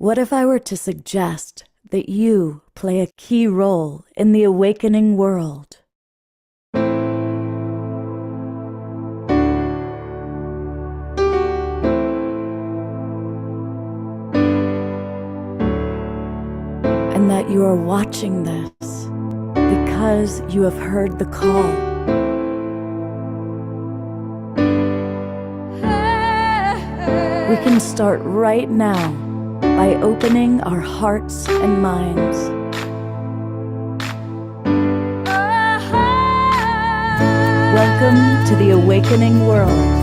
What if I were to suggest that you play a key role in the awakening world? And that you are watching this because you have heard the call. We can start right now by opening our hearts and minds. Welcome to the awakening world.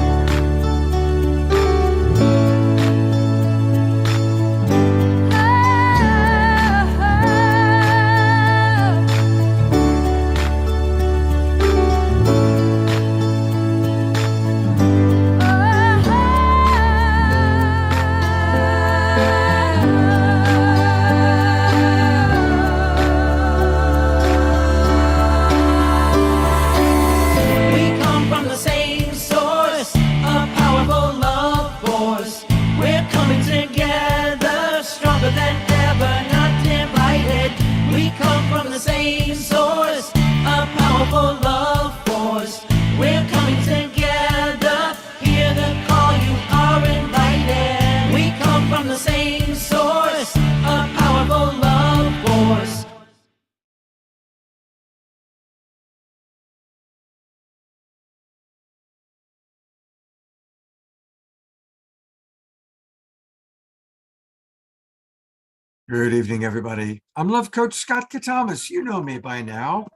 Good evening, everybody. I'm Love Coach Scott Katamas. You know me by now,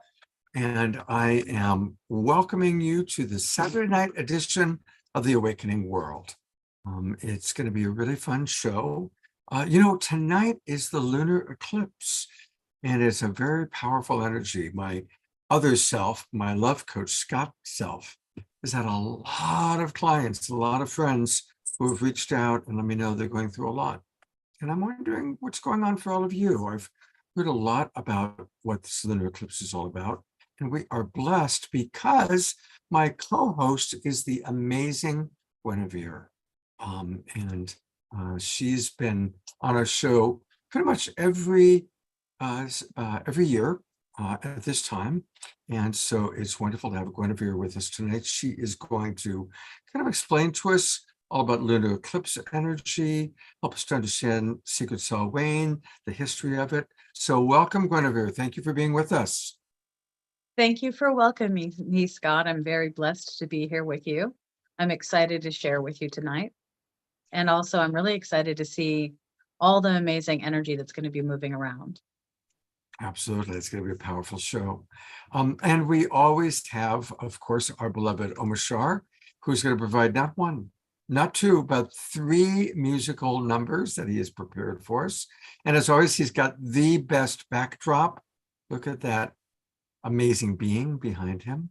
and I am welcoming you to the Saturday night edition of The Awakening World. It's going to be a really fun show. Tonight is the lunar eclipse, and it's a very powerful energy. My other self, my Love Coach Scott self, has had a lot of clients, a lot of friends who have reached out and let me know they're going through a lot. And I'm wondering what's going on for all of you. I've heard a lot about what this lunar eclipse is all about. And we are blessed because my co-host is the amazing Guinevere. She's been on our show pretty much every year at this time. And so it's wonderful to have Guinevere with us tonight. She is going to kind of explain to us all about lunar eclipse energy, help us to understand Secret Samhain, the history of it. So welcome, Guinevere. Thank you for being with us. Thank you for welcoming me, Scott. I'm very blessed to be here with you. I'm excited to share with you tonight. And also, I'm really excited to see all the amazing energy that's going to be moving around. Absolutely. It's going to be a powerful show. And we always have, of course, our beloved Omashar, who's going to provide not one, not two, but three musical numbers that he has prepared for us. And as always, he's got the best backdrop. Look at that amazing being behind him.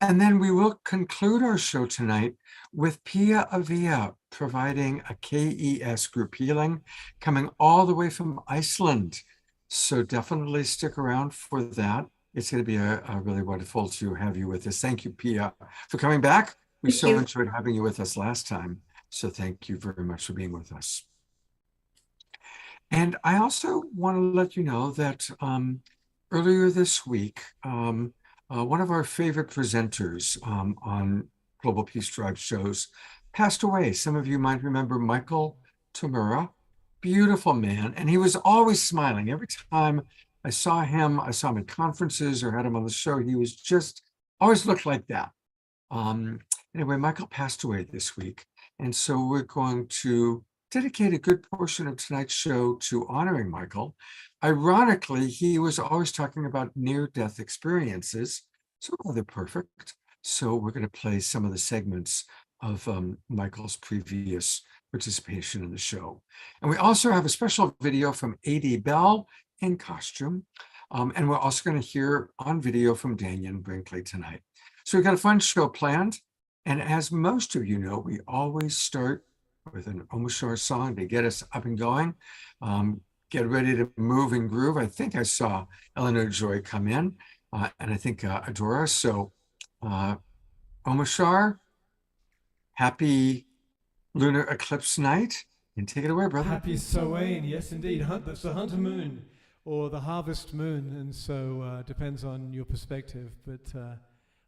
And then we will conclude our show tonight with Pia Avia providing a KES group healing coming all the way from Iceland. So definitely stick around for that. It's going to be a really wonderful to have you with us. Thank you, Pia, for coming back. We so enjoyed having you with us last time. So thank you very much for being with us. And I also want to let you know that earlier this week, one of our favorite presenters on Global Peace Drive shows passed away. Some of you might remember Michael Tamura, beautiful man. And he was always smiling. Every time I saw him at conferences or had him on the show, he was just always looked like that. Anyway, Michael passed away this week. And so we're going to dedicate a good portion of tonight's show to honoring Michael. Ironically, he was always talking about near-death experiences. So they're perfect. So we're going to play some of the segments of Michael's previous participation in the show. And we also have a special video from A.D. Bell in costume. And we're also going to hear on video from Daniel Brinkley tonight. So we've got a fun show planned. And as most of you know, we always start with an Omashar song to get us up and going. Get ready to move and groove. I think I saw Eleanor Joy come in, and I think Adora. So Omashar, happy lunar eclipse night. And take it away, brother. Happy Samhain, yes indeed. That's the hunter moon or the harvest moon, and so depends on your perspective. But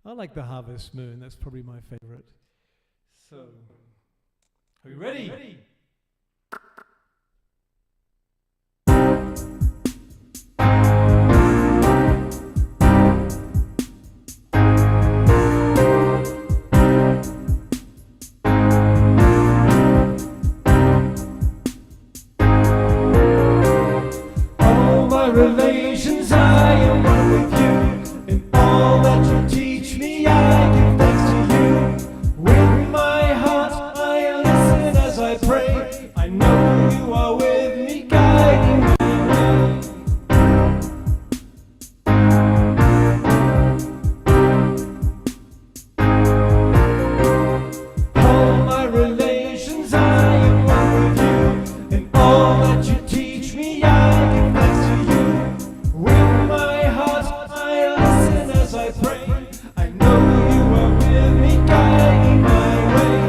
I like the harvest moon. That's probably my favorite. So, are you ready? Relations, I am one with you. In all that you teach me, I give thanks to you. With my heart, I listen as I pray. I know you are with me, guiding my way. All my relations, I am one with you. In all that you teach me, I give thanks to you. With my heart, I listen as I pray. I know you are with me, guiding my way.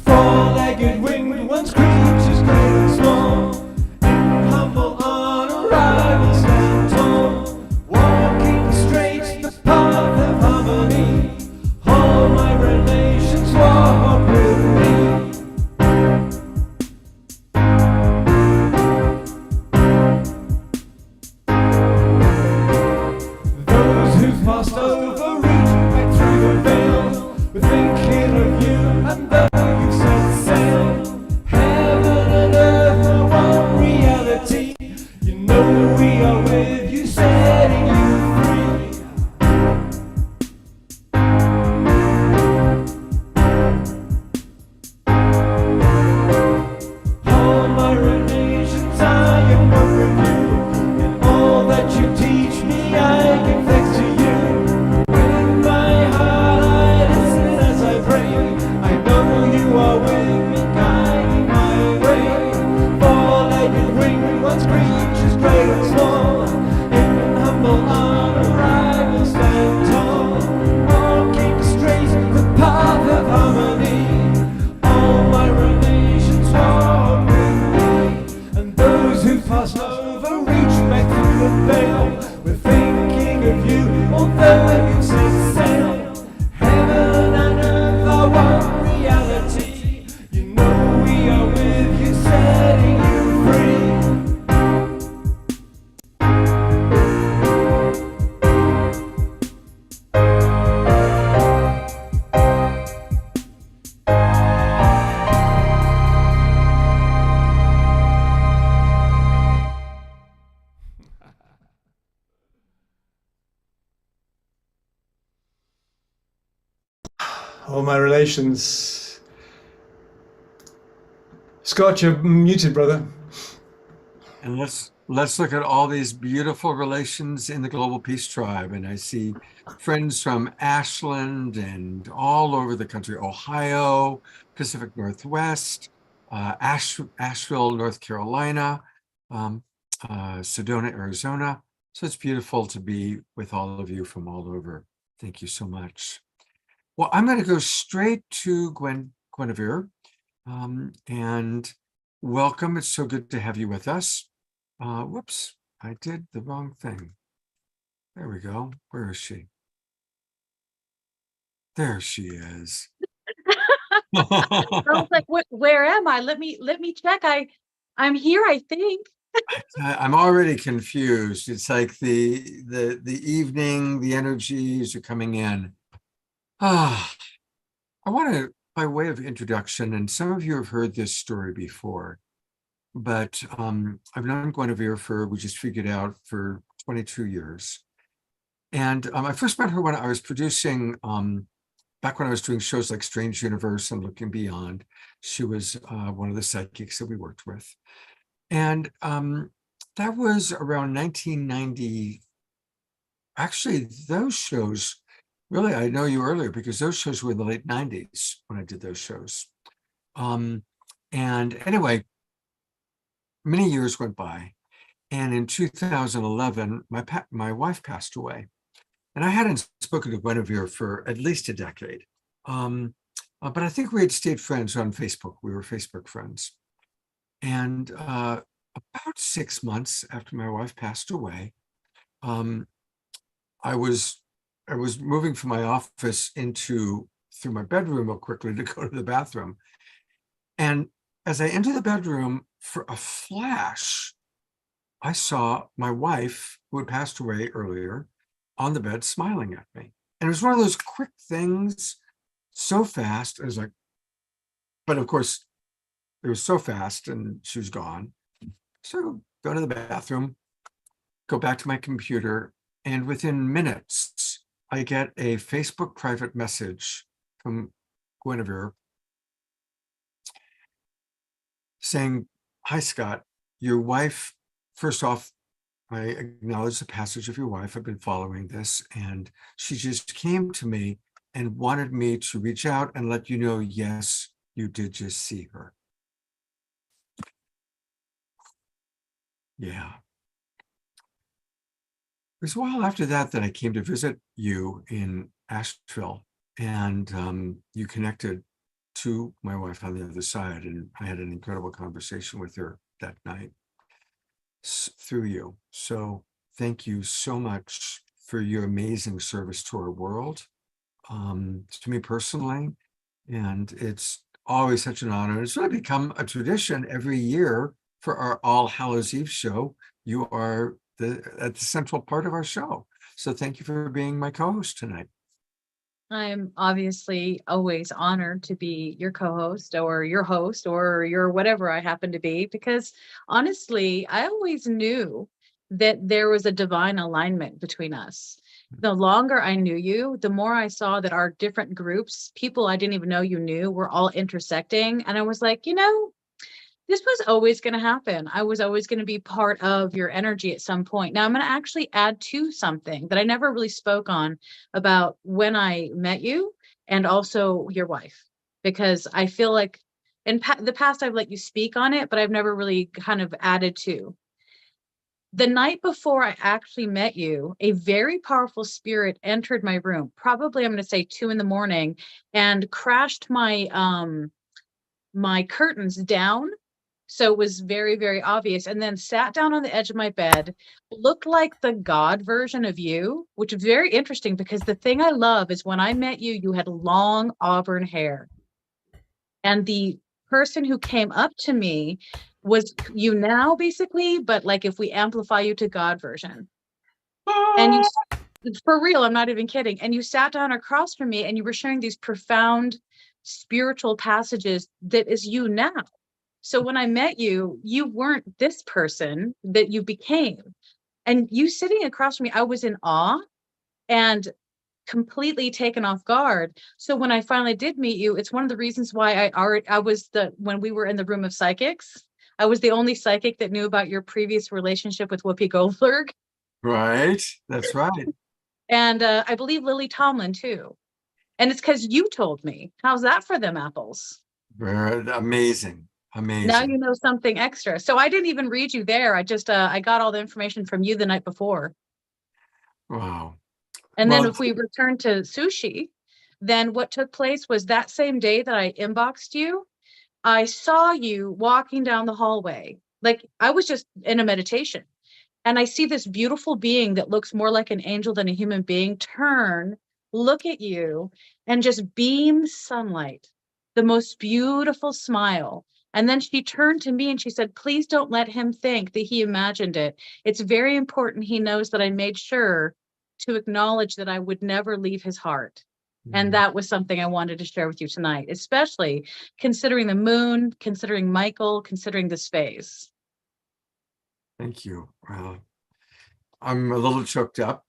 Four-legged winged ones, creatures great and small, and humble on arrival stand tall, walking straight the path of harmony. All my relations walk with me. Those who've passed over reach back through the veil. We're thinking of you, and though you've set sail, heaven and earth are one reality. You know we are with you, setting you free. All my relations, I am one with you. In all that you teach me, I give thanks to you. With my heart, I listen as I pray. I know you are with me, guiding my way. Four-legged winged ones, creatures great and small, in humble on arrival stand tall, walking straight the path of harmony. All my relations walk with me, and those who passed over reach back through the veil. We're thinking of you, although you've set sail. Heaven and earth are one reality. You know we are with you, setting you free. All my relations. Scott, you're muted, brother. And let's look at all these beautiful relations in the Global Peace Tribe. And I see friends from Ashland and all over the country, Ohio, Pacific Northwest, Asheville, North Carolina, Sedona, Arizona. So it's beautiful to be with all of you from all over. Thank you so much. Well, I'm going to go straight to Guinevere, and welcome. It's so good to have you with us. Whoops, I did the wrong thing. There we go. Where is she? There she is. I was like, where am I? Let me check. I'm here, I think. I'm already confused. It's like the evening, the energies are coming in. I want to, by way of introduction, and some of you have heard this story before, but I've known Guinevere we just figured out, for 22 years. And I first met her when I was producing, back when I was doing shows like Strange Universe and Looking Beyond. She was one of the psychics that we worked with. And that was around 1990. Actually, those shows, really, I know you earlier because those shows were in the late 90s when I did those shows. And anyway, many years went by. And in 2011, my wife passed away. And I hadn't spoken to Guinevere for at least a decade. But I think we had stayed friends on Facebook. We were Facebook friends. And about 6 months after my wife passed away, I was moving from my office through my bedroom real quickly to go to the bathroom. And as I entered the bedroom, for a flash, I saw my wife, who had passed away earlier, on the bed smiling at me. And it was one of those quick things, so fast. I was like, but of course, it was so fast and she was gone. So go to the bathroom, go back to my computer, and within minutes, I get a Facebook private message from Guinevere saying, "Hi, Scott, your wife," first off, I acknowledge the passage of your wife. I've been following this, and she just came to me and wanted me to reach out and let you know, yes, you did just see her. Yeah. It was a while after that I came to visit you in Asheville, and you connected to my wife on the other side, and I had an incredible conversation with her that night through you. So thank you so much for your amazing service to our world, to me personally, and it's always such an honor. It's really become a tradition every year for our All Hallows Eve show. You are at the central part of our show. So thank you for being my co-host tonight. I'm obviously always honored to be your co-host or your host or your whatever I happen to be, because honestly, I always knew that there was a divine alignment between us. The longer I knew you, the more I saw that our different groups, people I didn't even know you knew, were all intersecting. And I was like, this was always going to happen. I was always going to be part of your energy at some point. Now I'm going to actually add to something that I never really spoke on about when I met you and also your wife, because I feel like in the past I've let you speak on it, but I've never really kind of added to. The night before I actually met you, a very powerful spirit entered my room, probably I'm going to say 2 a.m, and crashed my curtains down. So it was very, very obvious. And then sat down on the edge of my bed, looked like the God version of you, which is very interesting because the thing I love is when I met you, you had long auburn hair. And the person who came up to me was you now, basically, but like if we amplify you to God version. And you, for real, I'm not even kidding. And you sat down across from me and you were sharing these profound spiritual passages that is you now. So when I met you, you weren't this person that you became. And you sitting across from me, I was in awe and completely taken off guard. So when I finally did meet you, it's one of the reasons why when we were in the room of psychics, I was the only psychic that knew about your previous relationship with Whoopi Goldberg. Right. That's right. And I believe Lily Tomlin too. And it's because you told me. How's that for them apples? Very amazing. Amazing. Now you know something extra. So I didn't even read you there. I just I got all the information from you the night before. Wow. And Well, then if we return to sushi, then what took place was that same day that I inboxed you, I saw you walking down the hallway. Like I was just in a meditation. And I see this beautiful being that looks more like an angel than a human being turn, look at you, and just beam sunlight, the most beautiful smile. And then she turned to me and she said, please don't let him think that he imagined it. It's very important he knows that I made sure to acknowledge that I would never leave his heart. And that was something I wanted to share with you tonight, especially considering the moon, considering Michael, considering this phase. Thank you. I'm a little choked up.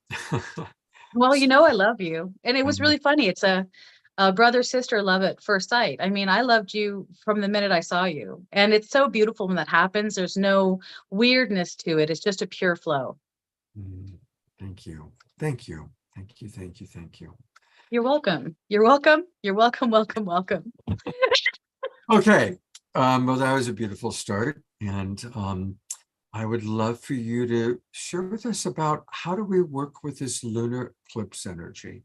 Well, I love you. And it was really funny. It's a brother-sister love at first sight. I mean, I loved you from the minute I saw you. And it's so beautiful when that happens. There's no weirdness to it. It's just a pure flow. Thank you. Thank you. Thank you. Thank you. Thank you. You're welcome. You're welcome. You're welcome. Welcome. Welcome. Okay. Well, that was a beautiful start. And I would love for you to share with us about how do we work with this lunar eclipse energy?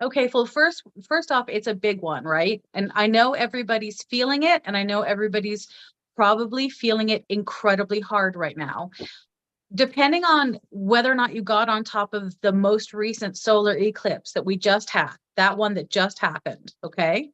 Okay, well, first off, it's a big one, right? And I know everybody's feeling it, and I know everybody's probably feeling it incredibly hard right now. Depending on whether or not you got on top of the most recent solar eclipse that we just had, that one that just happened, okay?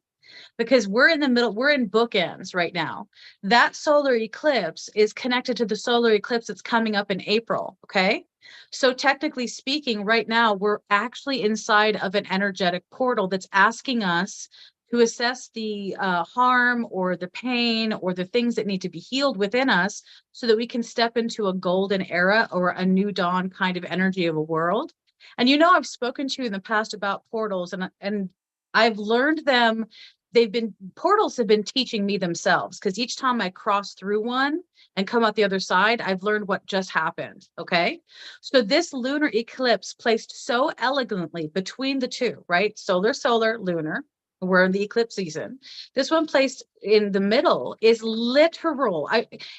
Because we're in the middle, we're in bookends right now. That solar eclipse is connected to the solar eclipse that's coming up in April, okay? So technically speaking, right now, we're actually inside of an energetic portal that's asking us to assess the harm or the pain or the things that need to be healed within us so that we can step into a golden era or a new dawn kind of energy of a world. And you know, I've spoken to you in the past about portals, and I've learned them. Portals have been teaching me themselves, because each time I cross through one and come out the other side, I've learned what just happened. Okay. So this lunar eclipse placed so elegantly between the two, right? Solar, lunar. We're in the eclipse season. This one placed in the middle is literal.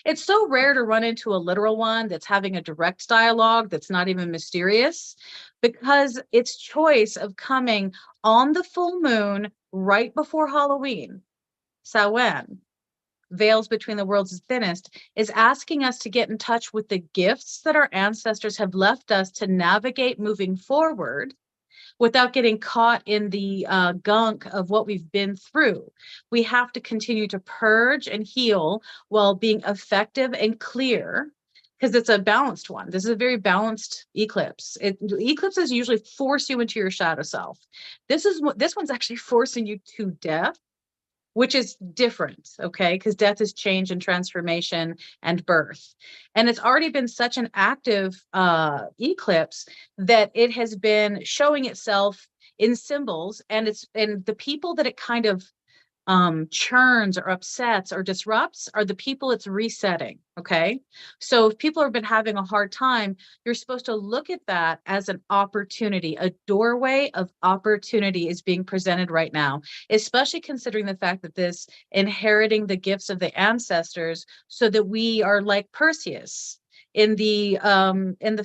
It's so rare to run into a literal one that's having a direct dialogue that's not even mysterious, because its choice of coming on the full moon right before Halloween, Samhain, veils between the worlds thinnest, is asking us to get in touch with the gifts that our ancestors have left us to navigate moving forward without getting caught in the gunk of what we've been through. We have to continue to purge and heal while being effective and clear, because it's a balanced one. This is a very balanced eclipse. Eclipses usually force you into your shadow self. This one's actually forcing you to death, which is different, okay? Because death is change and transformation and birth. And it's already been such an active eclipse that it has been showing itself in symbols, and the people that it kind of churns or upsets or disrupts are the people it's resetting. Okay. So if people have been having a hard time, you're supposed to look at that as an opportunity. A doorway of opportunity is being presented right now, especially considering the fact that this inheriting the gifts of the ancestors, so that we are like Perseus in the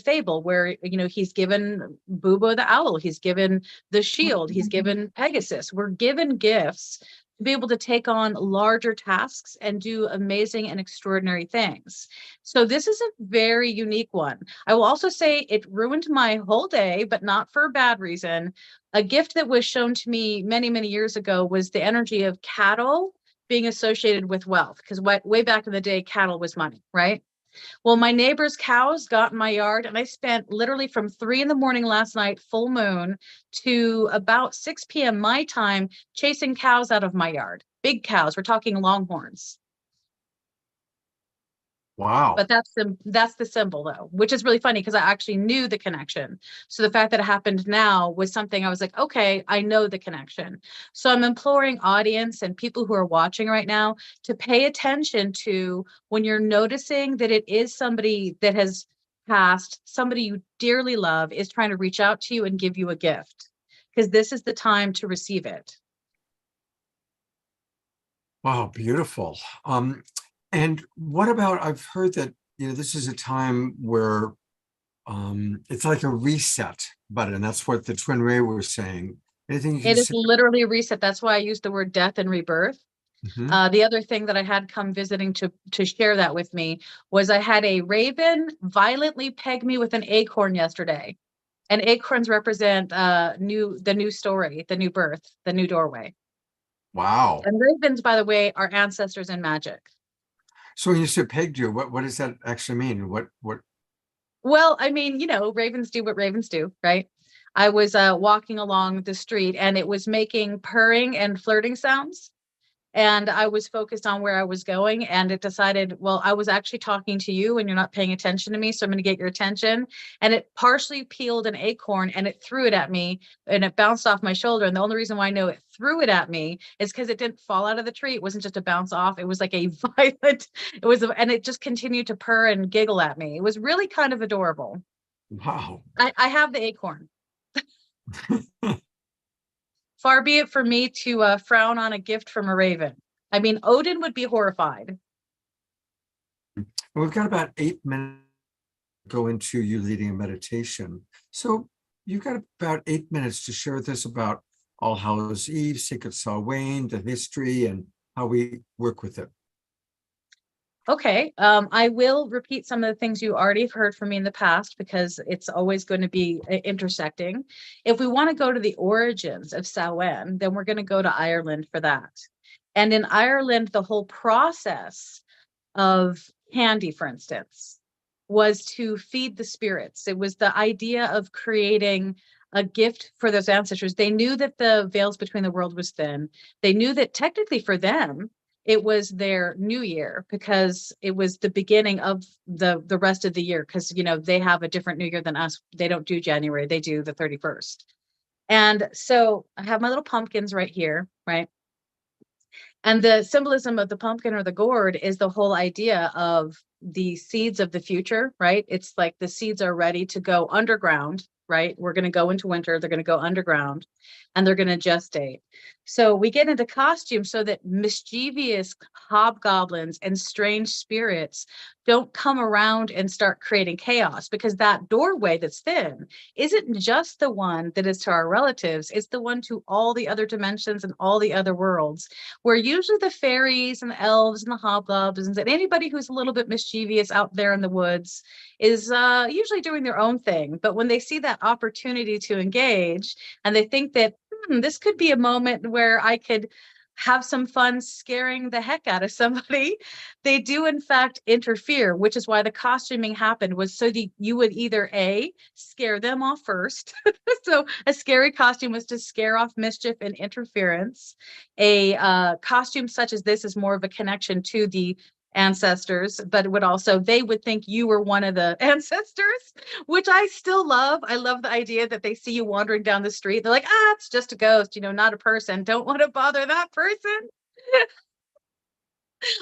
fable, where he's given Bubo the owl, he's given the shield, he's given Pegasus. We're given gifts to be able to take on larger tasks and do amazing and extraordinary things. So this is a very unique one. I will also say it ruined my whole day, but not for a bad reason. A gift that was shown to me many, many years ago was the energy of cattle being associated with wealth, because way back in the day, cattle was money, right? Well, my neighbor's cows got in my yard, and I spent literally from 3 a.m. last night, full moon, to about 6 p.m. my time, chasing cows out of my yard. Big cows. We're talking longhorns. Wow. But that's the symbol, though, which is really funny because I actually knew the connection. So the fact that it happened now was something I was like, okay, I know the connection. So I'm imploring audience and people who are watching right now to pay attention to when you're noticing that it is somebody that has passed, somebody you dearly love is trying to reach out to you and give you a gift, because this is the time to receive it. Wow, beautiful. And what about, I've heard that, this is a time where it's like a reset button. That's what the Twin Ray was saying. Anything you can It is say? literally a reset. That's why I use the word death and rebirth. Mhm. The other thing that I had come visiting to share that with me was I had a raven violently peg me with an acorn yesterday. And acorns represent the new story, the new birth, the new doorway. Wow. And ravens, by the way, are ancestors in magic. So when you said pegged you, what does that actually mean? What? Well, I mean, ravens do what ravens do, right? I was walking along the street, and it was making purring and flirting sounds. And I was focused on where I was going, and it decided, well, I was actually talking to you and you're not paying attention to me, so I'm going to get your attention. And it partially peeled an acorn and it threw it at me, and it bounced off my shoulder. And the only reason why I know it threw it at me is because it didn't fall out of the tree. It wasn't just a bounce off. It was like a violent, and it just continued to purr and giggle at me. It was really kind of adorable. Wow. I have the acorn. Far be it for me to frown on a gift from a raven. I mean, Odin would be horrified. And we've got about 8 minutes to go into you leading a meditation. So you've got about 8 minutes to share with us about All Hallows Eve, Sacred Samhain, the history, and how we work with it. Okay, I will repeat some of the things you already have heard from me in the past because it's always going to be intersecting. If we want to go to the origins of Samhain, then we're going to go to Ireland for that. And in Ireland, the whole process of candy, for instance, was to feed the spirits. It was the idea of creating a gift for those ancestors. They knew that the veils between the world was thin. They knew that technically for them, it was their new year because it was the beginning of the rest of the year. Because they have a different new year than us. They don't do January, they do the 31st. And so I have my little pumpkins right here, right? And the symbolism of the pumpkin or the gourd is the whole idea of the seeds of the future, right? It's like the seeds are ready to go underground, right? We're going to go into winter, they're going to go underground, and they're going to gestate. So we get into costume so that mischievous hobgoblins and strange spirits don't come around and start creating chaos, because that doorway that's thin isn't just the one that is to our relatives, it's the one to all the other dimensions and all the other worlds, where usually the fairies and the elves and the hobgoblins and anybody who's a little bit mischievous out there in the woods is usually doing their own thing. But when they see that opportunity to engage and they think that this could be a moment where I could have some fun scaring the heck out of somebody, they do in fact interfere, which is why the costuming happened, was so that you would either scare them off first. So a scary costume was to scare off mischief and interference. A costume such as this is more of a connection to the ancestors, but it would also, they would think you were one of the ancestors, which I still love. I love the idea that they see you wandering down the street. They're like, it's just a ghost, not a person. Don't want to bother that person.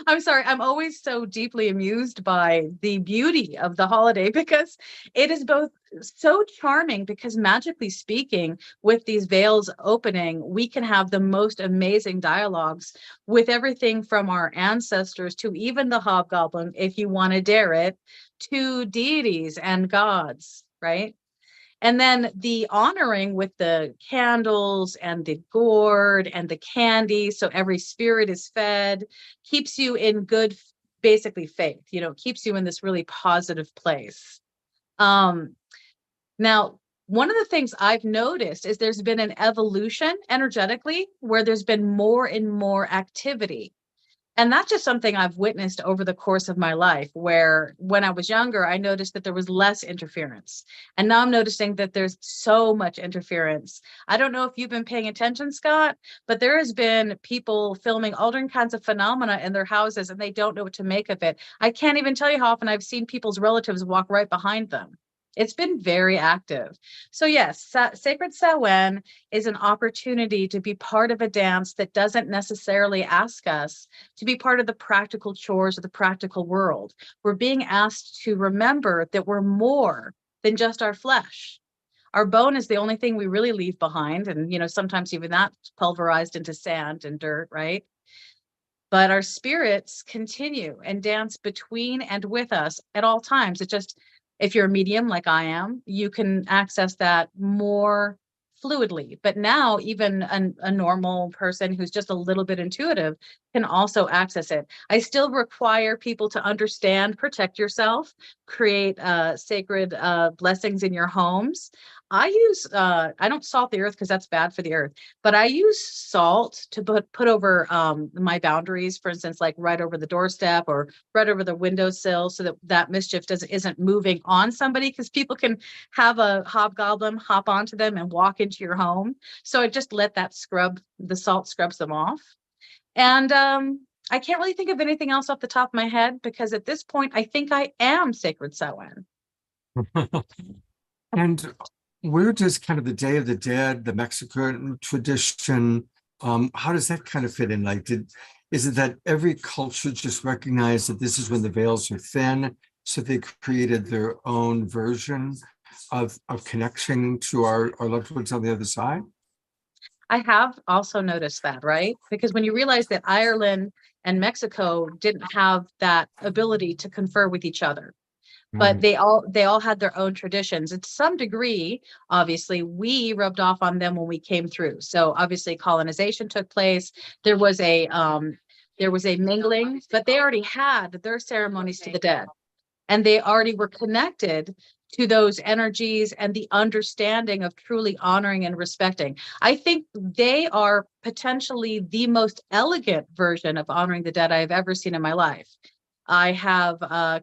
I'm sorry. I'm always so deeply amused by the beauty of the holiday because it is both so charming, because magically speaking, with these veils opening, we can have the most amazing dialogues with everything from our ancestors to even the hobgoblin, if you want to dare it, to deities and gods, right? And then the honoring with the candles and the gourd and the candy, so every spirit is fed, keeps you in good, basically faith, keeps you in this really positive place. Now, one of the things I've noticed is there's been an evolution energetically where there's been more and more activity. And that's just something I've witnessed over the course of my life, where when I was younger, I noticed that there was less interference. And now I'm noticing that there's so much interference. I don't know if you've been paying attention, Scott, but there has been people filming all different kinds of phenomena in their houses and they don't know what to make of it. I can't even tell you how often I've seen people's relatives walk right behind them. It's been very active. So yes, Sacred Samhain is an opportunity to be part of a dance that doesn't necessarily ask us to be part of the practical chores of the practical world. We're being asked to remember that we're more than just our flesh. Our bone is the only thing we really leave behind. And, sometimes even that's pulverized into sand and dirt, right? But our spirits continue and dance between and with us at all times. It just, if you're a medium like I am, you can access that more fluidly. But now even a normal person who's just a little bit intuitive can also access it. I still require people to understand, protect yourself, create sacred blessings in your homes. I don't salt the earth because that's bad for the earth, but I use salt to put over my boundaries, for instance, like right over the doorstep or right over the windowsill, so that mischief isn't moving on somebody, because people can have a hobgoblin hop onto them and walk into your home. So I just let that the salt scrubs them off. And I can't really think of anything else off the top of my head, because at this point, I think I am Sacred Samhain. And where does kind of the Day of the Dead, the Mexican tradition, how does that kind of fit in? Like, is it that every culture just recognized that this is when the veils are thin, so they created their own version of connection to our loved ones on the other side? I have also noticed that, right? Because when you realize that Ireland and Mexico didn't have that ability to confer with each other. But Mm. they all had their own traditions. And to some degree, obviously, we rubbed off on them when we came through. So obviously colonization took place. There was a mingling, but they already had their ceremonies to the dead. And they already were connected to those energies and the understanding of truly honoring and respecting. I think they are potentially the most elegant version of honoring the dead I've ever seen in my life. I have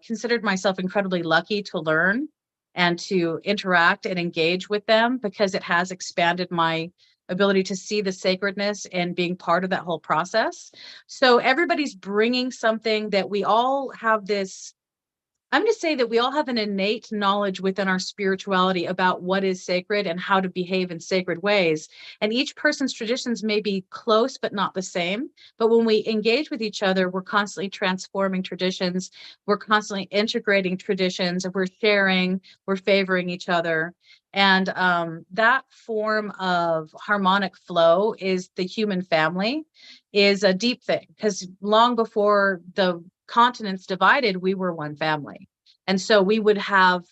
considered myself incredibly lucky to learn and to interact and engage with them, because it has expanded my ability to see the sacredness and being part of that whole process. So everybody's bringing something that we all have this. I'm going to say that we all have an innate knowledge within our spirituality about what is sacred and how to behave in sacred ways. And each person's traditions may be close, but not the same. But when we engage with each other, we're constantly transforming traditions. We're constantly integrating traditions. We're sharing, we're favoring each other. And that form of harmonic flow is the human family, is a deep thing, because long before the continents divided, we were one family. And so we would have,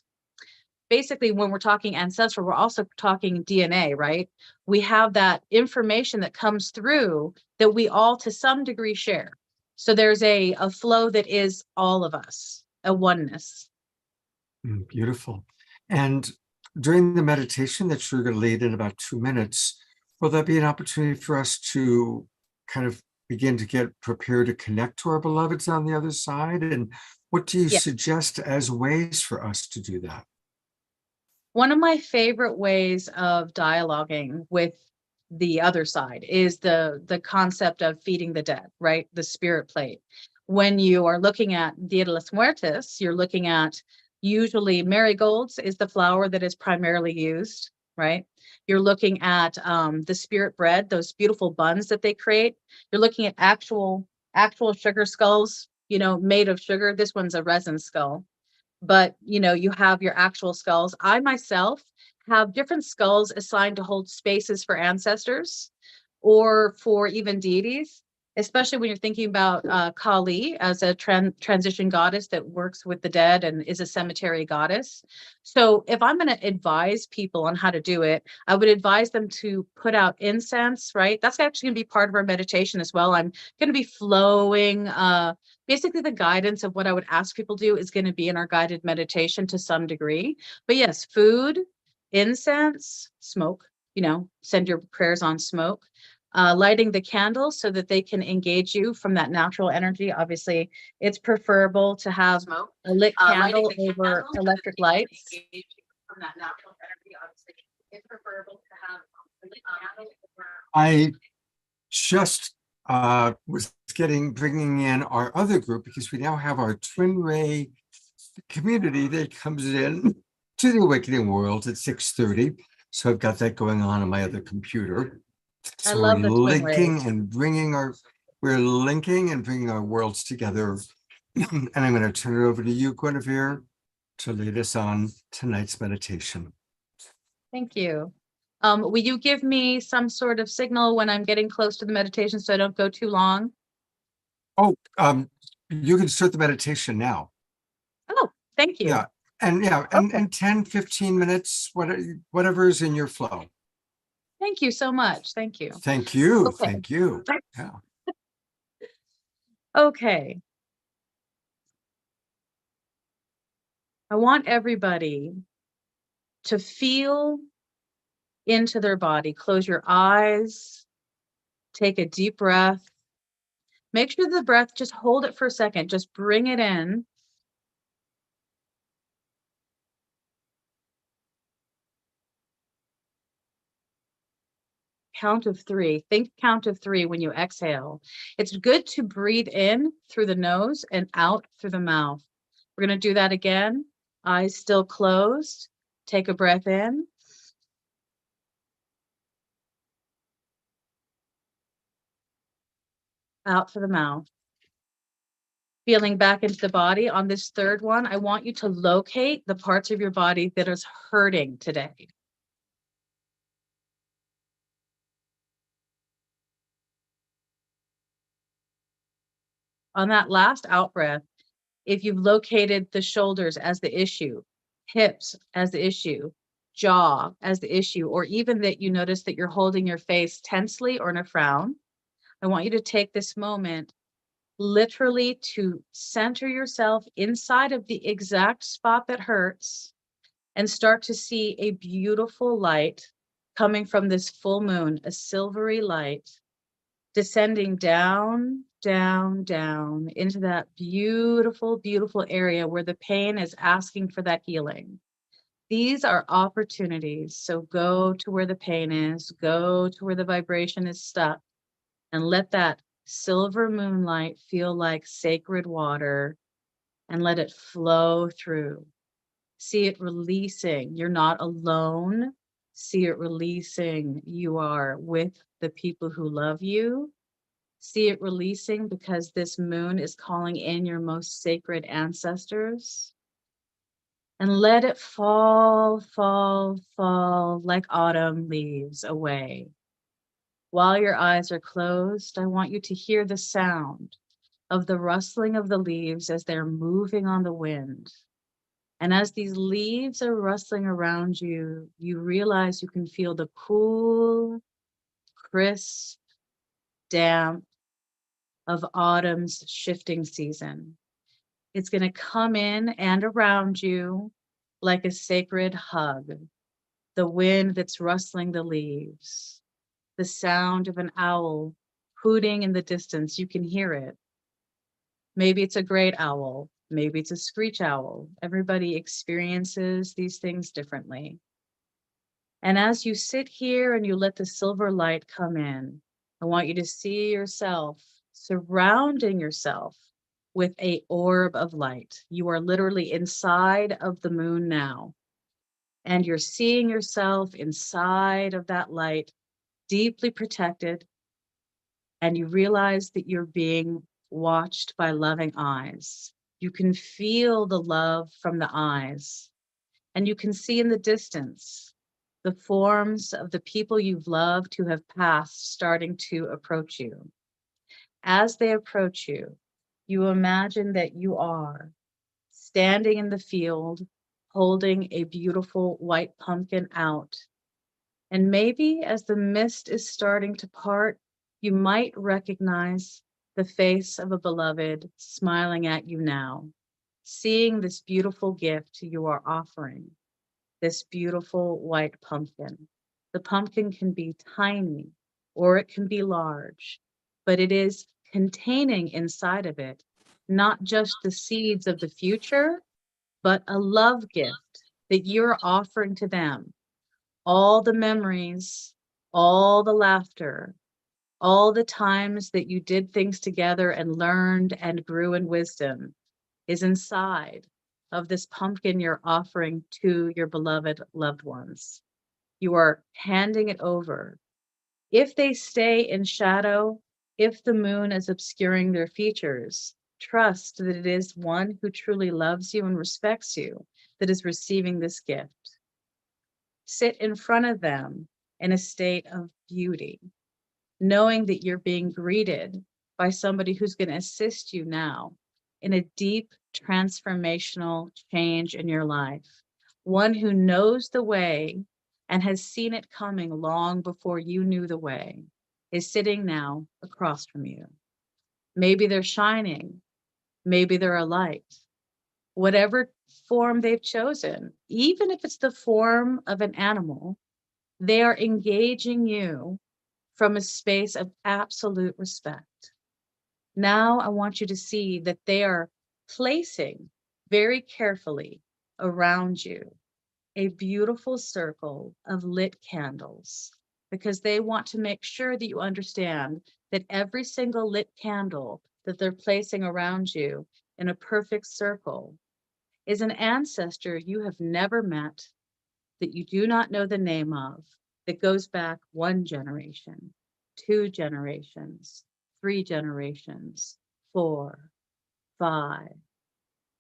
basically, when we're talking ancestral, we're also talking DNA, right? We have that information that comes through that we all to some degree share. So there's a flow that is all of us, a oneness. Beautiful. And during the meditation that you're going to lead in about 2 minutes, will that be an opportunity for us to kind of begin to get prepared to connect to our beloveds on the other side? And what do you Yeah. suggest as ways for us to do that? One of my favorite ways of dialoguing with the other side is the concept of feeding the dead, right? The spirit plate. When you are looking at Dia de los Muertos, you're looking at, usually marigolds is the flower that is primarily used, right? You're looking at the spirit bread, those beautiful buns that they create. You're looking at actual sugar skulls, made of sugar. This one's a resin skull, but you have your actual skulls. I myself have different skulls assigned to hold spaces for ancestors or for even deities, especially when you're thinking about Kali as a transition goddess that works with the dead and is a cemetery goddess. So if I'm going to advise people on how to do it, I would advise them to put out incense, right? That's actually going to be part of our meditation as well. I'm going to be flowing. Basically, the guidance of what I would ask people to do is going to be in our guided meditation to some degree. But yes, food, incense, smoke, send your prayers on smoke. Lighting the candles so that they can engage you from that natural energy. Obviously, it's preferable to have a lit candle over electric lights. From that natural energy, obviously, it's preferable to have a lit candle over. I just was bringing in our other group, because we now have our twin ray community that comes in to the awakening world at 6:30. So I've got that going on my other computer. I So love the twin linking rays. and we're linking and bringing our worlds together. And I'm going to turn it over to you, Guinevere, to lead us on tonight's meditation. Thank you. Will you give me some sort of signal when I'm getting close to the meditation so I don't go too long? Oh, you can start the meditation now. Oh, thank you. Yeah. And and 10, 15 minutes, whatever is in your flow. Thank you so much. Thank you. Thank you. Okay. Thank you. Yeah. Okay. I want everybody to feel into their body. Close your eyes. Take a deep breath. Make sure the breath, just hold it for a second. Just bring it in. Count of 3. Think count of 3 when you exhale. It's good to breathe in through the nose and out through the mouth. We're going to do that again. Eyes still closed. Take a breath in. Out through the mouth. Feeling back into the body. On this third one, I want you to locate the parts of your body that is hurting today. On that last out breath, if you've located the shoulders as the issue, hips as the issue, jaw as the issue, or even that you notice that you're holding your face tensely or in a frown, I want you to take this moment literally to center yourself inside of the exact spot that hurts and start to see a beautiful light coming from this full moon, a silvery light descending down, down, down into that beautiful, beautiful area where the pain is asking for that healing. These are opportunities. So go to where the pain is, go to where the vibration is stuck, and let that silver moonlight feel like sacred water and let it flow through. See it releasing. You're not alone. See it releasing. You are with the people who love you. See it releasing because this moon is calling in your most sacred ancestors. And let it fall, fall, fall like autumn leaves away. While your eyes are closed, I want you to hear the sound of the rustling of the leaves as they're moving on the wind. And as these leaves are rustling around you, you realize you can feel the cool, crisp, damp of autumn's shifting season. It's going to come in and around you like a sacred hug. The wind that's rustling the leaves, the sound of an owl hooting in the distance, you can hear it. Maybe it's a great owl, maybe it's a screech owl. Everybody experiences these things differently. And as you sit here and you let the silver light come in, I want you to see yourself surrounding yourself with a orb of light. You are literally inside of the moon now, and you're seeing yourself inside of that light, deeply protected, and you realize that you're being watched by loving eyes. You can feel the love from the eyes, and you can see in the distance the forms of the people you've loved who have passed starting to approach you. As they approach you, you imagine that you are standing in the field, holding a beautiful white pumpkin out. And maybe as the mist is starting to part, you might recognize the face of a beloved smiling at you now, seeing this beautiful gift you are offering, this beautiful white pumpkin. The pumpkin can be tiny or it can be large, but it is containing inside of it not just the seeds of the future, but a love gift that you're offering to them. All the memories, all the laughter, all the times that you did things together and learned and grew in wisdom is inside of this pumpkin you're offering to your beloved loved ones. You are handing it over. If they stay in shadow, if the moon is obscuring their features, trust that it is one who truly loves you and respects you that is receiving this gift. Sit in front of them in a state of beauty, knowing that you're being greeted by somebody who's going to assist you now in a deep transformational change in your life. One who knows the way and has seen it coming long before you knew the way is sitting now across from you. Maybe they're shining, maybe they're a light. Whatever form they've chosen, even if it's the form of an animal, they are engaging you from a space of absolute respect. Now I want you to see that they are placing very carefully around you a beautiful circle of lit candles because they want to make sure that you understand that every single lit candle that they're placing around you in a perfect circle is an ancestor you have never met, that you do not know the name of, that goes back 1 generation, 2 generations, 3 generations, 4, 5,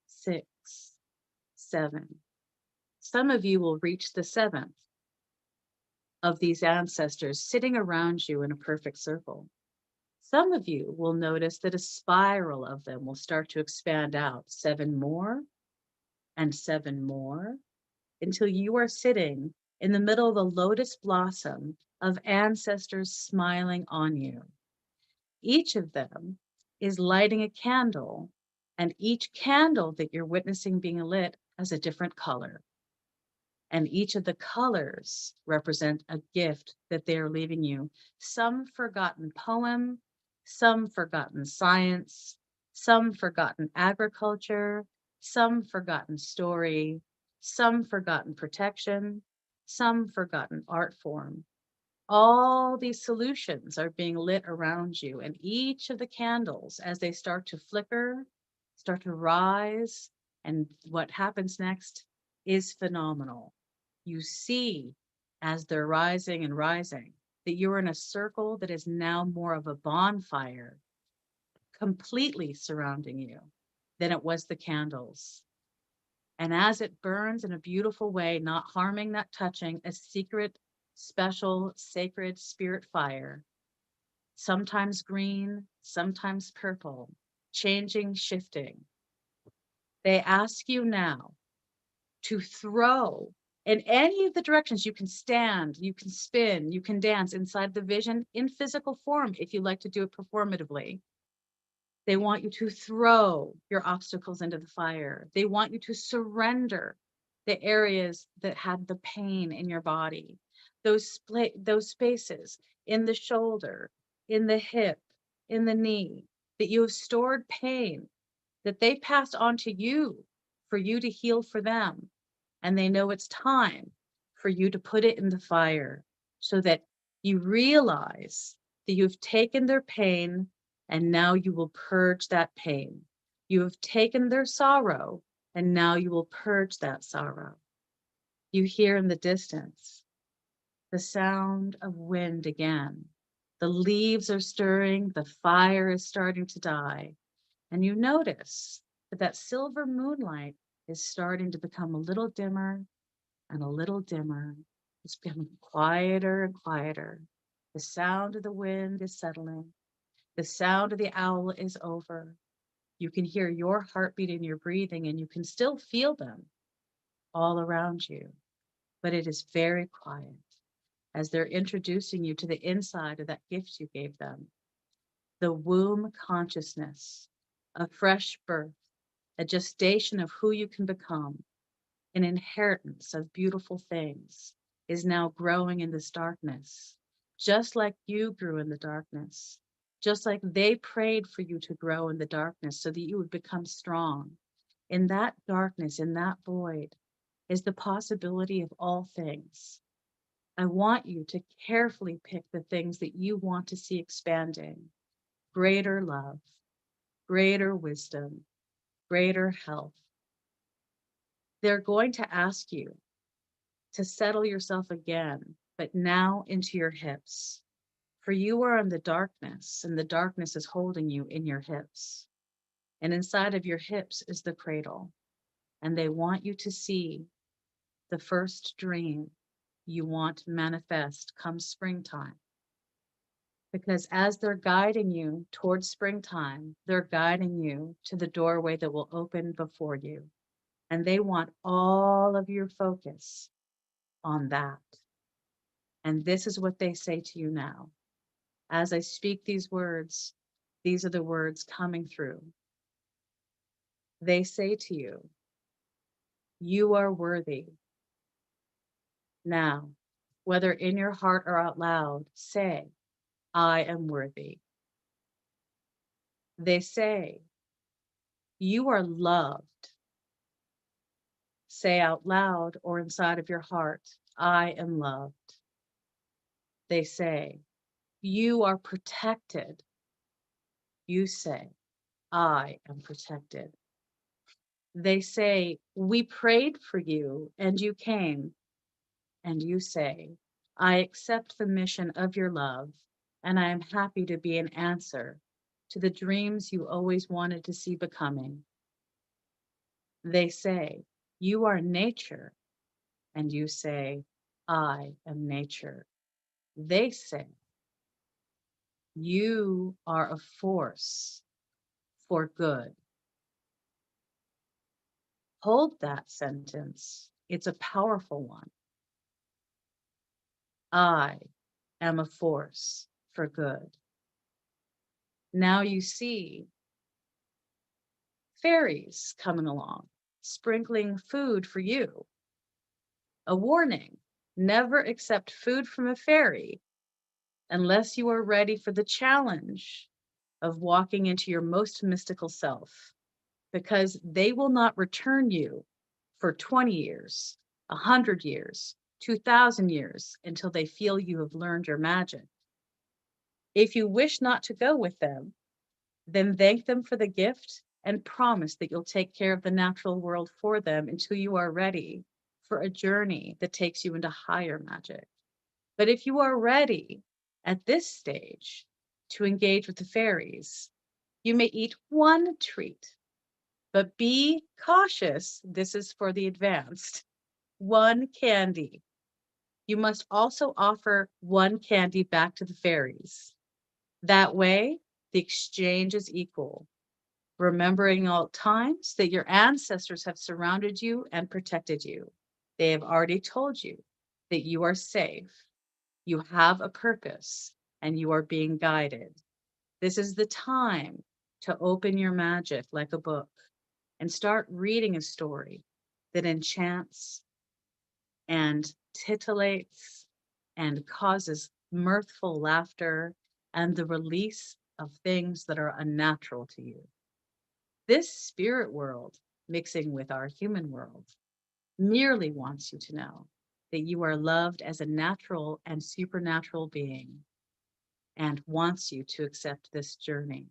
6, 7. Some of you will reach the 7th of these ancestors sitting around you in a perfect circle. Some of you will notice that a spiral of them will start to expand out, 7 more and 7 more, until you are sitting in the middle of the lotus blossom of ancestors smiling on you. Each of them is lighting a candle, and each candle that you're witnessing being lit has a different color. And each of the colors represent a gift that they are leaving you. Some forgotten poem, some forgotten science, some forgotten agriculture, some forgotten story, some forgotten protection, some forgotten art form. All these solutions are being lit around you, and each of the candles, as they start to flicker, start to rise, and what happens next is phenomenal. You see, as they're rising and rising, that you're in a circle that is now more of a bonfire, completely surrounding you than it was the candles. And as it burns in a beautiful way, not harming, not touching, a secret, special, sacred spirit fire, sometimes green, sometimes purple, changing, shifting. They ask you now to throw in any of the directions. You can stand, you can spin, you can dance inside the vision in physical form if you like to do it performatively. They want you to throw your obstacles into the fire. They want you to surrender the areas that had the pain in your body, those spaces in the shoulder, in the hip, in the knee, that you have stored pain, that they passed on to you for you to heal for them. And they know it's time for you to put it in the fire so that you realize that you've taken their pain and now you will purge that pain. You have taken their sorrow and now you will purge that sorrow. You hear in the distance the sound of wind again. The leaves are stirring, the fire is starting to die. And you notice that that silver moonlight is starting to become a little dimmer and a little dimmer. It's becoming quieter and quieter. The sound of the wind is settling. The sound of the owl is over. You can hear your heartbeat and your breathing, and you can still feel them all around you. But it is very quiet as they're introducing you to the inside of that gift you gave them. The womb consciousness, a fresh birth, a gestation of who you can become, an inheritance of beautiful things is now growing in this darkness, just like you grew in the darkness, just like they prayed for you to grow in the darkness so that you would become strong. In that darkness, in that void, is the possibility of all things. I want you to carefully pick the things that you want to see expanding: greater love, greater wisdom, greater health. They're going to ask you to settle yourself again, but now into your hips. For you are in the darkness, and the darkness is holding you in your hips. And inside of your hips is the cradle. And they want you to see the first dream you want to manifest come springtime. Because as they're guiding you towards springtime, they're guiding you to the doorway that will open before you. And they want all of your focus on that. And this is what they say to you now. As I speak these words, these are the words coming through. They say to you, you are worthy. Now, whether in your heart or out loud, say, I am worthy. They say, you are loved. Say out loud or inside of your heart, I am loved. They say, you are protected. You say, I am protected. They say, we prayed for you and you came. And you say, I accept the mission of your love, and I am happy to be an answer to the dreams you always wanted to see becoming. They say, you are nature. And you say, I am nature. They say, You are a force for good. Hold that sentence. It's a powerful one. I am a force for good. Now you see fairies coming along, sprinkling food for you. A warning, never accept food from a fairy unless you are ready for the challenge of walking into your most mystical self, because they will not return you for 20 years, 100 years, 2,000 years until they feel you have learned your magic. If you wish not to go with them, then thank them for the gift and promise that you'll take care of the natural world for them until you are ready for a journey that takes you into higher magic. But if you are ready at this stage to engage with the fairies, you may eat one treat, but be cautious. This is for the advanced. One candy. You must also offer one candy back to the fairies. That way, the exchange is equal, remembering all times that your ancestors have surrounded you and protected you. They have already told you that you are safe, you have a purpose, and you are being guided. This is the time to open your magic like a book and start reading a story that enchants and titillates and causes mirthful laughter and the release of things that are unnatural to you. This spirit world, mixing with our human world, merely wants you to know that you are loved as a natural and supernatural being and wants you to accept this journey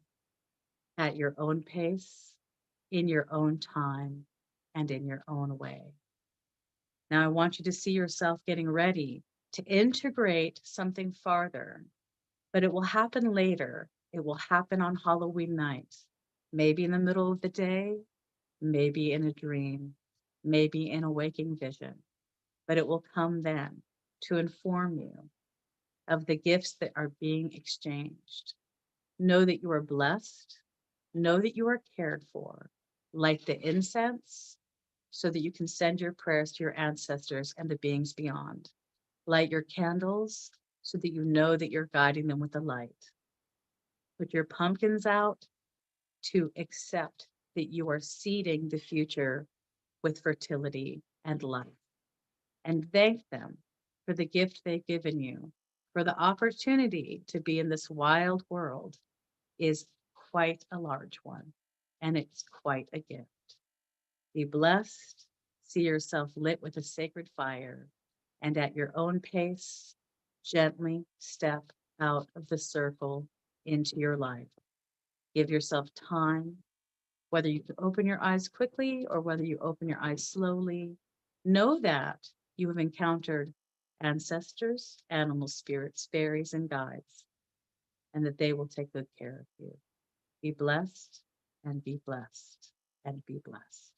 at your own pace, in your own time, and in your own way. Now, I want you to see yourself getting ready to integrate something farther, but it will happen later. It will happen on Halloween night, maybe in the middle of the day, maybe in a dream, maybe in a waking vision, but it will come then to inform you of the gifts that are being exchanged. Know that you are blessed. Know that you are cared for. Light the incense so that you can send your prayers to your ancestors and the beings beyond. Light your candles so that you know that you're guiding them with the light. Put your pumpkins out to accept that you are seeding the future with fertility and life. And thank them for the gift they've given you, for the opportunity to be in this wild world is quite a large one, and it's quite a gift. Be blessed, see yourself lit with a sacred fire, and at your own pace, gently step out of the circle into your life. Give yourself time, whether you open your eyes quickly or whether you open your eyes slowly. Know that you have encountered ancestors, animal spirits, fairies, and guides, and that they will take good care of you. Be blessed and be blessed and be blessed.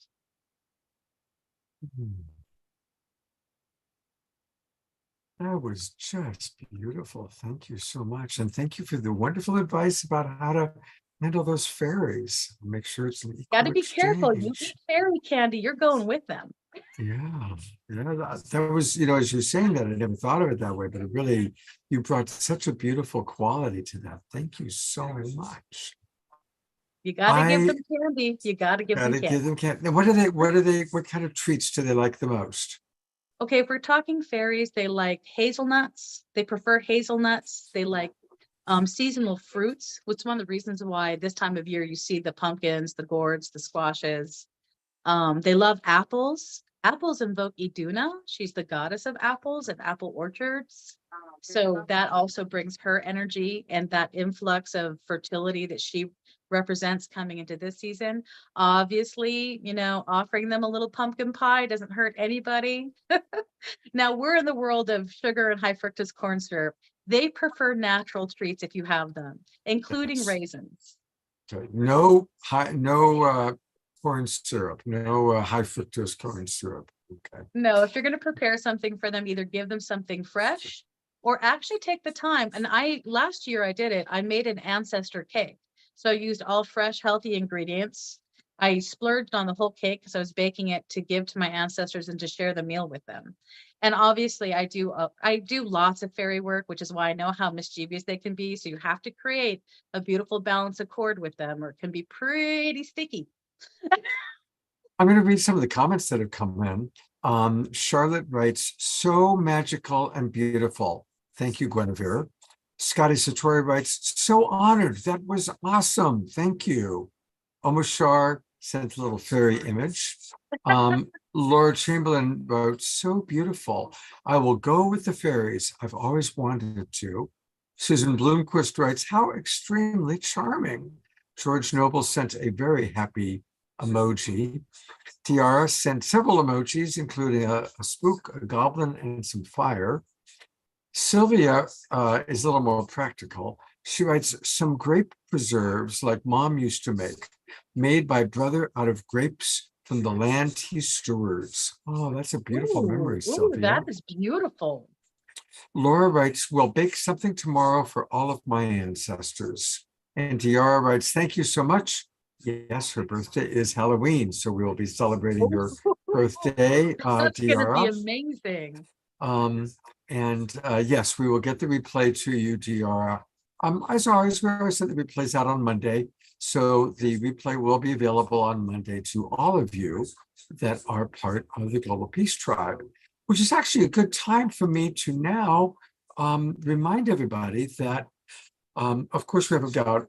That was just beautiful. Thank you so much. And thank you for the wonderful advice about how to handle those fairies. Make sure it's an Got equal to be careful. You exchange. eat fairy candy, you're going with them. Yeah, that was, as you're saying that, I never thought of it that way, but it really, you brought such a beautiful quality to that. Thank you so much. You got to give I them candy. You got to give them gotta give candy. them candy. What kind of treats do they like the most? Okay, if we're talking fairies, they like hazelnuts. They prefer hazelnuts. They like seasonal fruits, which is one of the reasons why this time of year you see the pumpkins, the gourds, the squashes. They love apples. Apples invoke Iduna. She's the goddess of apples and apple orchards. So that also brings her energy and that influx of fertility that she represents coming into this season. Obviously, offering them a little pumpkin pie doesn't hurt anybody. Now we're in the world of sugar and high fructose corn syrup. They prefer natural treats if you have them, including Yes. raisins. Okay. No corn syrup, no high fructose corn syrup. Okay. No, if you're going to prepare something for them, either give them something fresh or actually take the time. And last year I did it. I made an ancestor cake. So I used all fresh, healthy ingredients. I splurged on the whole cake because I was baking it to give to my ancestors and to share the meal with them. And obviously I do lots of fairy work, which is why I know how mischievous they can be. So you have to create a beautiful balance accord with them, or it can be pretty sticky. I'm going to read some of the comments that have come in. Charlotte writes, so magical and beautiful. Thank you, Guinevere. Scotty Satori writes, so honored. That was awesome. Thank you. Omoshar sent a little fairy image. Laura Chamberlain wrote, so beautiful. I will go with the fairies. I've always wanted to. Susan Bloomquist writes, how extremely charming. George Noble sent a very happy emoji. Tiara sent several emojis, including a spook, a goblin, and some fire. Sylvia is a little more practical. She writes, some grape preserves like Mom used to make, made by brother out of grapes from the land he stewards. Oh, that's a beautiful memory, Sylvia. That is beautiful. Laura writes, we'll bake something tomorrow for all of my ancestors. And Tiara writes, thank you so much. Yes, her birthday is Halloween, so we will be celebrating your birthday, That's Tiara. going to be amazing. Yes, we will get the replay to you, Tiara. As always, we always send the replays out on Monday, so the replay will be available on Monday to all of you that are part of the Global Peace Tribe, which is actually a good time for me to now remind everybody that, of course, we have about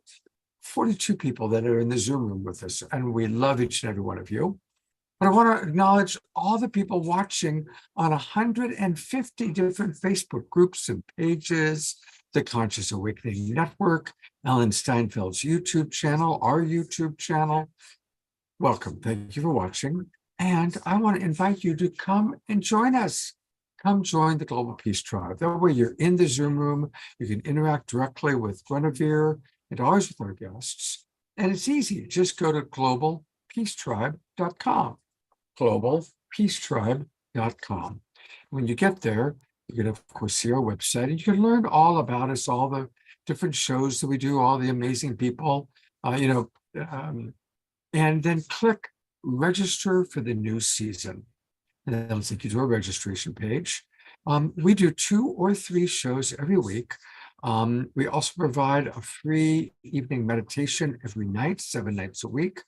42 people that are in the Zoom room with us, and we love each and every one of you. But I want to acknowledge all the people watching on 150 different Facebook groups and pages, the Conscious Awakening Network, Ellen Steinfeld's YouTube channel, our YouTube channel. Welcome. Thank you for watching. And I want to invite you to come and join us. Come join the Global Peace Tribe. That way you're in the Zoom room. You can interact directly with Guinevere and always with our guests. And it's easy. Just go to globalpeacetribe.com. globalpeacetribe.com. When you get there, you're going to, of course, see our website, and you can learn all about us, all the different shows that we do, all the amazing people, and then click register for the new season. And that'll take you to a registration page. We do 2 or 3 shows every week. We also provide a free evening meditation every night, 7 nights a week.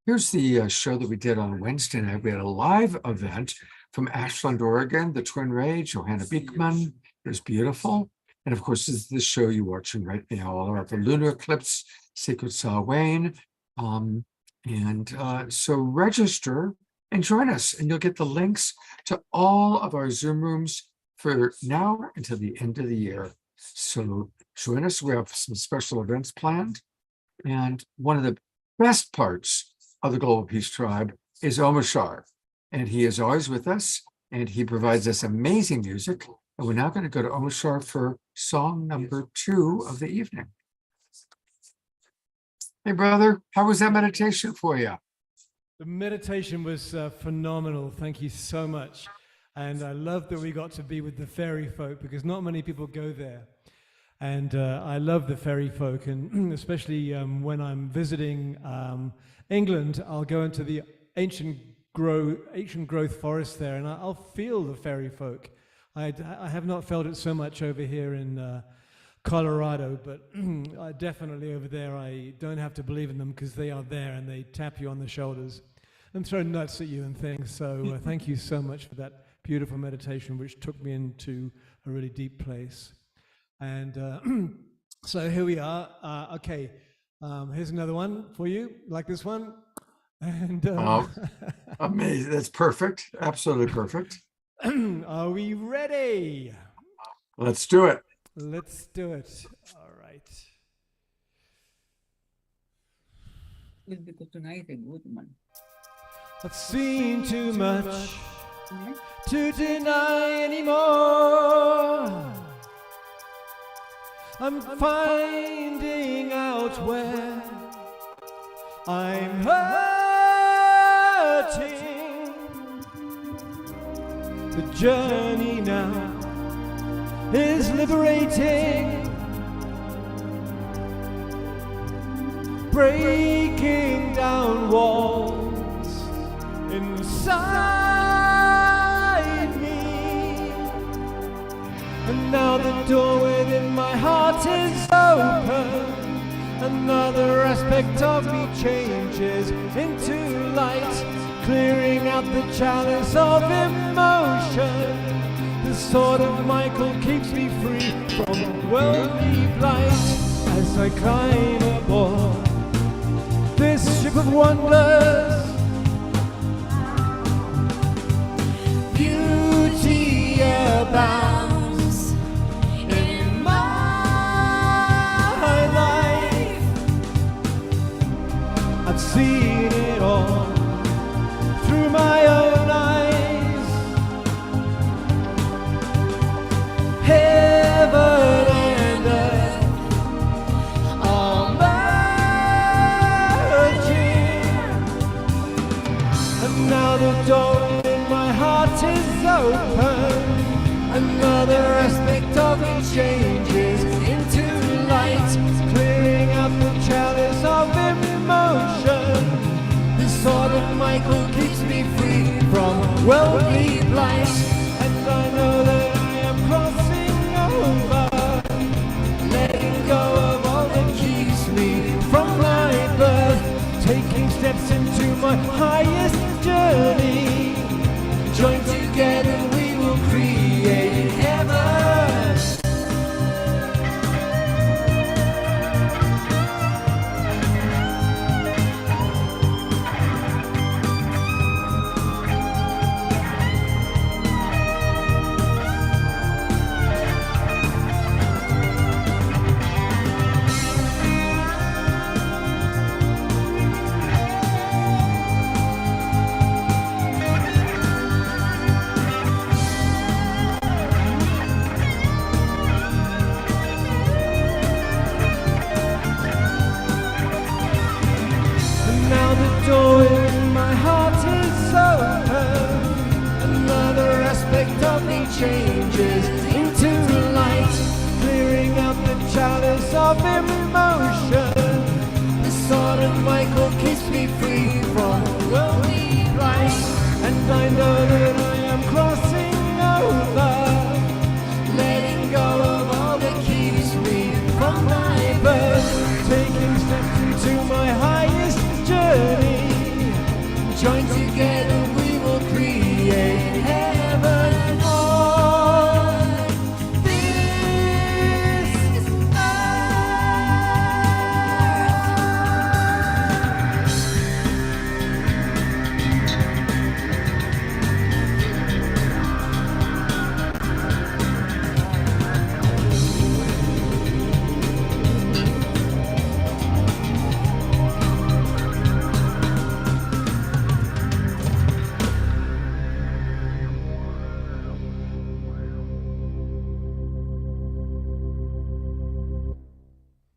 Here's the show that we did on Wednesday night. We had a live event from Ashland, Oregon, the Twin Ray, Johanna Beekman. It was beautiful. And of course, this is the show you're watching right now, all about the lunar eclipse, Sacred Samhain. So register and join us, and you'll get the links to all of our Zoom rooms for now until the end of the year. So join us. We have some special events planned. And one of the best parts of the Global Peace Tribe is Omashar. And he is always with us, and he provides us amazing music. And we're now going to go to Omashar for song number 2 of the evening. Hey, brother, how was that meditation for you? The meditation was phenomenal. Thank you so much. And I love that we got to be with the fairy folk, because not many people go there. And I love the fairy folk, and especially when I'm visiting England, I'll go into the ancient growth forest there, and I'll feel the fairy folk. I have not felt it so much over here in Colorado, but definitely over there I don't have to believe in them, because they are there and they tap you on the shoulders and throw nuts at you and things. So thank you so much for that beautiful meditation, which took me into a really deep place. And so here we are. Okay, here's another one for you, like this one. And amazing. That's perfect. Absolutely perfect. Are we ready? Let's do it. Let's do it. All right. I've seen too much to deny anymore. I'm finding out where I'm hurting. The journey now is liberating, breaking down walls inside me. And now the door within my heart is open. Another aspect of me changes into light, clearing out the chalice of emotion. The sword of Michael keeps me free from worldly blight as I climb aboard this ship of wonders. Beauty abounds in my life. I've seen it all through my own eyes. Heaven and earth are merging, and now the door in my heart is open. Another aspect of me changes into light, clearing out the chalice of emotion. The sword of Michael keeps me free from worldly blight, and I know that I am crossing over, letting go of all that keeps me from my birth, taking steps into my highest journey. Join together, we will create heaven. Now the door in my heart is open. Another aspect of me changes into light, clearing out the chalice of emotion. The sword of Michael keeps me free from worldly blight, and I know that I am crossing over, letting go of all that keeps me from my birth, taking steps into my highest journey. Join together, we will create heaven on this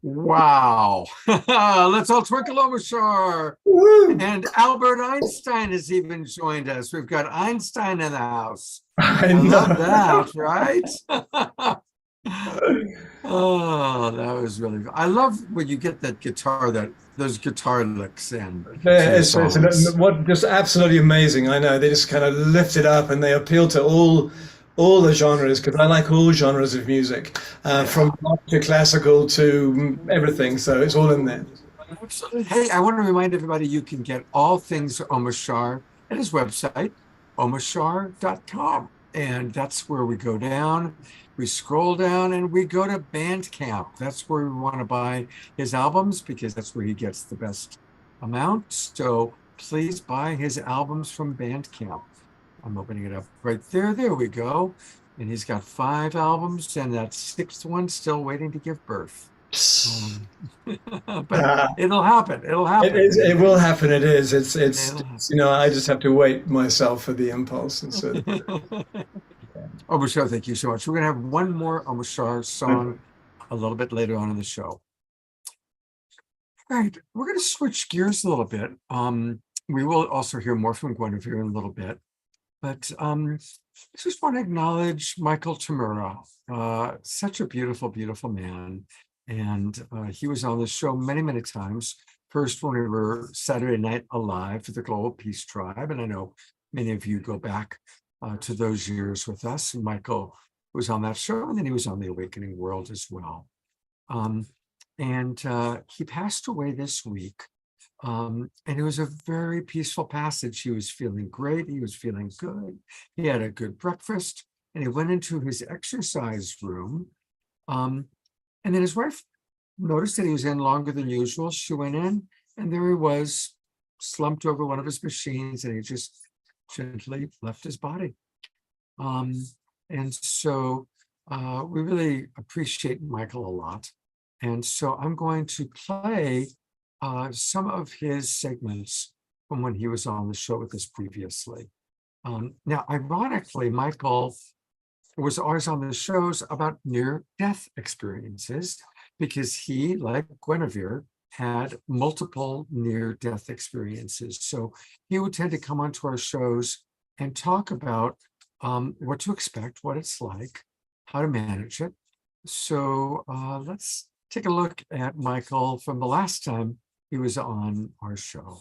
Wow. Let's all twinkle Omashar. And Albert Einstein has even joined us. We've got Einstein in the house. I love know. that, right? Oh, that was really I love when you get that guitar, those guitar licks in. Yeah, it's songs. what just absolutely amazing. I know they just kind of lift it up and they appeal to all the genres because I like all genres of music, from rock to classical to everything. So it's all in there. Absolutely. Hey, I want to remind everybody you can get all things Omashar at his website, omashar.com. And that's where we go down. We scroll down and we go to Bandcamp. That's where we want to buy his albums because that's where he gets the best amount. So please buy his albums from Bandcamp. I'm opening it up right there. There we go. And he's got 5 albums and that 6th one still waiting to give birth. But it'll happen. It'll happen. It will happen. It is. It's I just have to wait myself for the impulse. And so. Omashar, thank you so much. We're going to have one more Omashar song a little bit later on in the show. All right, we're going to switch gears a little bit. We will also hear more from Guinevere in a little bit. But I just want to acknowledge Michael Tamura, such a beautiful, beautiful man. And he was on the show many, many times. First, when we were Saturday Night Alive for the Global Peace Tribe. And I know many of you go back to those years with us. And Michael was on that show, and then he was on The Awakening World as well. And he passed away this week. And it was a very peaceful passage. He was feeling great. He was feeling good. He had a good breakfast, and he went into his exercise room. And then his wife noticed that he was in longer than usual. She went in, and there he was, slumped over one of his machines, and he just gently left his body. And so we really appreciate Michael a lot. And so I'm going to play some of his segments from when he was on the show with us previously. Now, ironically, Michael was always on the shows about near-death experiences because he, like Guinevere, had multiple near-death experiences. So he would tend to come onto our shows and talk about what to expect, what it's like, how to manage it. So let's take a look at Michael from the last time he was on our show.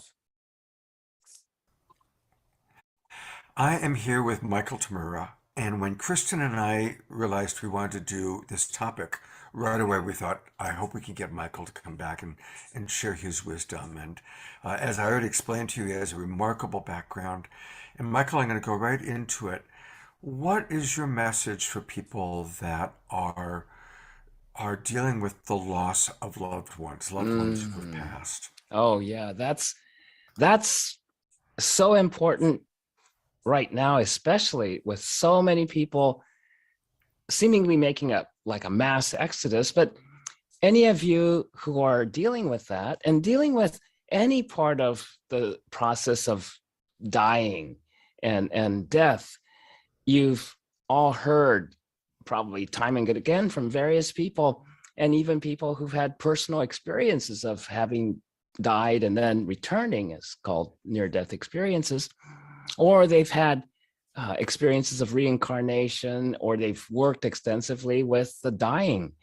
I am here with Michael Tamura, and when Kristen and I realized we wanted to do this topic, right away we thought, I hope we can get Michael to come back and share his wisdom. And as I already explained to you, he has a remarkable background. And Michael, I'm going to go right into it. What is your message for people that are dealing with the loss of loved ones who have passed? Oh yeah, that's so important right now, especially with so many people seemingly making a mass exodus. But any of you who are dealing with that and dealing with any part of the process of dying and death, you've all heard probably time and again from various people, and even people who've had personal experiences of having died and then returning, is called near-death experiences, or they've had experiences of reincarnation, or they've worked extensively with the dying.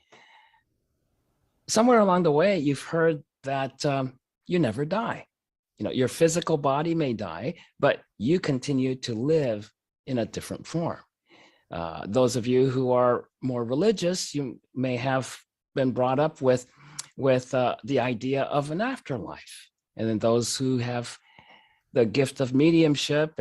Somewhere along the way, you've heard that you never die. You know, your physical body may die, but you continue to live in a different form. Those of you who are more religious, you may have been brought up with the idea of an afterlife. And then those who have the gift of mediumship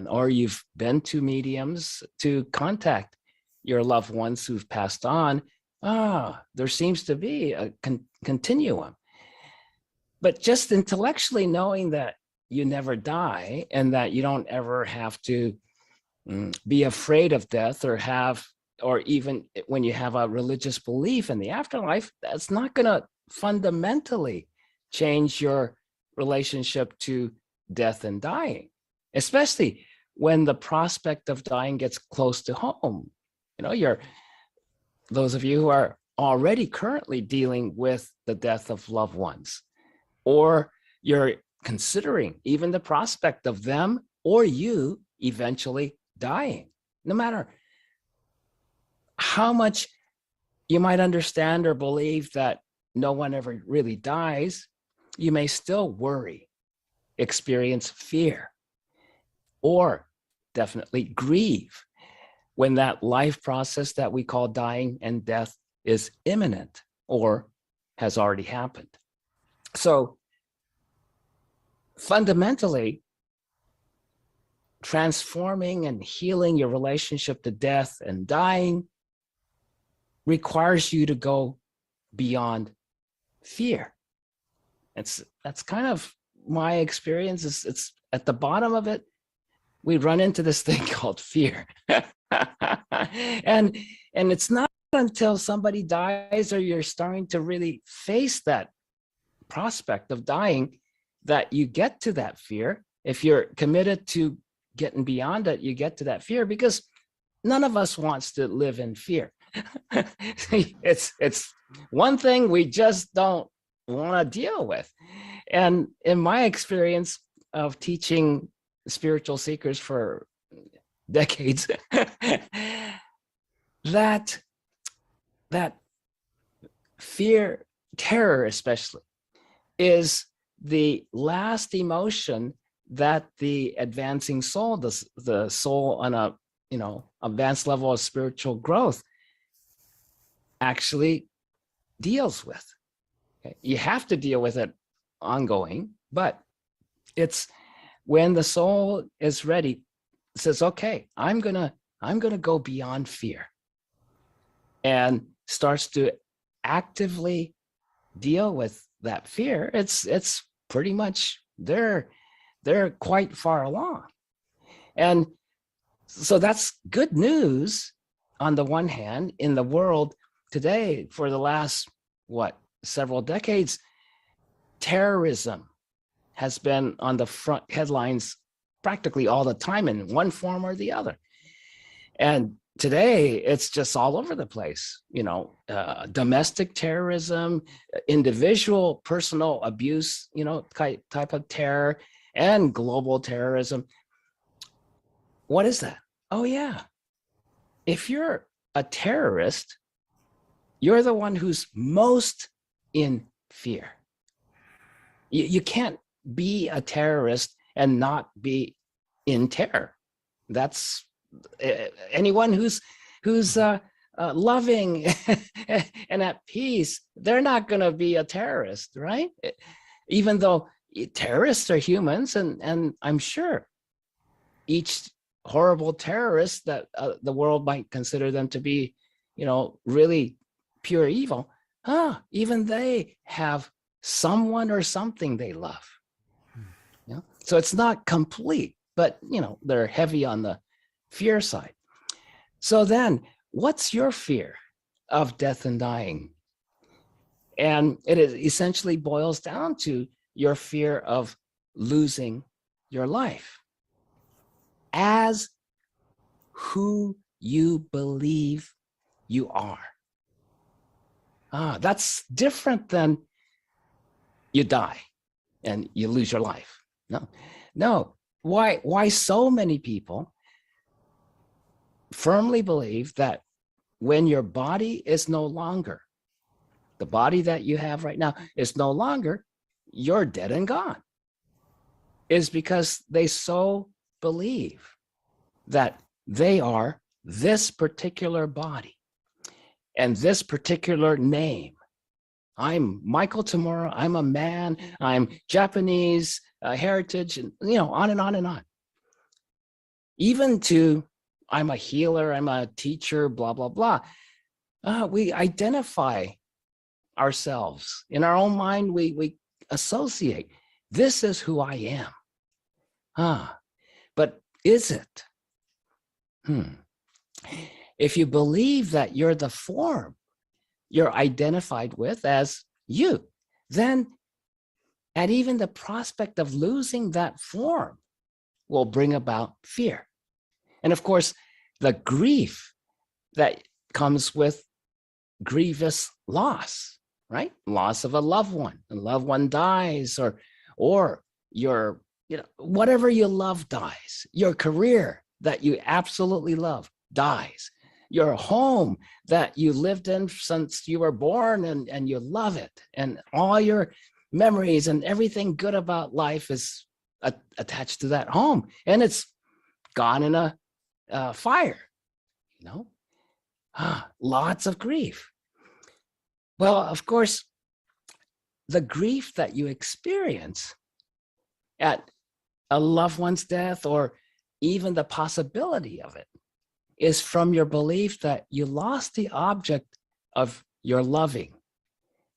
or you've been to mediums to contact your loved ones who've passed on, there seems to be a continuum. But just intellectually knowing that you never die and that you don't ever have to be afraid of death or even when you have a religious belief in the afterlife, that's not going to fundamentally change your relationship to death and dying, especially when the prospect of dying gets close to home. You know, those of you who are already currently dealing with the death of loved ones, or you're considering even the prospect of them or you eventually dying, no matter how much you might understand or believe that no one ever really dies, you may still worry, experience fear, or definitely grieve when that life process that we call dying and death is imminent or has already happened. So fundamentally, transforming and healing your relationship to death and dying requires you to go beyond fear. That's kind of my experience. It's at the bottom of it, we run into this thing called fear. and it's not until somebody dies or you're starting to really face that prospect of dying that you get to that fear. If you're committed to getting beyond it, you get to that fear, because none of us wants to live in fear. It's one thing we just don't want to deal with. And in my experience of teaching spiritual seekers for decades, that fear, terror especially, is the last emotion that the advancing soul, the soul on a advanced level of spiritual growth, actually deals with. Okay? You have to deal with it ongoing, but it's when the soul is ready, says, okay, I'm gonna go beyond fear, and starts to actively deal with that fear. It's pretty much they're quite far along. And so that's good news on the one hand. In the world today, for the last several decades, terrorism has been on the front headlines practically all the time in one form or the other. And today it's just all over the place, domestic terrorism, individual personal abuse, type of terror, and global terrorism. What is that? Oh yeah. If you're a terrorist, you're the one who's most in fear. You can't be a terrorist and not be in terror. That's anyone who's loving and at peace, they're not going to be a terrorist, right? Even though terrorists are humans, and I'm sure each horrible terrorist that the world might consider them to be, really pure evil, even they have someone or something they love. So it's not complete, but they're heavy on the fear side. So then, what's your fear of death and dying? And it essentially boils down to your fear of losing your life as who you believe you are. That's different than you die and you lose your life. No. Why so many people firmly believe that when your body is no longer, the body that you have right now is no longer, you're dead and gone, is because they so believe that they are this particular body and this particular name. I'm Michael tomorrow. I'm a man. I'm Japanese heritage, and on and on and on. Even to I'm a healer. I'm a teacher. Blah blah blah. We identify ourselves in our own mind. We associate. This is who I am. But is it? If you believe that you're the form you're identified with as you, then and even the prospect of losing that form will bring about fear. And of course, the grief that comes with grievous loss, right? Loss of a loved one dies, or your, whatever you love dies. Your career that you absolutely love dies. Your home that you lived in since you were born and you love it. And all your memories and everything good about life is attached to that home. And it's gone in a fire, lots of grief. Well, of course, the grief that you experience at a loved one's death, or even the possibility of it, is from your belief that you lost the object of your loving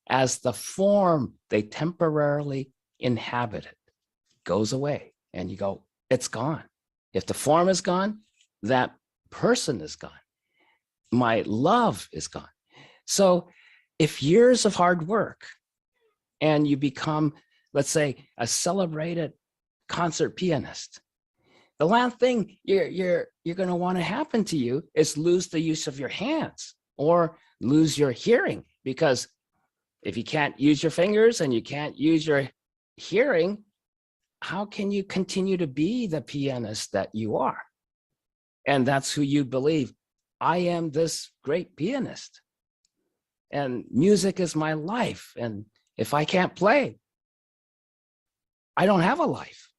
as the form they temporarily inhabited goes away. And you go, it's gone. If the form is gone, that person is gone. My love is gone. So if years of hard work and you become, let's say, a celebrated concert pianist, the last thing you're going to want to happen to you is lose the use of your hands or lose your hearing, because if you can't use your fingers and you can't use your hearing, how can you continue to be the pianist that you are? And that's who you believe. I am this great pianist, and music is my life. And if I can't play, I don't have a life.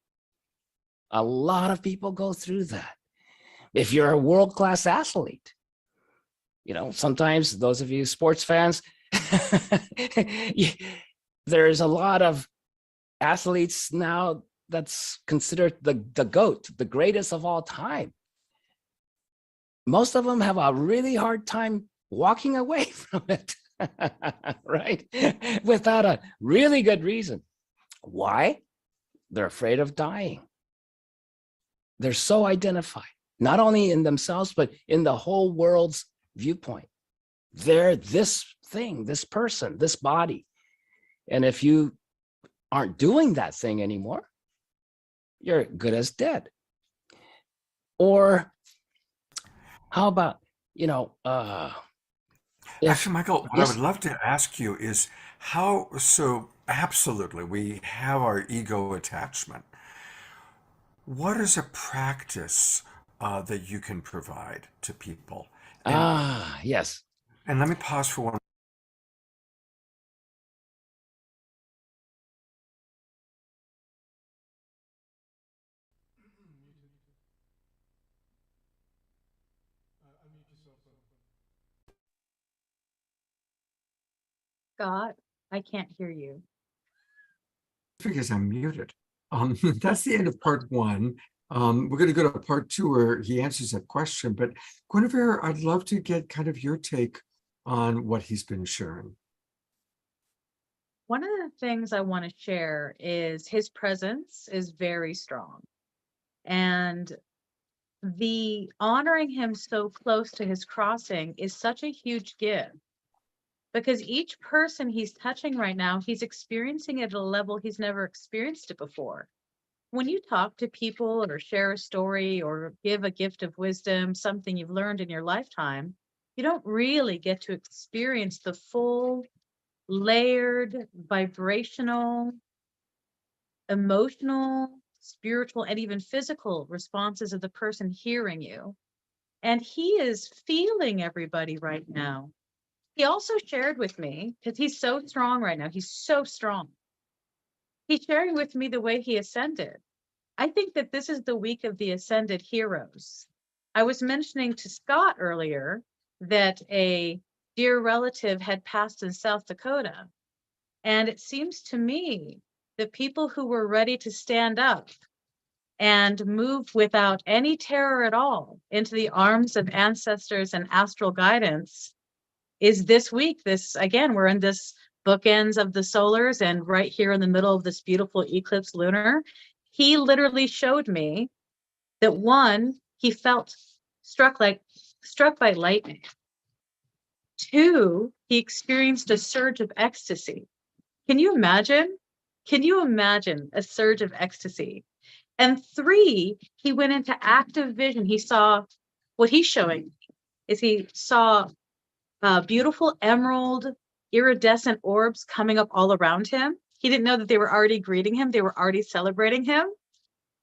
A lot of people go through that. If you're a world-class athlete, sometimes those of you sports fans, there's a lot of athletes now that's considered the GOAT, the greatest of all time. Most of them have a really hard time walking away from it, right? Without a really good reason. Why? They're afraid of dying. They're so identified, not only in themselves, but in the whole world's viewpoint. They're this thing, this person, this body. And if you aren't doing that thing anymore, you're good as dead. Or how about, Actually, Michael, what I would love to ask you is so absolutely, we have our ego attachment. What is a practice that you can provide to people? Yes. And let me pause for one. Scott, I can't hear you. Because I'm muted. That's the end of part one. We're going to go to part two where he answers that question. But Guinevere, I'd love to get kind of your take on what he's been sharing. One of the things I want to share is his presence is very strong. And the honoring him so close to his crossing is such a huge gift. Because each person he's touching right now, he's experiencing it at a level he's never experienced it before. When you talk to people or share a story or give a gift of wisdom, something you've learned in your lifetime, you don't really get to experience the full, layered, vibrational, emotional, spiritual, and even physical responses of the person hearing you. And he is feeling everybody right now. He also shared with me, because he's so strong right now, he's so strong. He's sharing with me the way he ascended. I think that this is the week of the ascended heroes. I was mentioning to Scott earlier that a dear relative had passed in South Dakota. And it seems to me that people who were ready to stand up and move without any terror at all into the arms of ancestors and astral guidance is this week. Again, we're in this bookends of the solars, and right here in the middle of this beautiful eclipse lunar, he literally showed me that one, he felt struck by lightning. Two, he experienced a surge of ecstasy. Can you imagine? Can you imagine a surge of ecstasy? And three, he went into active vision. He saw, what he's showing is he saw beautiful emerald iridescent orbs coming up all around him. He didn't know that they were already greeting him. They were already celebrating him.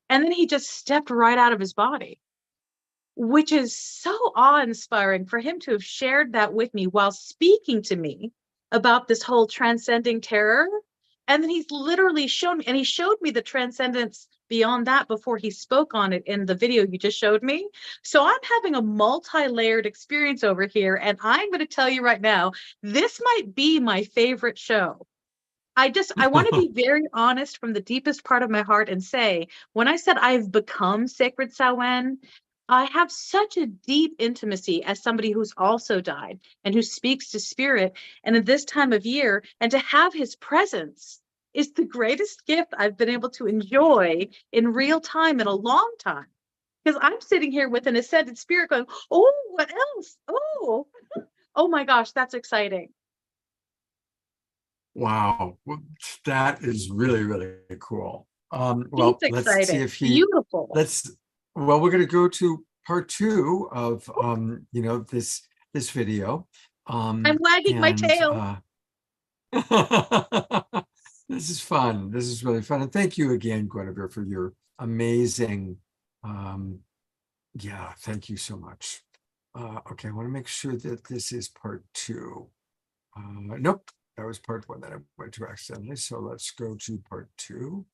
And then he just stepped right out of his body, which is so awe-inspiring for him to have shared that with me while speaking to me about this whole transcending terror. And then he's literally shown me, and he showed me the transcendence beyond that before he spoke on it in the video you just showed me. So I'm having a multi-layered experience over here. And I'm going to tell you right now, this might be my favorite show. I want to be very honest from the deepest part of my heart and say, when I said I've become Sacred Samhain, I have such a deep intimacy as somebody who's also died and who speaks to spirit. And at this time of year, and to have his presence is the greatest gift I've been able to enjoy in real time in a long time. Because I'm sitting here with an ascended spirit going, oh, what else? Oh, oh my gosh, that's exciting. Wow, that is really, really cool. Well, let's see if he, beautiful. Well, we're going to go to part two of, this video. I'm wagging my tail. This is fun. This is really fun. And thank you again, Guinevere, for your amazing Yeah, thank you so much. Okay, I want to make sure that this is part 2. Nope, that was part 1 that I went to accidentally. So let's go to part 2,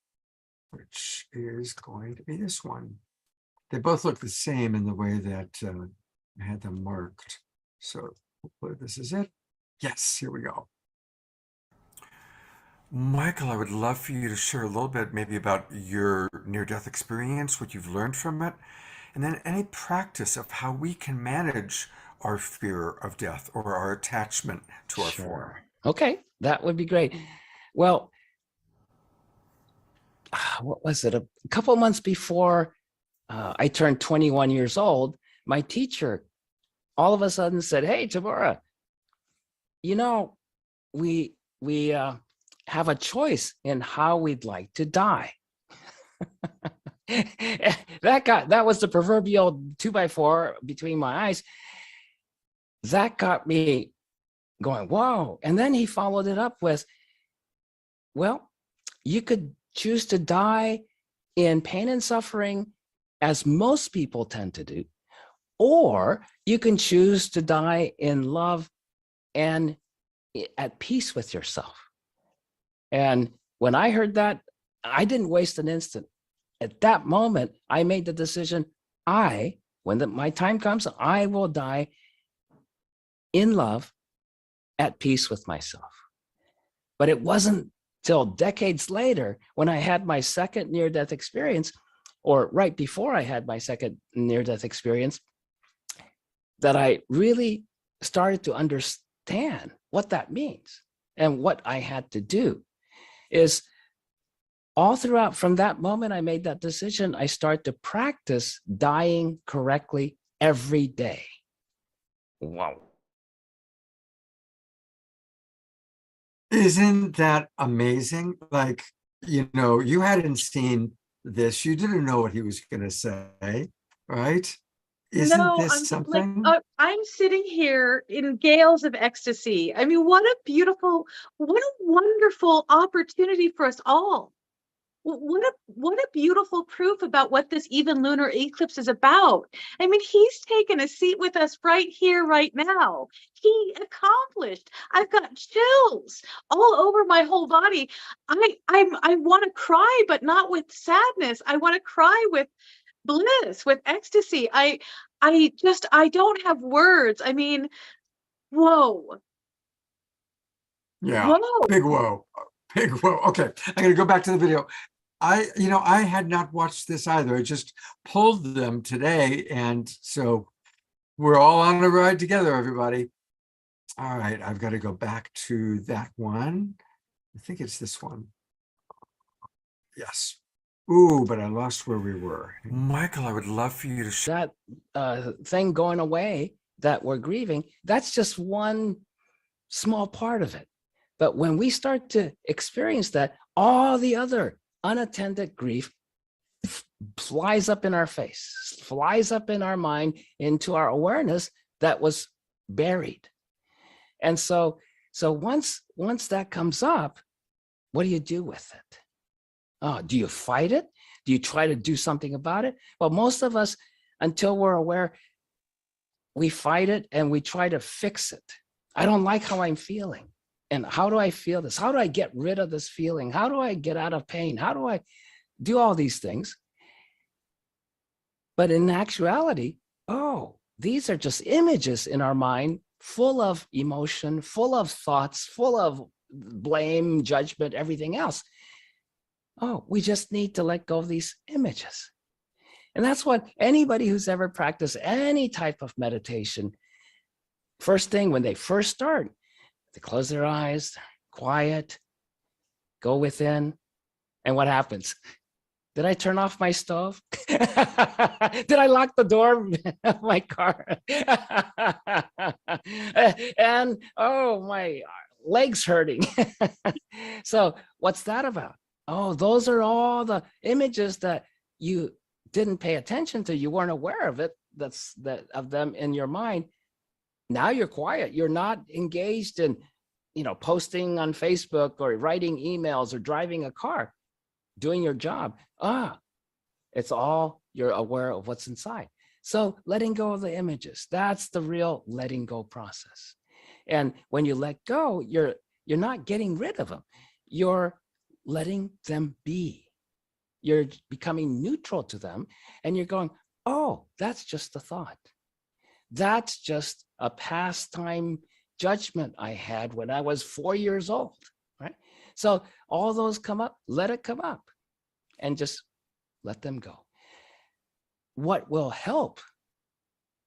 which is going to be this one. They both look the same in the way that I had them marked. So hopefully this is it. Yes, here we go. Michael, I would love for you to share a little bit maybe about your near-death experience, what you've learned from it, and then any practice of how we can manage our fear of death or our attachment to our form. Sure. Okay, that would be great. Well, what was it? A couple months before I turned 21 years old, my teacher all of a sudden said, "Hey, Tabora, you know, we have a choice in how we'd like to die." That was the proverbial 2x4 between my eyes. That got me going, whoa. And then he followed it up with, well, you could choose to die in pain and suffering, as most people tend to do, or you can choose to die in love and at peace with yourself. And when I heard that, I didn't waste an instant. At that moment, I made the decision, when my time comes, I will die in love, at peace with myself. But it wasn't till decades later, when I had my second near-death experience, or right before I had my second near-death experience, that I really started to understand what that means. And what I had to do is, all throughout, from that moment I made that decision, I started to practice dying correctly every day. Wow. Isn't that amazing? Like, you hadn't seen this. You didn't know what he was going to say, right? Isn't No, this something? I'm sitting here in gales of ecstasy. I mean, what a wonderful opportunity for us all. What a beautiful proof about what this even lunar eclipse is about. I mean, he's taken a seat with us right here, right now. He accomplished. I've got chills all over my whole body. I want to cry, but not with sadness. I want to cry with bliss, with ecstasy. I don't have words. I mean, whoa. Yeah, Whoa. big whoa. Big whoa. Okay, I'm going to go back to the video. I had not watched this either. I just pulled them today. And so we're all on a ride together, everybody. All right, I've got to go back to that one. I think it's this one. Yes. Ooh, but I lost where we were. Michael, I would love for you to That thing going away that we're grieving, that's just one small part of it. But when we start to experience that, all the other unattended grief flies up in our face, flies up in our mind, into our awareness that was buried. And so once that comes up, what do you do with it? Oh, do you fight it? Do you try to do something about it? Well, most of us, until we're aware, we fight it and we try to fix it. I don't like how I'm feeling. And how do I feel this? How do I get rid of this feeling? How do I get out of pain? How do I do all these things? But in actuality, these are just images in our mind, full of emotion, full of thoughts, full of blame, judgment, everything else. We just need to let go of these images. And that's what anybody who's ever practiced any type of meditation, first thing when they first start, they close their eyes, quiet, go within. And what happens? Did I turn off my stove? Did I lock the door of my car? And my leg's hurting. So what's that about? Those are all the images that you didn't pay attention to. You weren't aware of it. Of them in your mind. Now you're quiet. You're not engaged in, posting on Facebook or writing emails or driving a car, doing your job. It's all, you're aware of what's inside. So letting go of the images, that's the real letting go process. And when you let go, you're not getting rid of them. You're letting them be. You're becoming neutral to them, and you're going, oh, that's just a thought. That's just a pastime judgment I had when I was 4 years old, right? So all those come up, let it come up, and just let them go. What will help,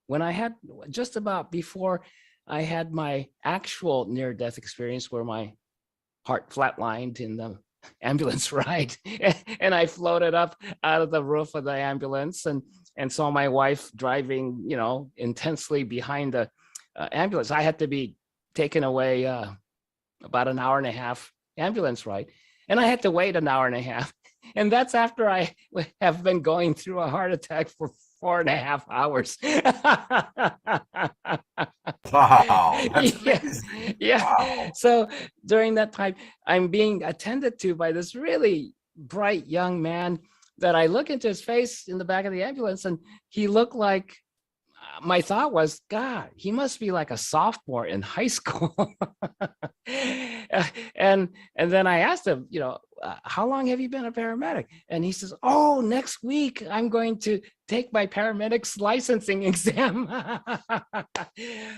when I had just about before I had my actual near-death experience where my heart flatlined in the ambulance ride, and I floated up out of the roof of the ambulance and saw my wife driving, you know, intensely behind the ambulance. I had to be taken away about an hour and a half ambulance ride, and I had to wait an hour and a half. And that's after I have been going through a heart attack for 4.5 hours. Wow, that's Yeah, amazing. yeah. Wow. So during that time, I'm being attended to by this really bright young man that I look into his face in the back of the ambulance, and he looked like, my thought was, God, he must be like a sophomore in high school. and then I asked him, you know, how long have you been a paramedic? And he says, oh, next week I'm going to take my paramedic's licensing exam.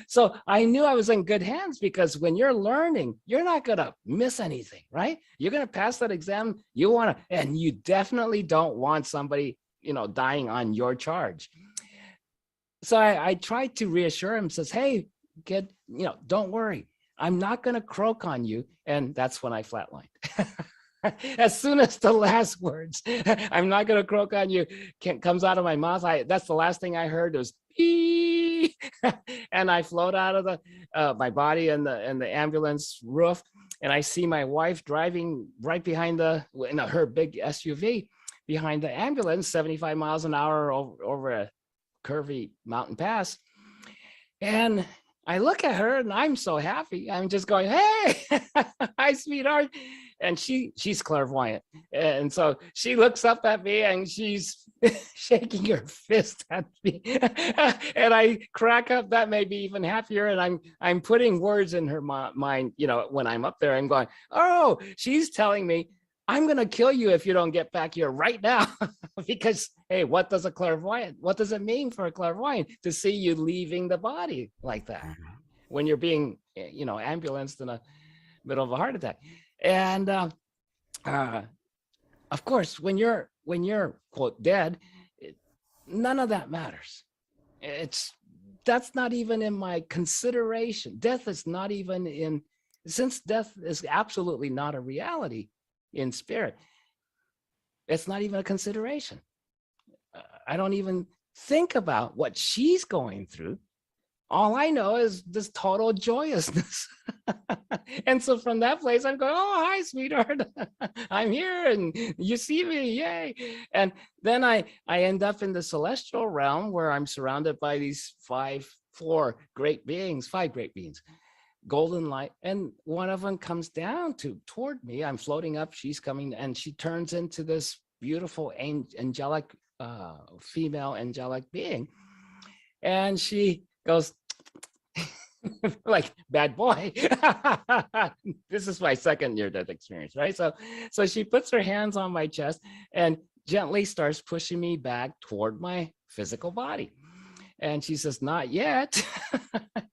So I knew I was in good hands, because when you're learning, you're not going to miss anything, right? You're going to pass that exam. You want to, and you definitely don't want somebody, you know, dying on your charge. So I tried to reassure him, says, hey, kid, you know, don't worry. I'm not going to croak on you. And that's when I flatlined. As soon as the last words, I'm not going to croak on you, comes out of my mouth, that's the last thing I heard was, ee! And I float out of the my body and the ambulance roof. And I see my wife driving right behind her big SUV behind the ambulance, 75 miles an hour over a curvy mountain pass. And I look at her and I'm so happy. I'm just going, hey, hi, sweetheart. And she's clairvoyant. And so she looks up at me and she's shaking her fist at me. And I crack up. That made me even happier. And I'm putting words in her mind, you know, when I'm up there, I'm going, oh, she's telling me, I'm going to kill you if you don't get back here right now. Because, hey, what does it mean for a clairvoyant to see you leaving the body like that when you're being, you know, ambulanced in the middle of a heart attack? And of course, when you're quote dead, none of that matters. That's not even in my consideration. Death is not even since death is absolutely not a reality in spirit, it's not even a consideration. I don't even think about what she's going through. All I know is this total joyousness. And so from that place, I'm going, oh, hi, sweetheart. I'm here and you see me, yay. And then I end up in the celestial realm where I'm surrounded by these five great beings, golden light, and one of them comes down toward me. I'm floating up, she's coming, and she turns into this beautiful angelic female angelic being, and she goes like, bad boy. This is my second near-death experience, right? So she puts her hands on my chest and gently starts pushing me back toward my physical body. And she says, not yet.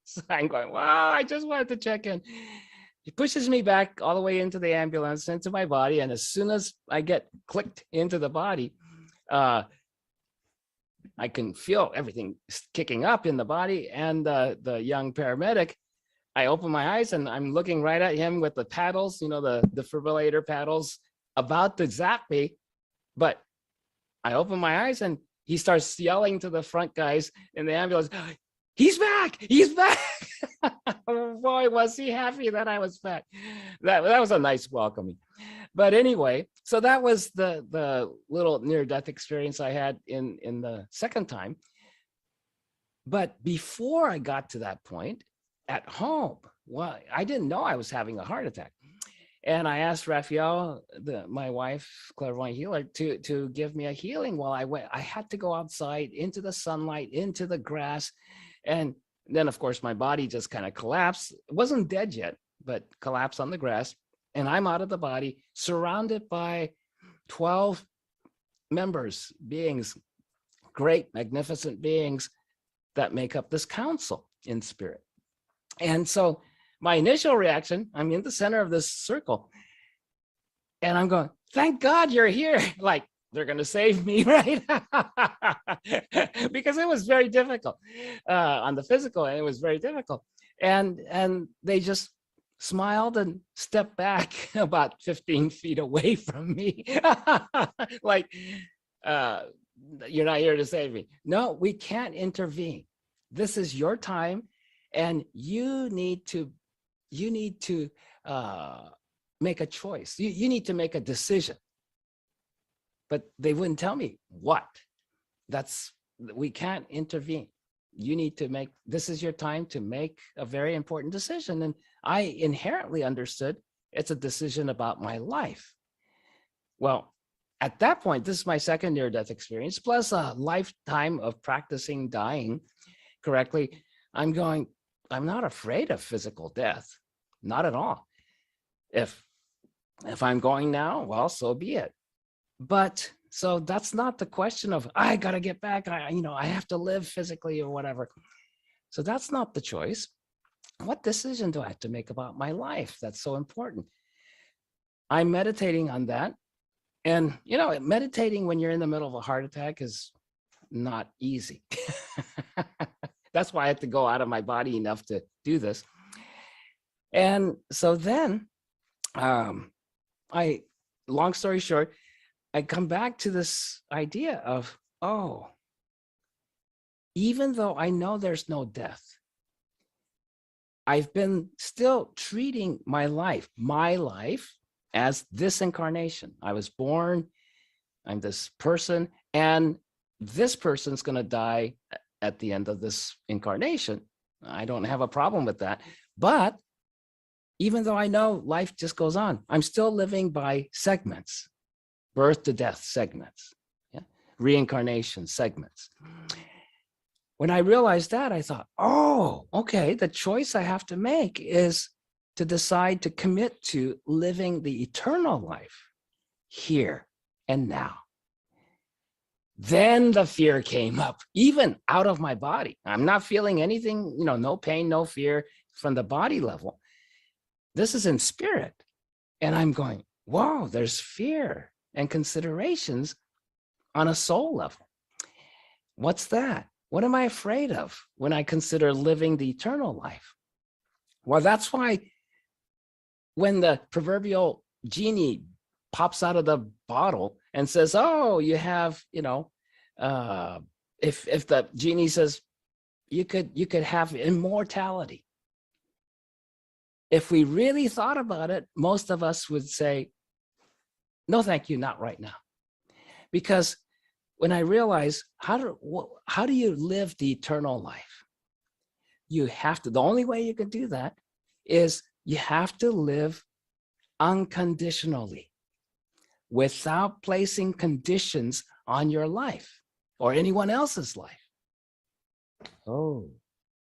So I'm going, wow, I just wanted to check in. She pushes me back all the way into the ambulance, into my body. And as soon as I get clicked into the body, I can feel everything kicking up in the body. And the young paramedic, I open my eyes and I'm looking right at him with the paddles, you know, the defibrillator paddles, about to zap me. But I open my eyes and he starts yelling to the front guys in the ambulance, he's back, he's back. Oh, boy, was he happy that I was back. That was a nice welcoming. But anyway, so that was the little near-death experience I had in the second time. But before I got to that point, at home, well, I didn't know I was having a heart attack. And I asked Raphael, my wife, clairvoyant healer, to give me a healing while I went. I had to go outside into the sunlight, into the grass. And then, of course, my body just kind of collapsed. It wasn't dead yet, but collapsed on the grass. And I'm out of the body, surrounded by 12 members, beings, great, magnificent beings that make up this council in spirit. And so my initial reaction, I'm in the center of this circle, and I'm going, thank God you're here. Like, they're going to save me, right? Because it was very difficult on the physical, and it was very difficult. And they just smiled and stepped back about 15 feet away from me. Like, you're not here to save me. No, we can't intervene. This is your time, and you need to make a choice. You need to make a decision. But they wouldn't tell me what. We can't intervene. You need to make, this is your time to make a very important decision. And I inherently understood it's a decision about my life. Well, at that point, this is my second near-death experience, plus a lifetime of practicing dying correctly. I'm not afraid of physical death, not at all. If I'm going now, well, so be it. But so that's not the question of, I got to get back. I have to live physically or whatever. So that's not the choice. What decision do I have to make about my life? That's so important. I'm meditating on that. And, meditating when you're in the middle of a heart attack is not easy. That's why I had to go out of my body enough to do this. And so then, long story short, I come back to this idea of, even though I know there's no death, I've been still treating my life as this incarnation. I was born, I'm this person, and this person's going to die at the end of this incarnation. I don't have a problem with that. But even though I know life just goes on, I'm still living by segments, birth to death segments, reincarnation segments. When I realized that, I thought, okay, the choice I have to make is to decide to commit to living the eternal life here and now. Then the fear came up, even out of my body. I'm not feeling anything, no pain, no fear from the body level. This is in spirit. And I'm going, whoa, there's fear and considerations on a soul level. What's that? What am I afraid of when I consider living the eternal life? Well, that's why when the proverbial genie pops out of the bottle and says, you have, if the genie says you could have immortality. If we really thought about it, most of us would say, no, thank you, not right now. Because when I realized, how do you live the eternal life? You have to, the only way you can do that is you have to live unconditionally, without placing conditions on your life or anyone else's life. Oh,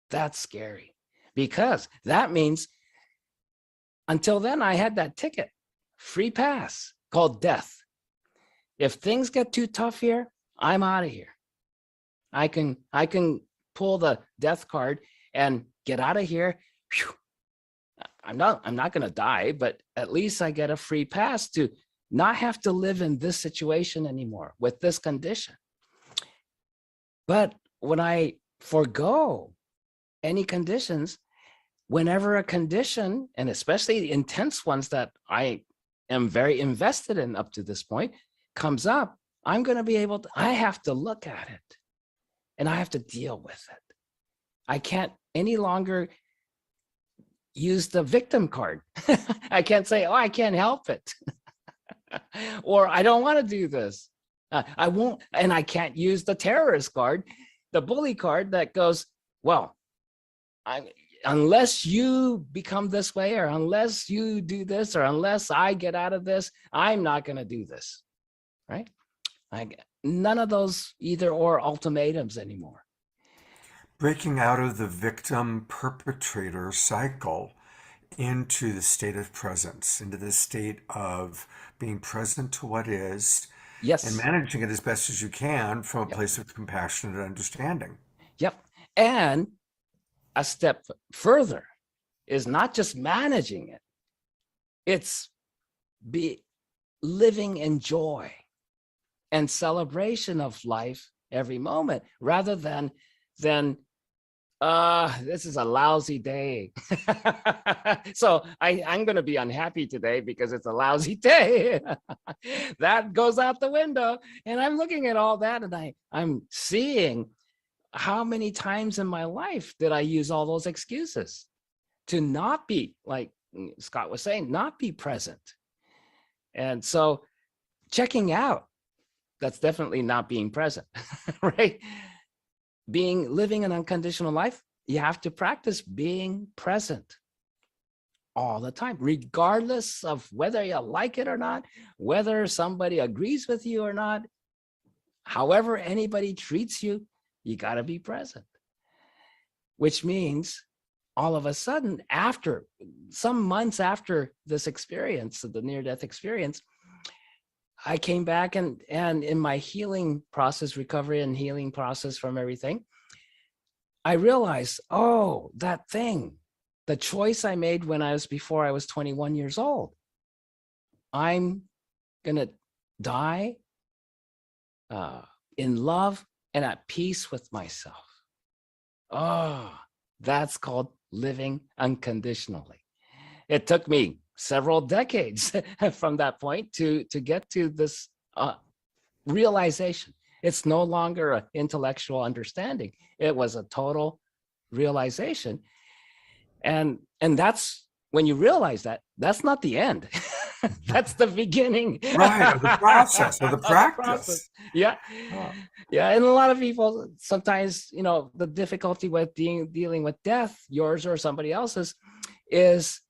that's scary, because that means until then I had that ticket, free pass called death. If things get too tough here, I'm out of here. I can pull the death card and get out of here. Whew. I'm not going to die, but at least I get a free pass to not have to live in this situation anymore with this condition. But when I forego any conditions, whenever a condition, and especially the intense ones that I am very invested in up to this point, comes up, I'm going to be able to, I have to look at it and I have to deal with it. I can't any longer use the victim card. I can't say, I can't help it. Or I don't want to do this. I won't, and I can't use the terrorist card, the bully card that goes, well, unless you become this way, or unless you do this, or unless I get out of this, I'm not going to do this, right? None of those either or ultimatums anymore. Breaking out of the victim perpetrator cycle into the state of presence, into the state of being present to what is Yes. and managing it as best as you can from a Yep. place of compassion and understanding. Yep. And a step further is not just managing it, it's living in joy and celebration of life every moment, rather than this is a lousy day. So I'm going to be unhappy today because it's a lousy day. That goes out the window. And I'm looking at all that, and I'm seeing how many times in my life did I use all those excuses to not be, like Scott was saying, not be present. And so checking out, that's definitely not being present, right? Living an unconditional life, you have to practice being present all the time, regardless of whether you like it or not, whether somebody agrees with you or not, however anybody treats you, you got to be present. Which means all of a sudden, after some months after this experience, the near-death experience, I came back and in my healing process, recovery and healing process from everything, I realized, oh, that thing, the choice I made before I was 21 years old, I'm gonna die in love and at peace with myself. Oh, that's called living unconditionally. It took me several decades from that point to get to this realization. It's no longer an intellectual understanding. It was a total realization. And that's when you realize that, that's not the end. That's the beginning. Right, of the process, of the practice. Yeah. Oh. Yeah. And a lot of people sometimes, the difficulty with dealing with death, yours or somebody else's, is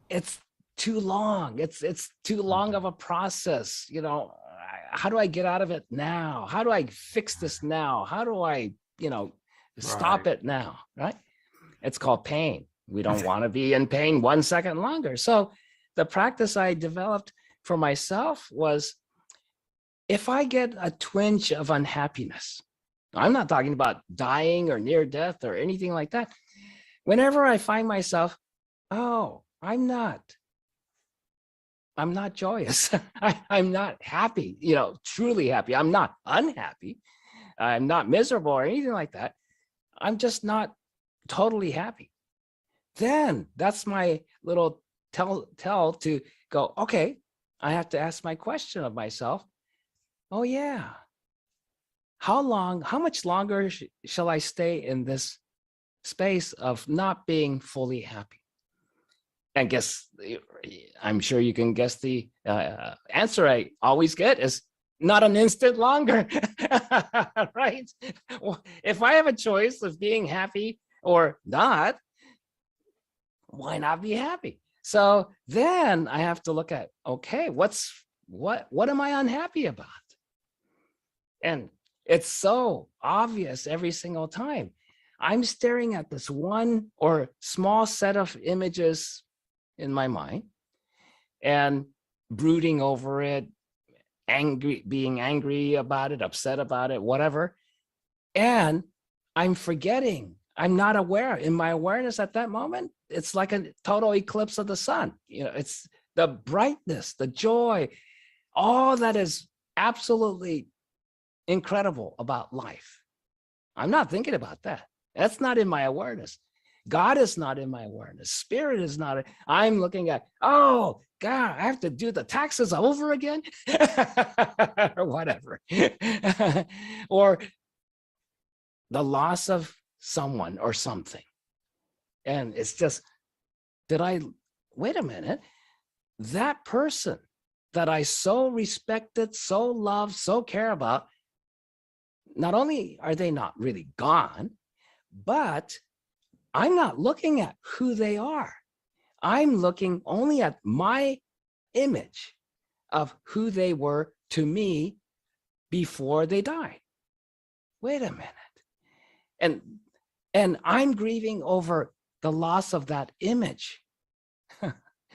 it's too long. It's too long of a process. How do I get out of it now? How do I fix this now? How do I, stop it now? Right? It's called pain. We don't want to be in pain 1 second longer. So the practice I developed for myself was, if I get a twinge of unhappiness, I'm not talking about dying or near death or anything like that. Whenever I find myself, oh, I'm not joyous. I'm not happy, truly happy. I'm not unhappy. I'm not miserable or anything like that. I'm just not totally happy. Then that's my little tell to go, okay, I have to ask my question of myself. Oh yeah. How much longer shall I stay in this space of not being fully happy? And I'm sure you can guess the answer I always get is not an instant longer, right? Well, if I have a choice of being happy or not, why not be happy? So then I have to look at, okay, what am I unhappy about? And it's so obvious every single time. I'm staring at this one or small set of images in my mind and brooding over it, being angry about it, upset about it, whatever. And I'm forgetting, I'm not aware. In my awareness at that moment, it's like a total eclipse of the sun. It's the brightness, the joy, all that is absolutely incredible about life. I'm not thinking about that. That's not in my awareness. God is not in my awareness. Spirit is not. I'm looking at, oh, God, I have to do the taxes over again or whatever. Or the loss of someone or something. And it's just, wait a minute, that person that I so respected, so loved, so care about, not only are they not really gone, but I'm not looking at who they are. I'm looking only at my image of who they were to me before they died. Wait a minute. And I'm grieving over the loss of that image.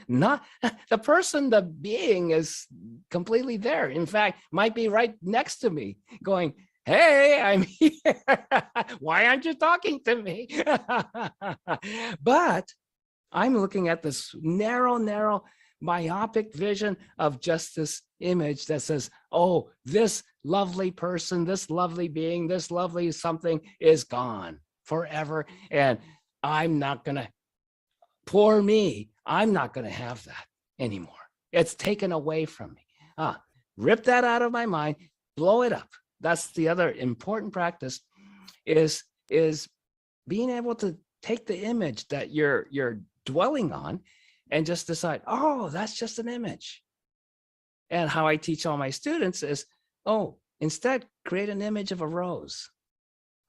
Not the person, the being is completely there. In fact, might be right next to me going, hey, I'm here. Why aren't you talking to me? But I'm looking at this narrow, myopic vision of just this image that says, oh, this lovely person, this lovely being, this lovely something is gone forever. And I'm not going to, poor me, I'm not going to have that anymore. It's taken away from me. Rip that out of my mind, blow it up. That's the other important practice is being able to take the image that you're dwelling on and just decide, oh, that's just an image. And how I teach all my students is, oh, instead create an image of a rose.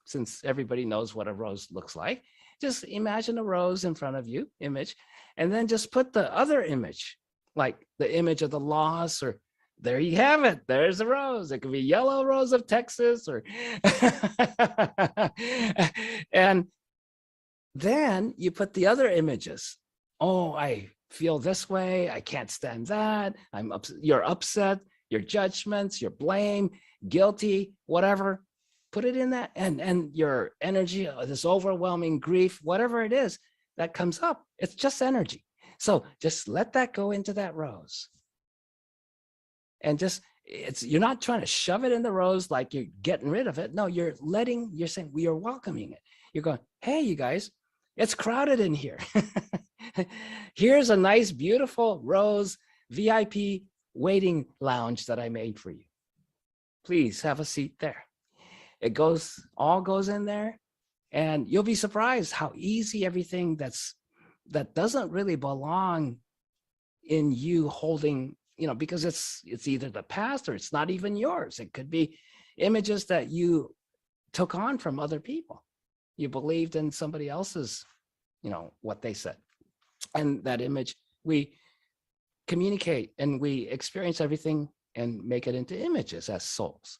Since everybody knows what a rose looks like, just imagine a rose in front of you, image, and then just put the other image, like the image of the loss, or there you have it. There's a rose. It could be yellow rose of Texas, or and then you put the other images. Oh, I feel this way. I can't stand that. You're upset, your judgments, your blame, guilty, whatever. Put it in that, and your energy, this overwhelming grief, whatever it is that comes up, it's just energy. So just let that go into that rose. And you're not trying to shove it in the rose like you're getting rid of it. No, you're saying we are welcoming it. You're going, hey, you guys, it's crowded in here. Here's a nice, beautiful rose VIP waiting lounge that I made for you. Please have a seat there. It all goes in there, and you'll be surprised how easy everything that doesn't really belong in you holding, because it's either the past or it's not even yours. It could be images that you took on from other people. You believed in somebody else's, what they said. And that image, we communicate and we experience everything and make it into images as souls.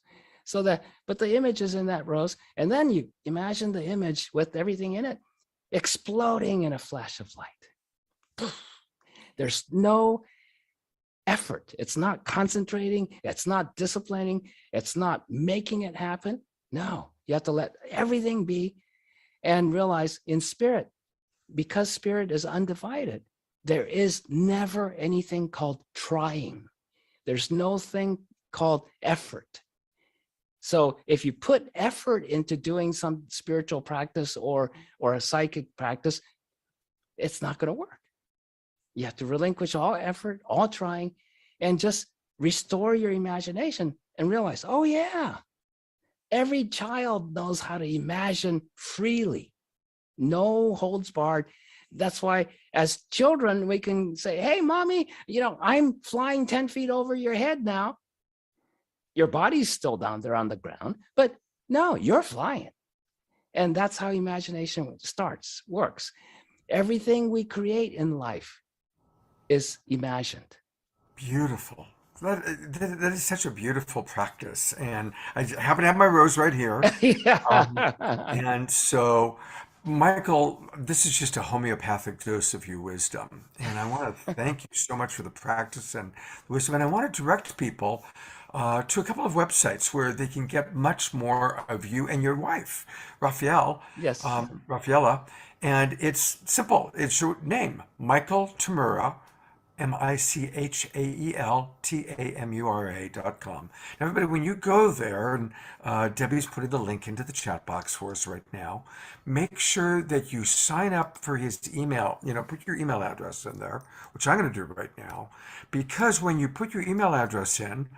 But the image is in that rose, and then you imagine the image with everything in it exploding in a flash of light. There's no effort. It's not concentrating. It's not disciplining. It's not making it happen. No, you have to let everything be and realize in spirit, because spirit is undivided, there is never anything called trying. There's no thing called effort. So if you put effort into doing some spiritual practice or a psychic practice, it's not going to work. You have to relinquish all effort, all trying, and just restore your imagination and realize, oh yeah, every child knows how to imagine freely. No holds barred. That's why as children, we can say, hey, mommy, I'm flying 10 feet over your head now. Your body's still down there on the ground, but no, you're flying. And that's how imagination works. Everything we create in life is imagined. Beautiful. That is such a beautiful practice. And I happen to have my rose right here. And so, Michael, this is just a homeopathic dose of your wisdom. And I want to thank you so much for the practice and the wisdom. And I want to direct people to a couple of websites where they can get much more of you and your wife, Raphael. Yes. Rafaela. And it's simple. It's your name, Michael Tamura, MichaelTamura.com. Now, everybody, when you go there, and Debbie's putting the link into the chat box for us right now, make sure that you sign up for his email. Put your email address in there, which I'm going to do right now, because when you put your email address in,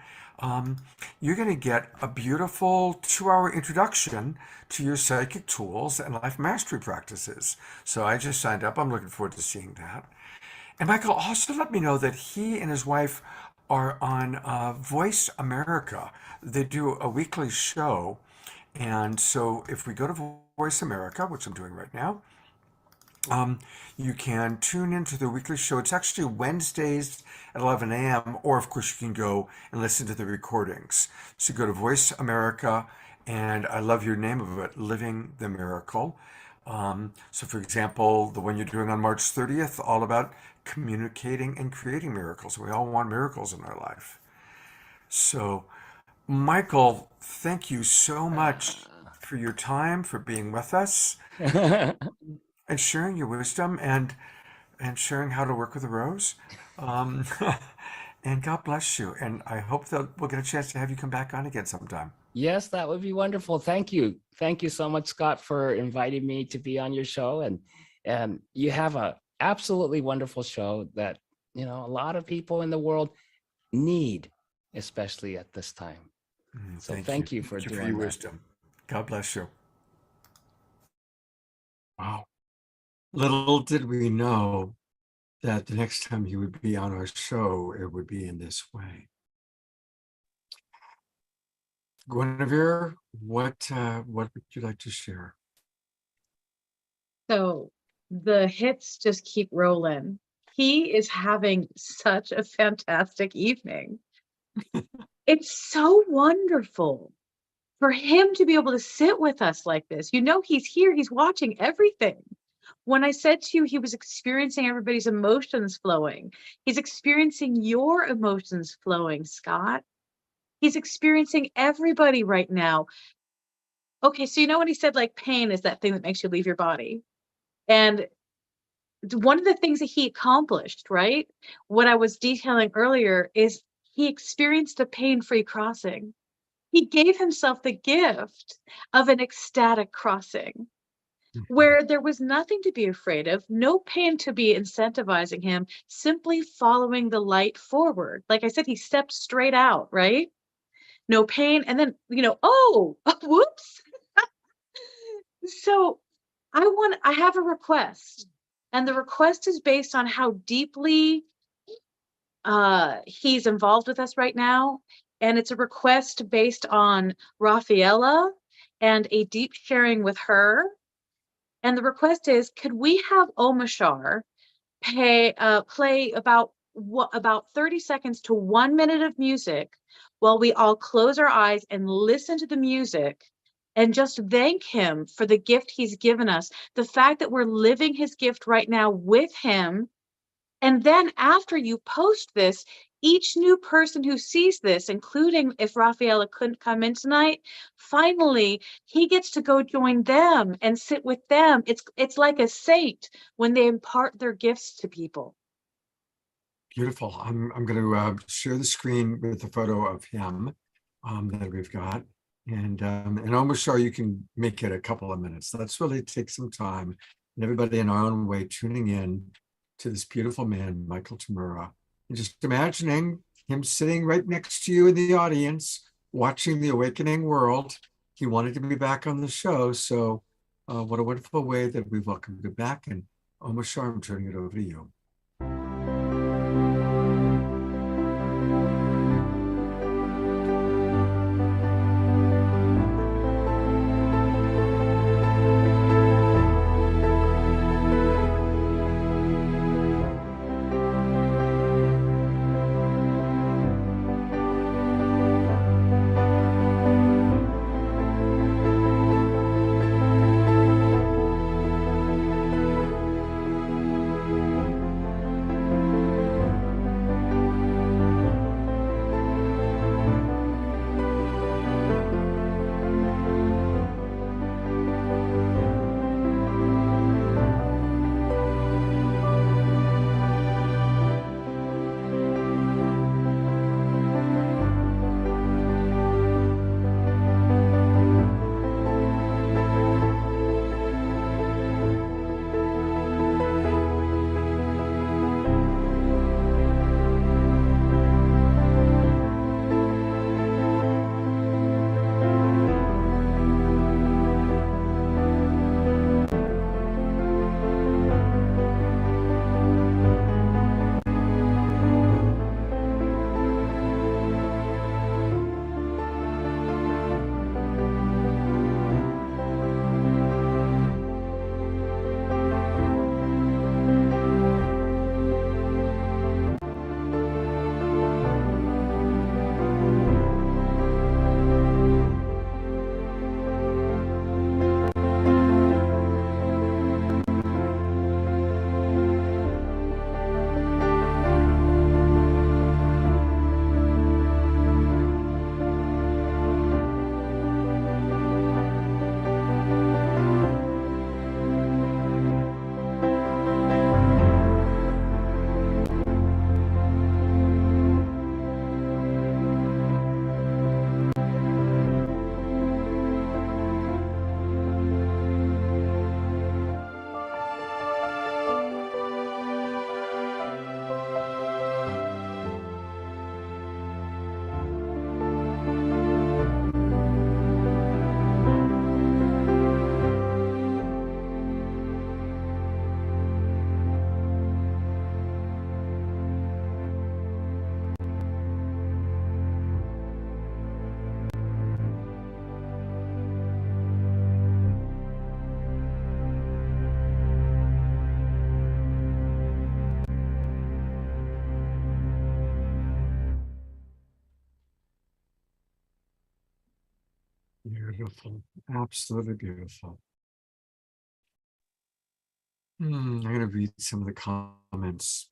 you're going to get a beautiful 2-hour introduction to your psychic tools and life mastery practices. So I just signed up. I'm looking forward to seeing that. And Michael also let me know that he and his wife are on Voice America. They do a weekly show. And so if we go to Voice America, which I'm doing right now, Um, you can tune into the weekly show. It's actually Wednesdays at 11 a.m. Or, of course, you can go and listen to the recordings. So go to Voice America, and I love your name of it, Living the Miracle. So, for example, the one you're doing on March 30th, all about communicating and creating miracles. We all want miracles in our life. So, Michael, thank you so much for your time, for being with us, and sharing your wisdom and sharing how to work with a rose. Um, and God bless you. And I hope that we'll get a chance to have you come back on again sometime. Yes, that would be wonderful. Thank you. Thank you so much, Scott, for inviting me to be on your show. And you have a absolutely wonderful show that, you know, a lot of people in the world need, especially at this time. So thank you for Thank you for doing your that. wisdom. God bless you. Wow. Little did we know that the next time he would be on our show, it would be in this way. Guinevere, what would you like to share? So the hits just keep rolling. He is having such a fantastic evening. It's so wonderful for him to be able to sit with us like this. You know, he's here, he's watching everything. When I said to you, he was experiencing everybody's emotions flowing, he's experiencing your emotions flowing, Scott. He's experiencing everybody right now. Okay, so you know when he said like pain is that thing that makes you leave your body. And one of the things that he accomplished, right? What I was detailing earlier is he experienced a pain-free crossing. He gave himself the gift of an ecstatic crossing where there was nothing to be afraid of, no pain to be incentivizing him, simply following the light forward. Like I said, he stepped straight out, right? No pain. And then, you know, oh, whoops. So I have a request. And the request is based on how deeply he's involved with us right now. And it's a request based on Rafaela and a deep sharing with her. And the request is, could we have Omashar play about 30 seconds to 1 minute of music while we all close our eyes and listen to the music and just thank him for the gift he's given us, the fact that we're living his gift right now with him. And then after you post this, each new person who sees this, including if Rafaela couldn't come in tonight, finally he gets to go join them and sit with them. It's like a saint when they impart their gifts to people. Beautiful. I'm going to share the screen with the photo of him that we've got. And Omashar, you can make it a couple of minutes. Let's really take some time and everybody in our own way tuning in to this beautiful man, Michael Tamura, and just imagining him sitting right next to you in the audience, watching the awakening world. He wanted to be back on the show. So what a wonderful way that we welcomed him back. And Omashar, I'm turning it over to you. Beautiful. Absolutely beautiful. I'm going to read some of the comments.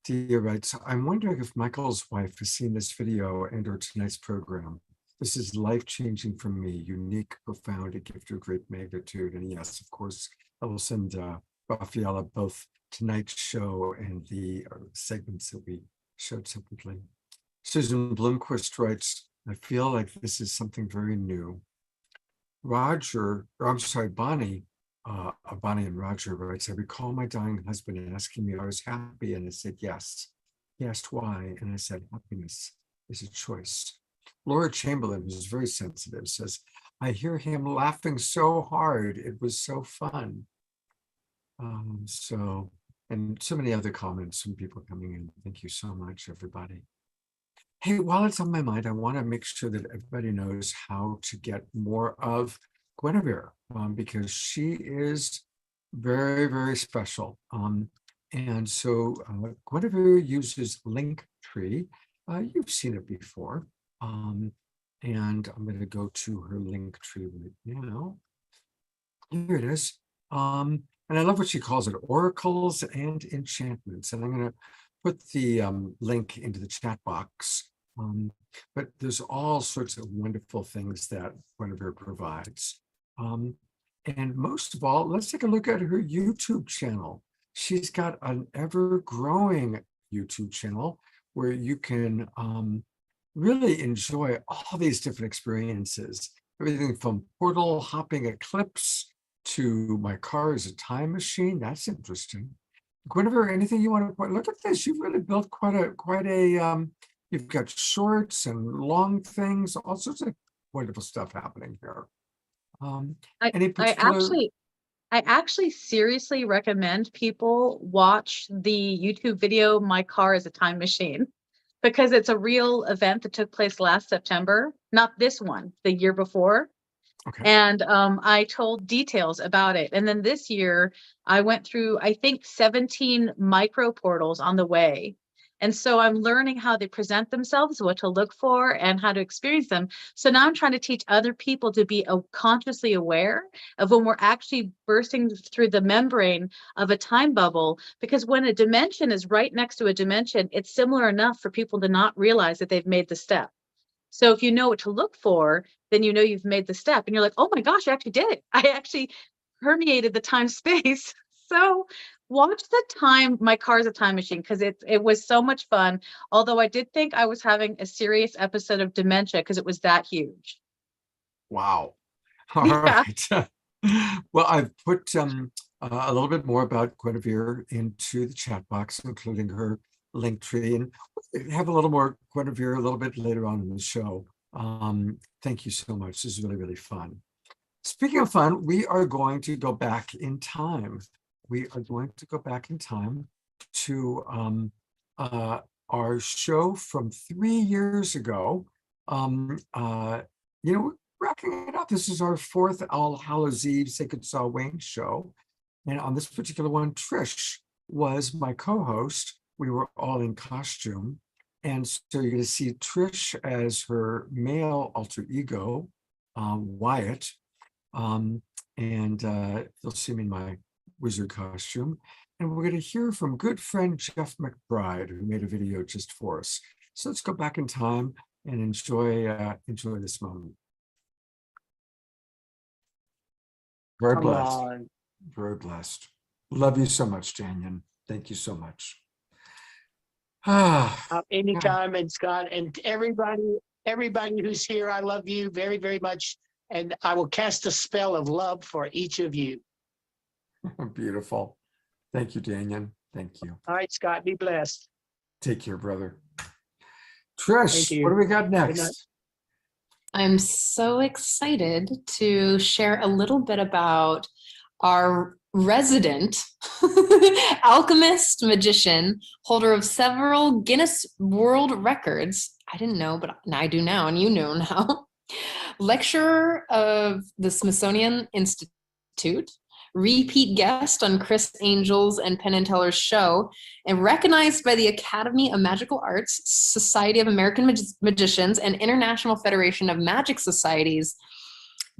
Dia writes, I'm wondering if Michael's wife has seen this video and or tonight's program. This is life-changing for me, unique, profound, a gift of great magnitude. And yes, of course, I will send Rafaela both tonight's show and the segments that we showed separately. Susan Bloomquist writes, I feel like this is something very new. Bonnie and Roger writes, I recall my dying husband asking me if I was happy, and I said yes. He asked why, and I said happiness is a choice. Laura Chamberlain, who's very sensitive, says, I hear him laughing so hard. It was so fun. And so many other comments from people coming in. Thank you so much, everybody. Hey, while it's on my mind, I want to make sure that everybody knows how to get more of Guinevere, because she is very, very special. And so Guinevere uses Linktree. You've seen it before. And I'm going to go to her Linktree right now. Here it is. And I love what she calls it, oracles and enchantments. And I'm going to put the link into the chat box. But there's all sorts of wonderful things that Guinevere provides. And most of all, let's take a look at her YouTube channel. She's got an ever-growing YouTube channel where you can really enjoy all these different experiences. Everything from portal hopping Eclipse to my car is a time machine. That's interesting. Guinevere, anything you want to point? Look at this. You've really built quite a you've got shorts and long things, all sorts of wonderful stuff happening here. Any particular... I actually seriously recommend people watch the YouTube video, My Car is a Time Machine, because it's a real event that took place last September, not this one, the year before. Okay. And I told details about it. And then this year I went through, I think, 17 micro portals on the way. And so I'm learning how they present themselves, what to look for, and how to experience them. So now I'm trying to teach other people to be consciously aware of when we're actually bursting through the membrane of a time bubble, because when a dimension is right next to a dimension, it's similar enough for people to not realize that they've made the step. So if you know what to look for, then you know you've made the step, and you're like, oh my gosh, I actually did it. I actually permeated the time space. So watch the time, My Car is a Time Machine, because it was so much fun. Although I did think I was having a serious episode of dementia because it was that huge. Wow. All right. Well, I've put a little bit more about Guinevere into the chat box, including her Linktree, and we'll have a little more Guinevere a little bit later on in the show. Thank you so much. This is really, really fun. Speaking of fun, we are going to go back in time. We are going to go back in time to our show from 3 years ago. Wrapping it up, this is our fourth All Hallows Eve Sacred Samhain show. And on this particular one, Trish was my co-host. We were all in costume. And so you're going to see Trish as her male alter ego, Wyatt. And you'll see me in my wizard costume. And we're going to hear from good friend Jeff McBride, who made a video just for us. So let's go back in time and enjoy this moment. Very blessed. Very blessed. Love you so much, Daniel. Thank you so much. Anytime, and Scott, and everybody who's here, I love you very, very much. And I will cast a spell of love for each of you. Beautiful. Thank you, Daniel. Thank you. All right, Scott, be blessed. Take care, brother. Trish, what do we got next? I'm so excited to share a little bit about our resident alchemist, magician, holder of several Guinness World Records. I didn't know, but I do now, and you know now. Lecturer of the Smithsonian Institute, repeat guest on Chris Angel's and Penn and Teller's show, and recognized by the Academy of Magical Arts, Society of American Magicians, and International Federation of Magic Societies,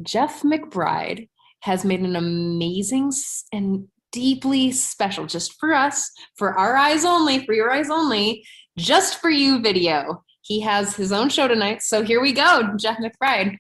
Jeff McBride has made an amazing and deeply special, just for us, for our eyes only, for your eyes only, just for you video. He has his own show tonight, so here we go, Jeff McBride.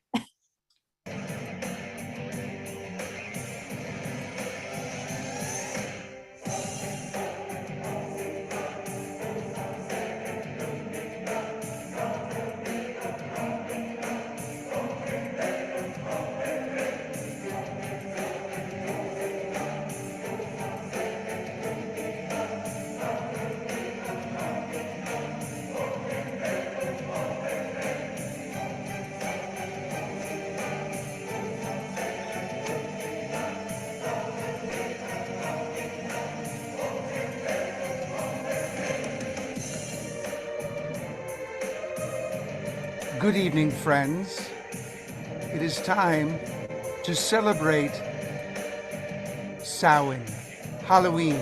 Good evening, friends. It is time to celebrate Samhain, Halloween,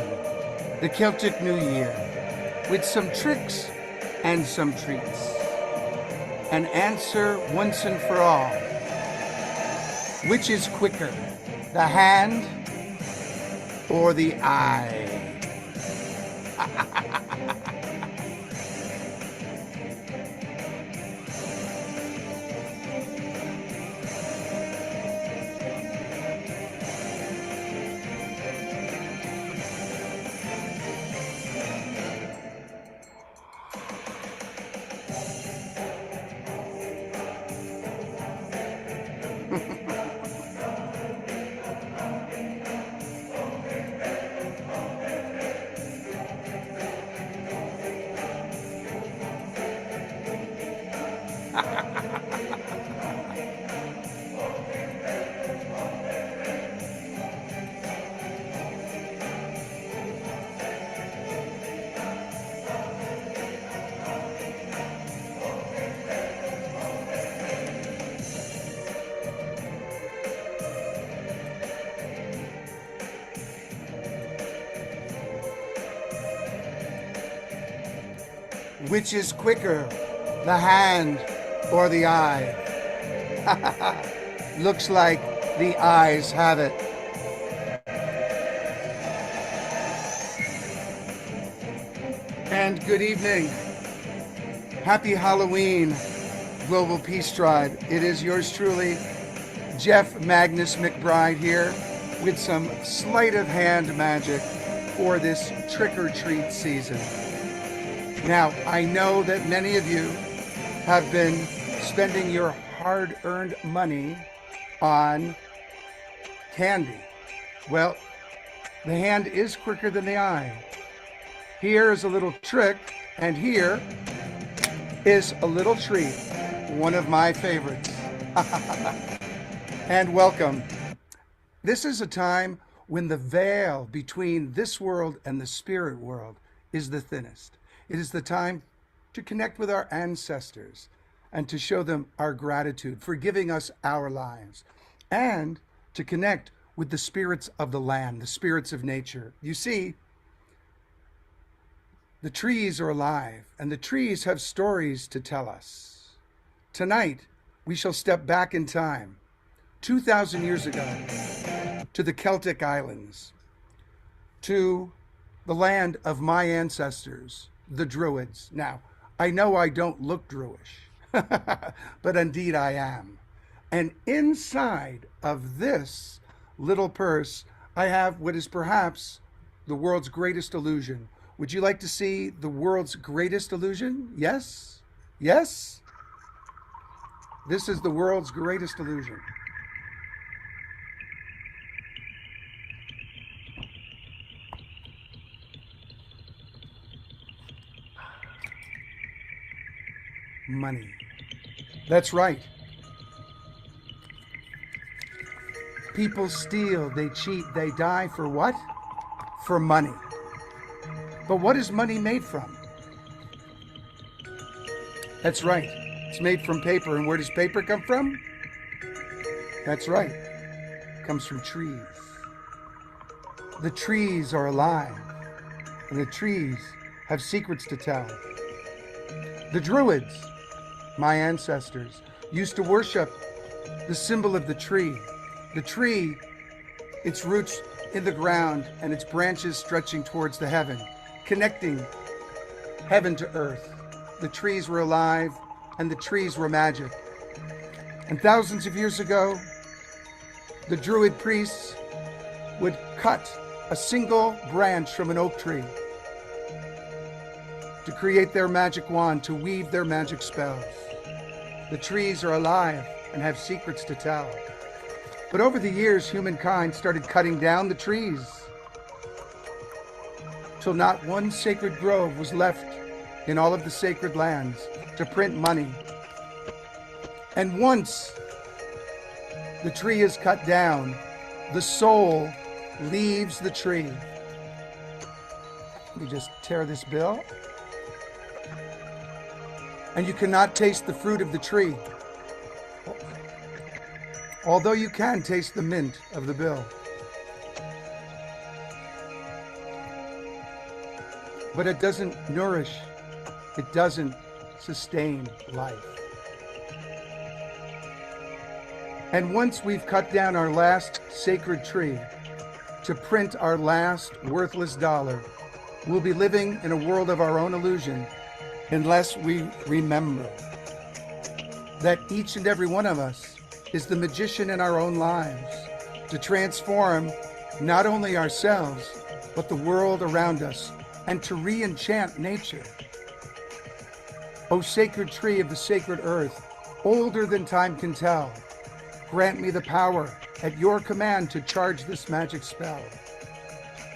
the Celtic New Year, with some tricks and some treats. An answer once and for all. Which is quicker, the hand or the eye? Which is quicker, the hand or the eye? Looks like the eyes have it. And good evening. Happy Halloween, Global Peace Tribe. It is yours truly, Jeff Magnus McBride here with some sleight of hand magic for this trick-or-treat season. Now, I know that many of you have been spending your hard-earned money on candy. Well, the hand is quicker than the eye. Here is a little trick, and here is a little treat, one of my favorites. And welcome. This is a time when the veil between this world and the spirit world is the thinnest. It is the time to connect with our ancestors and to show them our gratitude for giving us our lives, and to connect with the spirits of the land, the spirits of nature. You see, the trees are alive, and the trees have stories to tell us. Tonight, we shall step back in time, 2,000 years ago, to the Celtic Islands, to the land of my ancestors, the Druids. Now, I know I don't look Druish, but indeed I am. And inside of this little purse, I have what is perhaps the world's greatest illusion. Would you like to see the world's greatest illusion? Yes? Yes? This is the world's greatest illusion. Money. That's right. People steal, they cheat, they die for what? For money. But what is money made from? That's right. It's made from paper. And where does paper come from? That's right. It comes from trees. The trees are alive, and the trees have secrets to tell. The Druids, my ancestors, used to worship the symbol of the tree. The tree, its roots in the ground and its branches stretching towards the heaven, connecting heaven to earth. The trees were alive, and the trees were magic. And thousands of years ago, the Druid priests would cut a single branch from an oak tree to create their magic wand, to weave their magic spells. The trees are alive and have secrets to tell. But over the years, humankind started cutting down the trees till not one sacred grove was left in all of the sacred lands to print money. And once the tree is cut down, the soul leaves the tree. You just tear this bill, and you cannot taste the fruit of the tree, although you can taste the mint of the bill. But it doesn't nourish, it doesn't sustain life. And once we've cut down our last sacred tree to print our last worthless dollar, we'll be living in a world of our own illusion unless we remember that each and every one of us is the magician in our own lives to transform not only ourselves, but the world around us, and to re-enchant nature. O sacred tree of the sacred earth, older than time can tell, grant me the power at your command to charge this magic spell.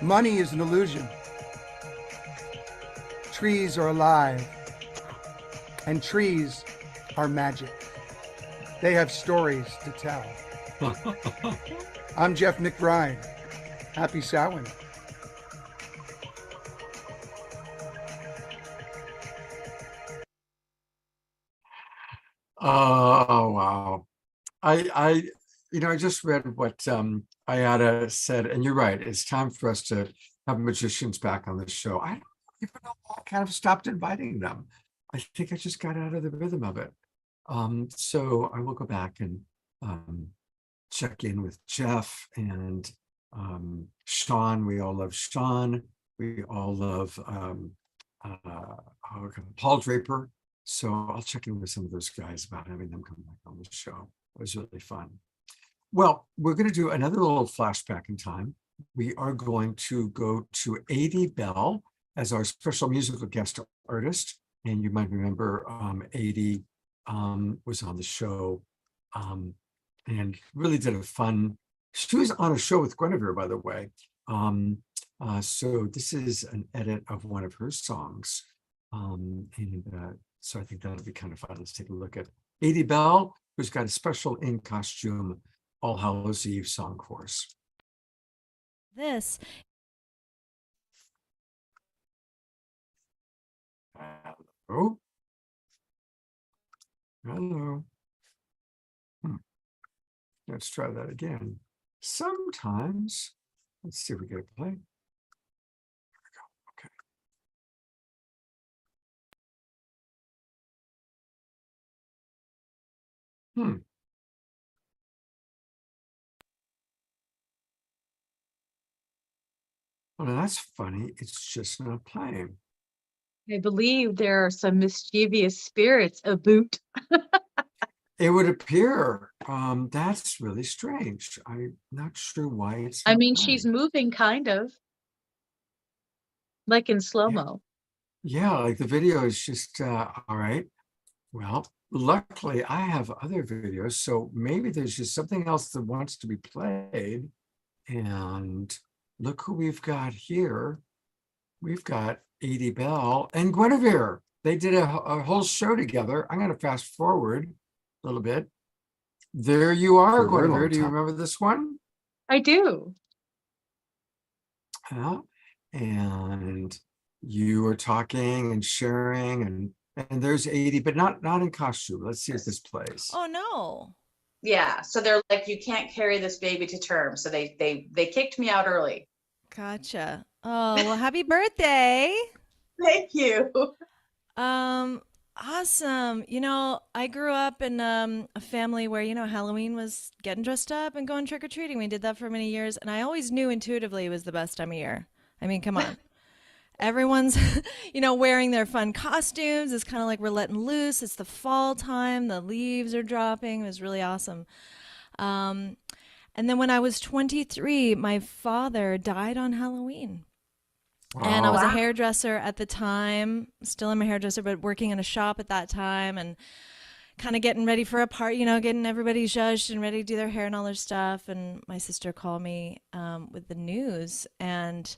Money is an illusion. Trees are alive, and trees are magic. They have stories to tell. I'm Jeff McBride. Happy Samhain. Oh, wow. I just read what Ayada said, and you're right. It's time for us to have magicians back on the show. I don't even know why I kind of stopped inviting them. I think I just got out of the rhythm of it. So I will go back and check in with Jeff and Sean. We all love Sean. We all love Paul Draper. So I'll check in with some of those guys about having them come back on the show. It was really fun. Well, we're going to do another little flashback in time. We are going to go to A.D. Bell as our special musical guest artist. And you might remember A.D. Was on the show and really did a fun, she was on a show with Guinevere, by the way. So this is an edit of one of her songs. So I think that'll be kind of fun. Let's take a look at A.D. Bell, who's got a special in costume All Hallows Eve song for us. This Hello. Hello. Let's try that again. Sometimes, let's see if we get a play. There we go. Okay. Well, that's funny. It's just not playing. I believe there are some mischievous spirits about. It would appear. That's really strange. I'm not sure why it's I not mean, playing. she's moving kind of like in slow-mo. Yeah, like the video is just all right. Well, luckily I have other videos, so maybe there's just something else that wants to be played. And look who we've got here. We've got A.D. Bell and Guinevere. They did a whole show together. I'm going to fast forward a little bit. There you are, Guinevere. Do you remember this one? I do. Yeah. And you were talking and sharing, and there's 80, but not in costume. Let's see if this plays. Oh no. Yeah. So they're like, you can't carry this baby to term. So they kicked me out early. Gotcha. Oh, well, happy birthday. Thank you. Awesome. I grew up in a family where, Halloween was getting dressed up and going trick-or-treating. We did that for many years, and I always knew intuitively it was the best time of year. I mean, come on. Everyone's, wearing their fun costumes. It's kind of like we're letting loose. It's the fall time. The leaves are dropping. It was really awesome. And then when I was 23, my father died on Halloween. And I was a hairdresser at the time. Still am a hairdresser, but working in a shop at that time and kind of getting ready for a party, getting everybody zhuzhed and ready to do their hair and all their stuff. And my sister called me with the news, and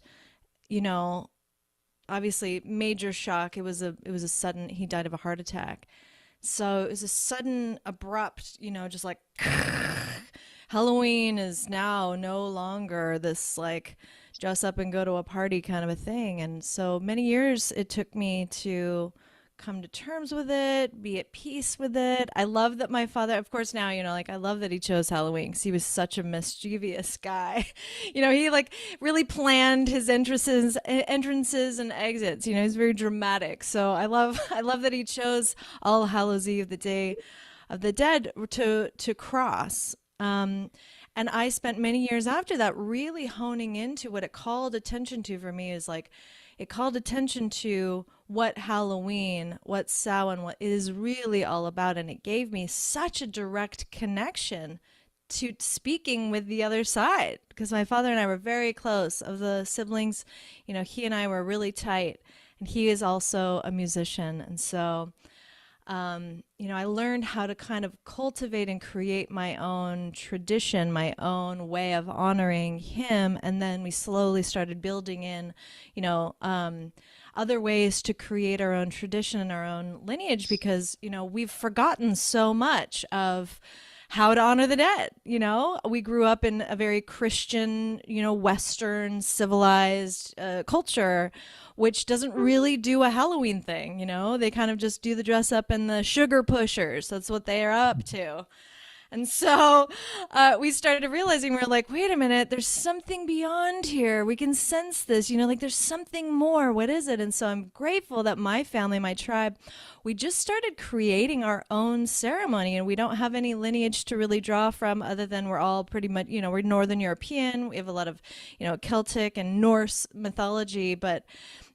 obviously major shock. It was a sudden. He died of a heart attack. So it was a sudden, abrupt, just like Halloween is now no longer this like dress up and go to a party kind of a thing. And so many years it took me to come to terms with it, be at peace with it. I love that my father, of course, now, I love that he chose Halloween because he was such a mischievous guy. He like really planned his entrances and exits. He's very dramatic. So I love that he chose All Hallows Eve, the Day of the Dead, to cross. And I spent many years after that really honing into what it called attention to for me is like, it called attention to what Halloween, what Samhain, what it is really all about. And it gave me such a direct connection to speaking with the other side, because my father and I were very close. Of the siblings, he and I were really tight, and he is also a musician. And so I learned how to kind of cultivate and create my own tradition, my own way of honoring him. And then we slowly started building in, other ways to create our own tradition and our own lineage, because, we've forgotten so much of how to honor the dead. We grew up in a very Christian, Western civilized culture, which doesn't really do a Halloween thing. They kind of just do the dress up and the sugar pushers. That's what they are up to. And so we started realizing, we're like, wait a minute, there's something beyond here. We can sense this, like there's something more. What is it? And so I'm grateful that my family, my tribe, we just started creating our own ceremony, and we don't have any lineage to really draw from other than we're all pretty much, we're Northern European. We have a lot of, Celtic and Norse mythology, but,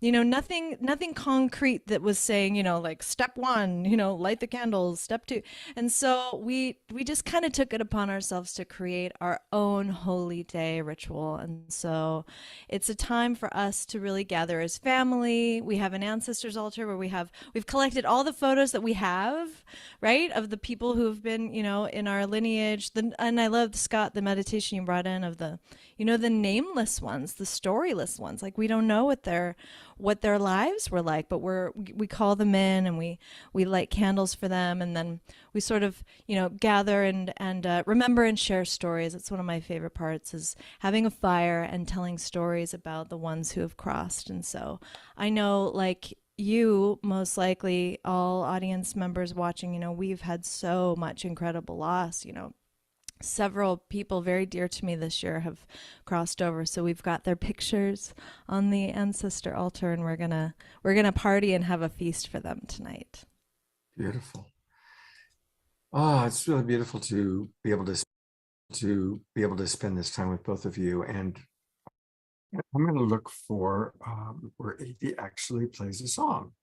nothing concrete that was saying, like step one, light the candles, step two. And so we just kind of took it upon ourselves to create our own holy day ritual. And so it's a time for us to really gather as family. We have an ancestors altar where we've collected all the photos that we have, right, of the people who have been, in our lineage. And I love, Scott, the meditation you brought in of the, the nameless ones, the storyless ones. Like we don't know what their lives were like, but we call them in, and we light candles for them, and then we sort of gather and remember and share stories. It's one of my favorite parts, is having a fire and telling stories about the ones who have crossed. And so I know, like you, most likely all audience members watching, we've had so much incredible loss. Several people very dear to me this year have crossed over, so we've got their pictures on the ancestor altar, and we're gonna party and have a feast for them tonight. Beautiful. Oh, it's really beautiful to be able to spend this time with both of you. And I'm going to look for where Adi actually plays a song.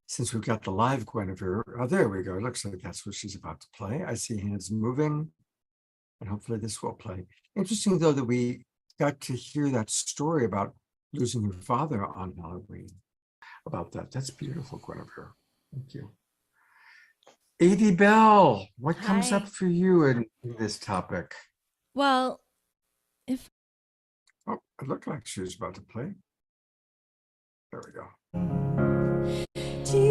Since we've got the live Guinevere, oh, there we go. It looks like that's what she's about to play. I see hands moving, and hopefully this will play. Interesting, though, that we got to hear that story about losing your father on Halloween. About that. That's beautiful, Guinevere. Thank you. Adi Bell, what comes Hi. up for you in this topic? Well, Oh, it looked like she was about to play. There we go. Teach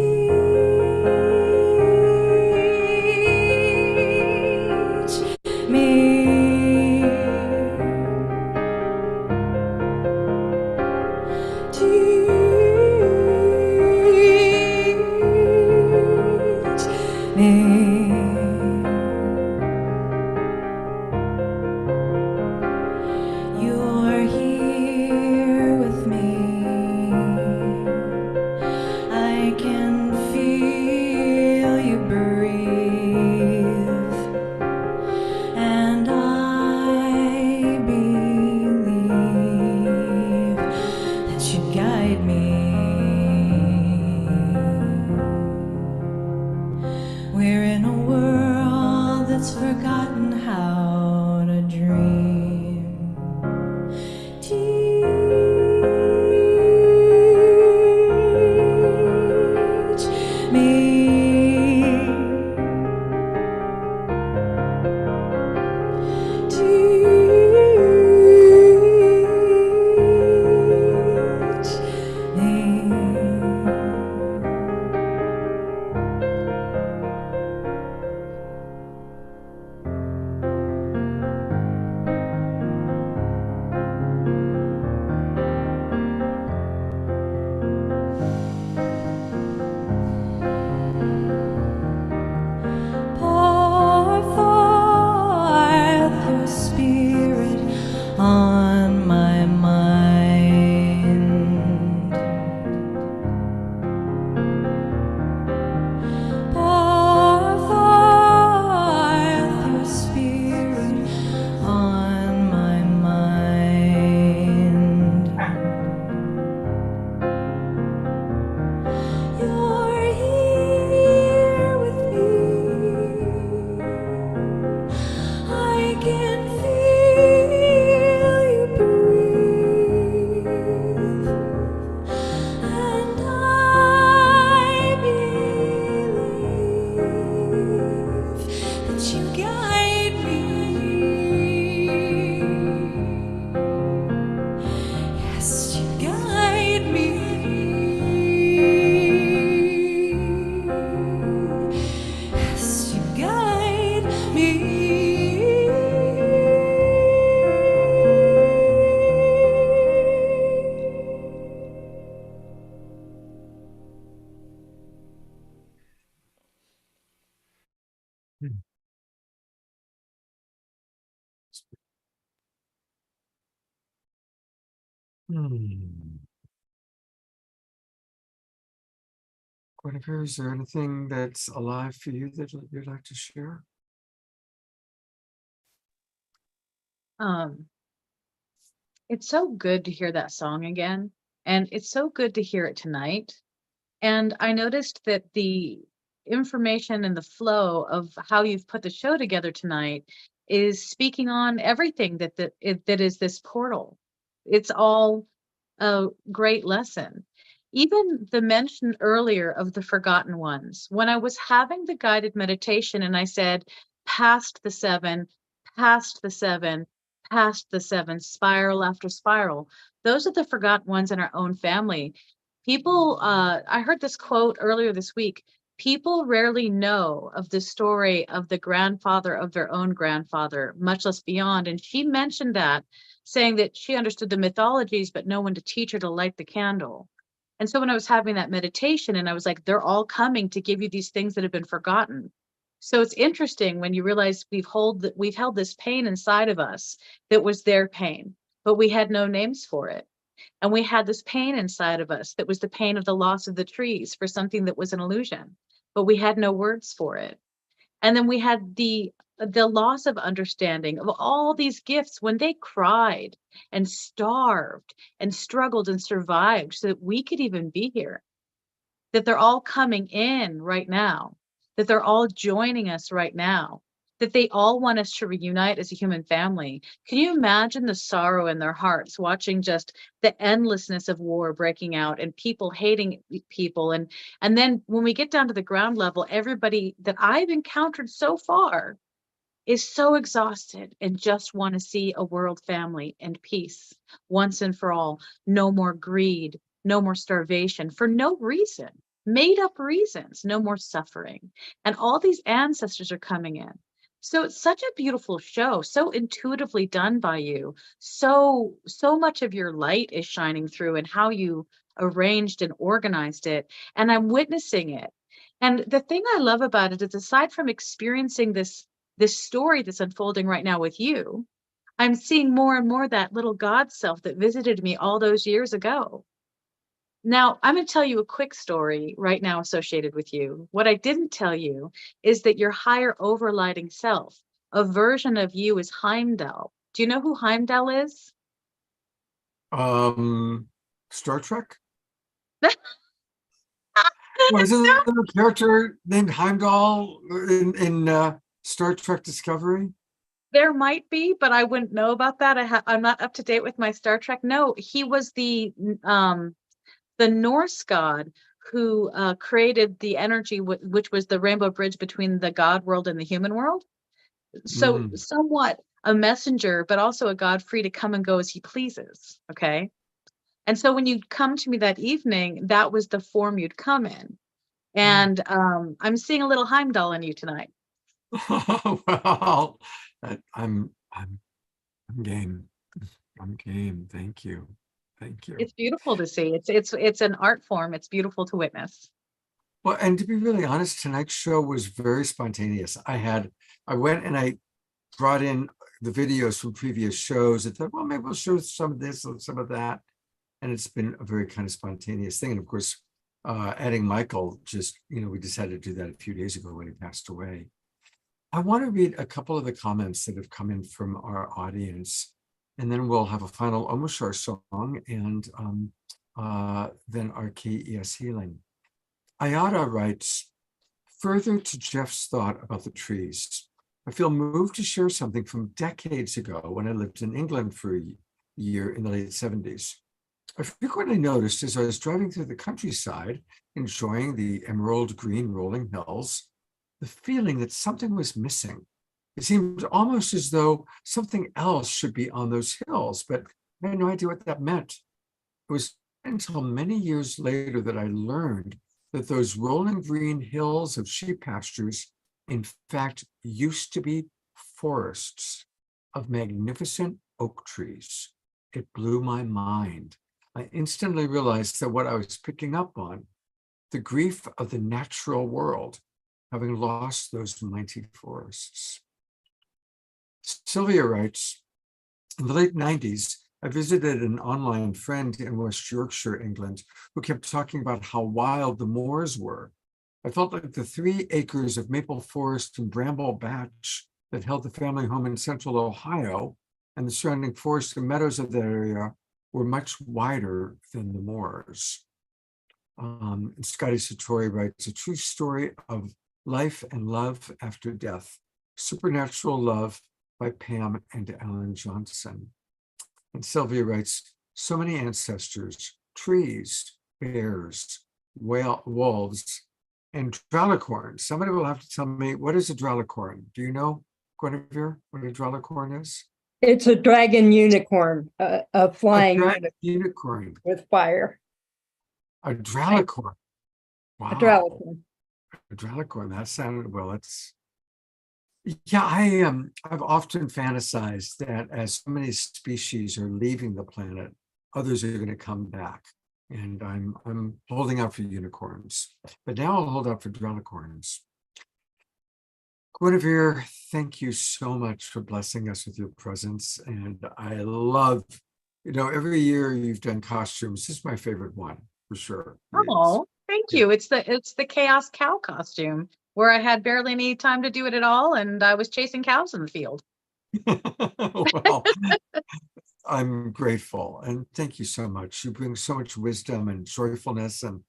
me, teach me. You're here. guide me. We're in a world that's forgotten how to dream. Teach me. Teach me. Pour forth your spirit on my mind. Pour forth your spirit on my mind. You're here with me. I can feel you breathe, and I believe that you guide me. Yes, you guide me. Yes, you guide me. Hmm. Guinevere, is there anything that's alive for you that you'd like to share? It's so good to hear that song again, and it's so good to hear it tonight. And I noticed that the information and the flow of how you've put the show together tonight is speaking on everything that is this portal. It's all a great lesson. Even the mention earlier of the forgotten ones, when I was having the guided meditation and I said, past the seven, past the seven, past the seven, spiral after spiral, those are the forgotten ones in our own family. People, I heard this quote earlier this week. People rarely know of the story of the grandfather of their own grandfather, much less beyond. And she mentioned that, saying that she understood the mythologies, but no one to teach her to light the candle. And so when I was having that meditation, and I was like, they're all coming to give you these things that have been forgotten. So it's interesting when you realize we've held this pain inside of us that was their pain, but we had no names for it. And we had this pain inside of us that was the pain of the loss of the trees for something that was an illusion, but we had no words for it. And then we had the loss of understanding of all these gifts when they cried and starved and struggled and survived so that we could even be here, that they're all coming in right now, that they're all joining us right now, that they all want us to reunite as a human family. Can you imagine the sorrow in their hearts watching just the endlessness of war breaking out and people hating people? And then when we get down to the ground level, everybody that I've encountered so far is so exhausted and just want to see a world family and peace once and for all. No more greed, no more starvation for no reason, made up reasons, no more suffering. And all these ancestors are coming in. So it's such a beautiful show, so intuitively done by you. So much of your light is shining through and how you arranged and organized it. And I'm witnessing it. And the thing I love about it is, aside from experiencing this story that's unfolding right now with you, I'm seeing more and more that little God self that visited me all those years ago. Now, I'm going to tell you a quick story right now associated with you. What I didn't tell you is that your higher overlighting self, a version of you, is Heimdall. Do you know who Heimdall is? Um, Star Trek? Was it a character named Heimdall in Star Trek Discovery? There might be, but I wouldn't know about that. I'm not up to date with my Star Trek. No, he was the Norse god who created the energy, which was the rainbow bridge between the god world and the human world. So Mm. somewhat a messenger, but also a god free to come and go as he pleases. Okay. And so when you come to me that evening, that was the form you'd come in. And I'm seeing a little Heimdall in you tonight. Well, I'm game. I'm game. Thank you. Thank you. It's beautiful to see. It's an art form. It's beautiful to witness. Well, and to be really honest, tonight's show was very spontaneous. I went and I brought in the videos from previous shows and thought, well, maybe we'll show some of this and some of that. And it's been a very kind of spontaneous thing. And of course, adding Michael, we decided to do that a few days ago when he passed away. I want to read a couple of the comments that have come in from our audience, and then we'll have a final Omushar song and then our KES healing. Ayada writes, further to Jeff's thought about the trees, I feel moved to share something from decades ago when I lived in England for a year in the late 70s. I frequently noticed as I was driving through the countryside, enjoying the emerald green rolling hills, the feeling that something was missing. It seemed almost as though something else should be on those hills, but I had no idea what that meant. It was until many years later that I learned that those rolling green hills of sheep pastures, in fact, used to be forests of magnificent oak trees. It blew my mind. I instantly realized that what I was picking up on, the grief of the natural world, having lost those mighty forests. Sylvia writes, in the late 90s, I visited an online friend in West Yorkshire, England, who kept talking about how wild the moors were. I felt like the 3 acres of maple forest and bramble batch that held the family home in central Ohio and the surrounding forests and meadows of that area were much wider than the moors. And Scotty Satori writes, a true story of life and love after death, Supernatural Love by Pam and Alan Johnson. And Sylvia writes, so many ancestors, trees, bears, wolves, and dralicorns. Somebody will have to tell me, what is a dralicorn? Do you know, Guinevere, what a dralicorn is? It's a dragon unicorn, a flying unicorn with fire. A dralicorn. Wow. A dralicorn. A dralicorn. That sounded well. I've often fantasized that as so many species are leaving the planet, others are going to come back. And I'm holding out for unicorns. But now I'll hold out for dralicorns. Guinevere, thank you so much for blessing us with your presence. And I love, every year you've done costumes. This is my favorite one, for sure. Oh, thank you. It's the Chaos Cow costume, where I had barely any time to do it at all, and I was chasing cows in the field. Well, I'm grateful, and thank you so much. You bring so much wisdom and joyfulness, and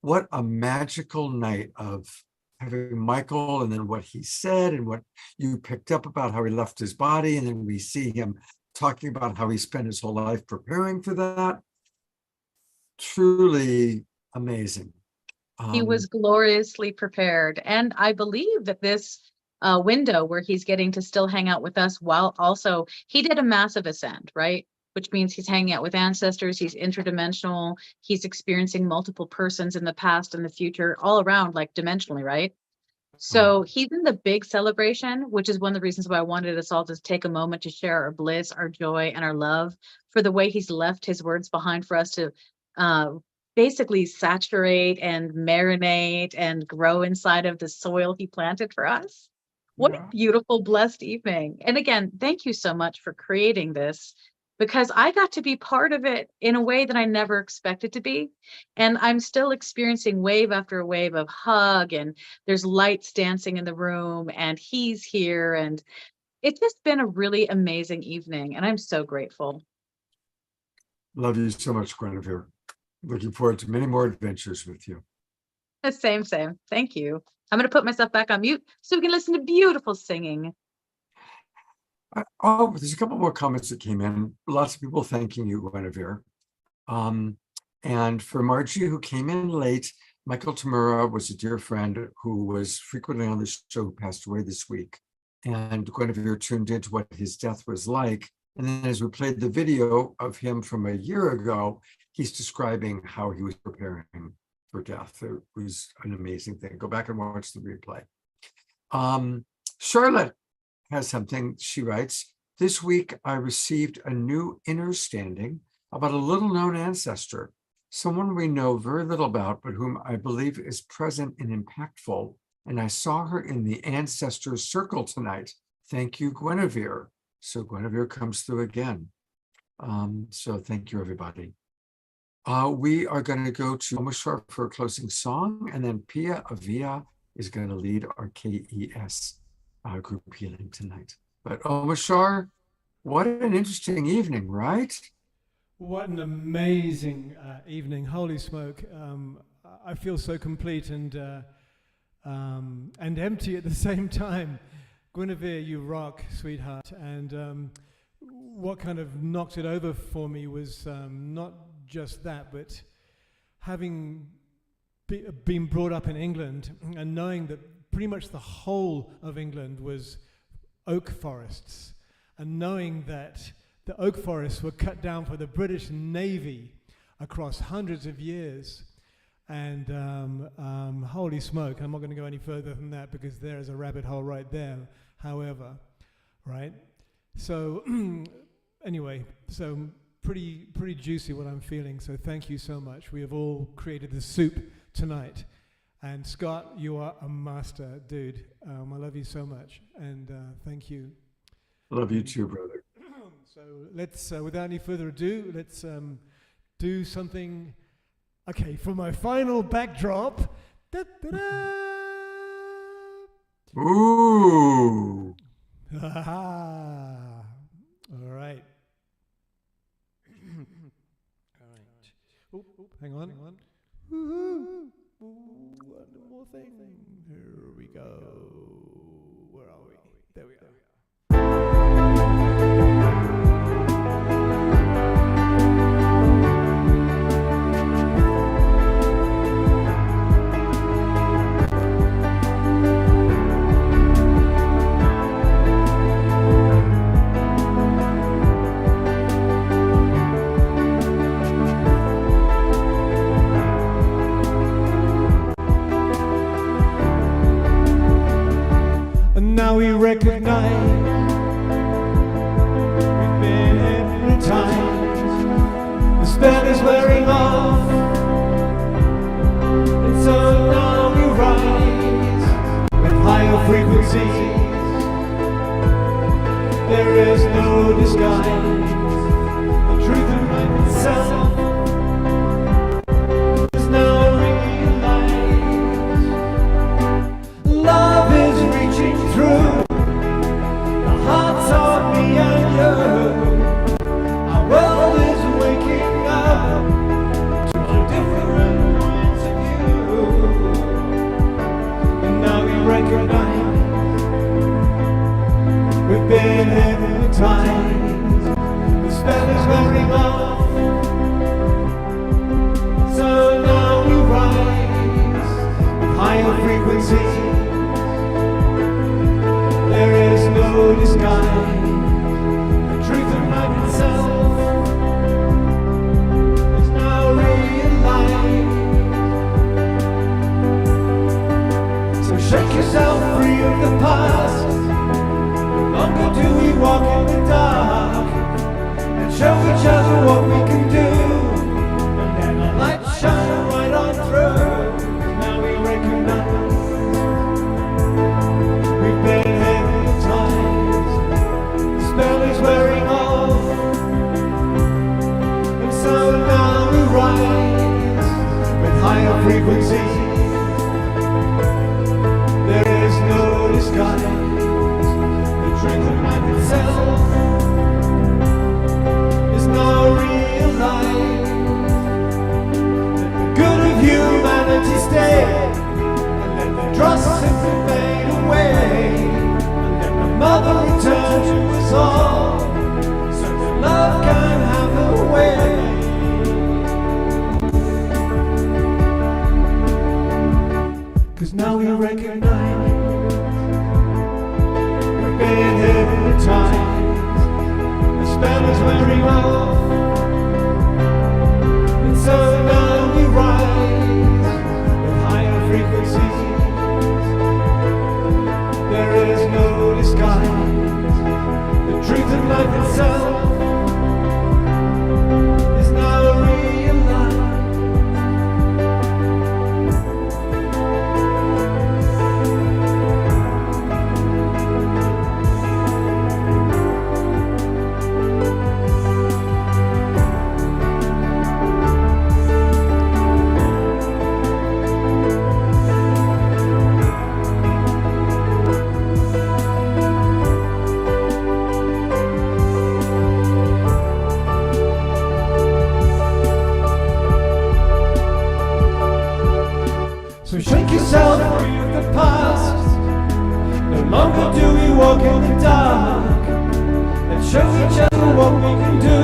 what a magical night of having Michael, and then what he said and what you picked up about how he left his body, and then we see him talking about how he spent his whole life preparing for that. Truly amazing. He was gloriously prepared. And I believe that this window where he's getting to still hang out with us while also, he did a massive ascent, right? Which means he's hanging out with ancestors, he's interdimensional, he's experiencing multiple persons in the past and the future, all around, like dimensionally, right? So he's in the big celebration, which is one of the reasons why I wanted us all to take a moment to share our bliss, our joy, and our love for the way he's left his words behind for us to basically saturate and marinate and grow inside of the soil he planted for us. What a beautiful, blessed evening. And again, thank you so much for creating this, because I got to be part of it in a way that I never expected to be. And I'm still experiencing wave after wave of hug, and there's lights dancing in the room, and he's here. And it's just been a really amazing evening. And I'm so grateful. Love you so much, Guinevere. Looking forward to many more adventures with you. Same. Thank you. I'm going to put myself back on mute so we can listen to beautiful singing. Oh, there's a couple more comments that came in. Lots of people thanking you, Guinevere. And for Margie, who came in late, Michael Tamura was a dear friend who was frequently on the show, who passed away this week. And Guinevere tuned into what his death was like. And then as we played the video of him from a year ago, he's describing how he was preparing for death. It was an amazing thing. Go back and watch the replay. Charlotte has something. She writes, this week I received a new understanding about a little known ancestor, someone we know very little about, but whom I believe is present and impactful. And I saw her in the ancestor circle tonight. Thank you, Guinevere. So Guinevere comes through again. So thank you, everybody. We are going to go to Omashar for a closing song, and then Pia Avia is going to lead our KES group healing tonight. But Omashar, what an interesting evening, right? What an amazing evening. Holy smoke. I feel so complete and empty at the same time. Guinevere, you rock, sweetheart. And what kind of knocked it over for me was not just that, but having been brought up in England and knowing that pretty much the whole of England was oak forests, and knowing that the oak forests were cut down for the British Navy across hundreds of years. And holy smoke, I'm not going to go any further than that because there is a rabbit hole right there. However, right? So anyway, so pretty juicy what I'm feeling. So thank you so much. We have all created the soup tonight. And Scott, you are a master, dude. I love you so much. And thank you. Love you too, brother. So let's, without any further ado, let's do something. Okay, for my final backdrop. Da-da-da. Ooh. All right. All right. Oh, hang on. Woo-hoo. One more thing. Here we go. Where are we? There we are. Now we recognize we've been hypnotized. The spell is wearing off, and so now we rise with higher frequencies. There is no disguise. The truth of life itself is now realized. Love is reaching through the hearts of me and you. Our world is waking up to different points of view. And now we recognize we've been hypnotized. The spell is wearing off. So now we rise with higher frequencies. There is no disguise. The truth of life itself is now realized. So shake yourself free of the past. No longer do we walk in the dark, and show each other what we can do, and let the light shine right on through. Now we recognize we've been hypnotized. The spell is wearing off, and so now we rise with higher frequencies. There is no disguise. The truth of life itself is now realized. now to us all, so that love can have her way. 'Cause now we recognize we've been hypnotized, the spell is wearing off, and so now we rise with higher frequencies. There is no disguise, the truth of life itself is now realized. So shake yourself free of the past. No longer do we walk in the dark. Let's show each other what we can do,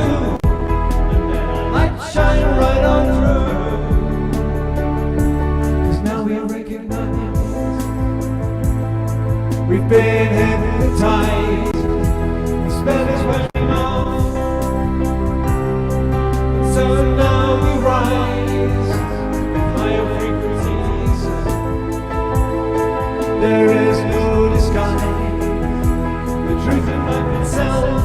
and let our light shine right on through. 'Cause now we recognize we've been hypnotized, the spell is wearing off, and so now we rise with higher frequencies. There is no disguise, the truth in life itself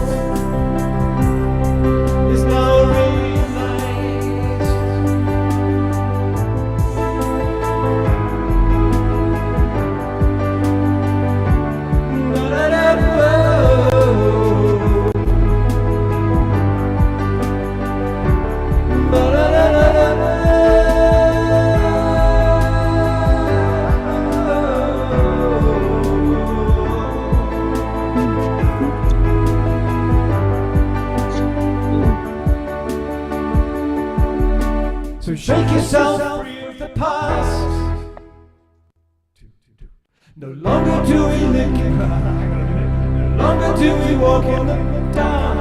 is now realized. So shake yourself free of the past. No longer do we live, no longer do we walk in the dark.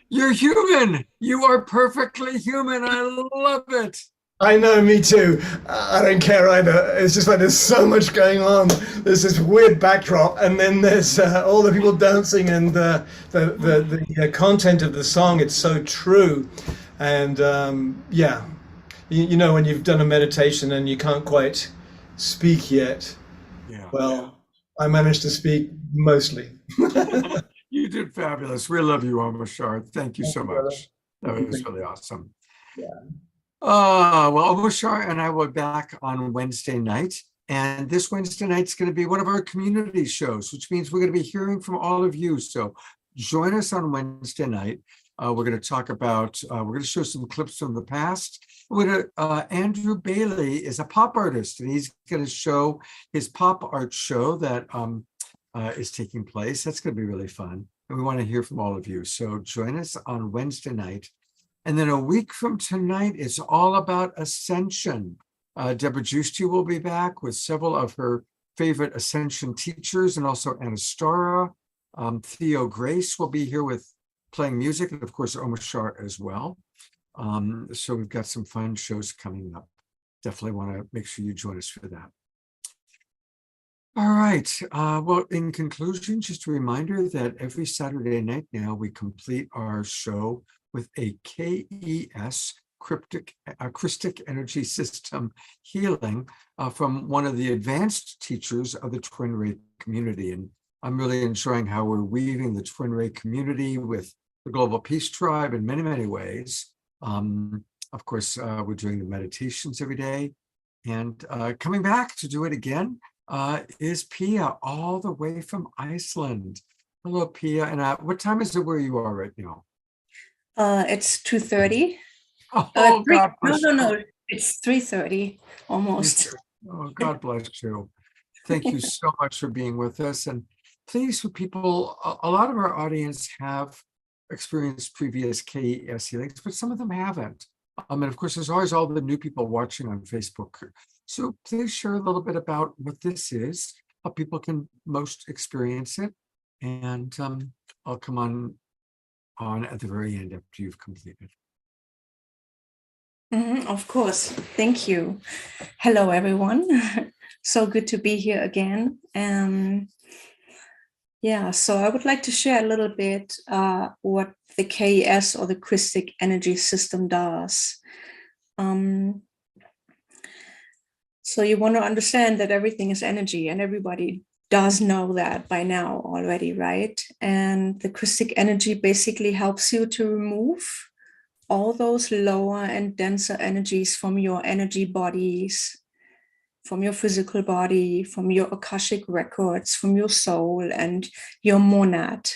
You're human. You are perfectly human. I love it. I know, me too. I don't care either. It's just like there's so much going on. There's this weird backdrop, and then there's all the people dancing, and the content of the song. It's so true, and yeah, you know, when you've done a meditation and you can't quite speak yet. Yeah. Well, I managed to speak mostly. You did fabulous. We love you, Omashar. Thank you so much. That was really awesome. Yeah. Well, Omashar and I will be back on Wednesday night. And this Wednesday night is going to be one of our community shows, which means we're going to be hearing from all of you. So join us on Wednesday night. We're going to talk about, we're going to show some clips from the past. Andrew Bailey is a pop artist, and he's going to show his pop art show that is taking place. That's going to be really fun. And we want to hear from all of you. So join us on Wednesday night. And then a week from tonight, it's all about Ascension. Deborah Giusti will be back with several of her favorite Ascension teachers, and also Anastara. Theo Grace will be here with playing music, and of course, Omashar as well. So we've got some fun shows coming up. Definitely want to make sure you join us for that. All right. Well, in conclusion, just a reminder that every Saturday night now we complete our show with a KES, Christic Energy System healing from one of the advanced teachers of the Twin Ray community. And I'm really enjoying how we're weaving the Twin Ray community with the Global Peace Tribe in many, many ways. Of course, we're doing the meditations every day. And coming back to do it again is Pia, all the way from Iceland. Hello, Pia. And what time is it where you are right now? It's 2:30. Oh, God bless no. you. It's 3:30 almost. Oh, God bless you. Thank you so much for being with us. And please, for people, a lot of our audience have experienced previous KES healings, but some of them haven't. And of course, there's always all the new people watching on Facebook. So please share a little bit about what this is, how people can most experience it, and I'll come on at the very end after you've completed. Of course. Thank you. Hello, everyone. So good to be here again. Yeah, so I would like to share a little bit what the KES or the Christic Energy System does. So you want to understand that everything is energy, and everybody does know that by now already, right? And the Christic energy basically helps you to remove all those lower and denser energies from your energy bodies, from your physical body, from your Akashic records, from your soul and your monad,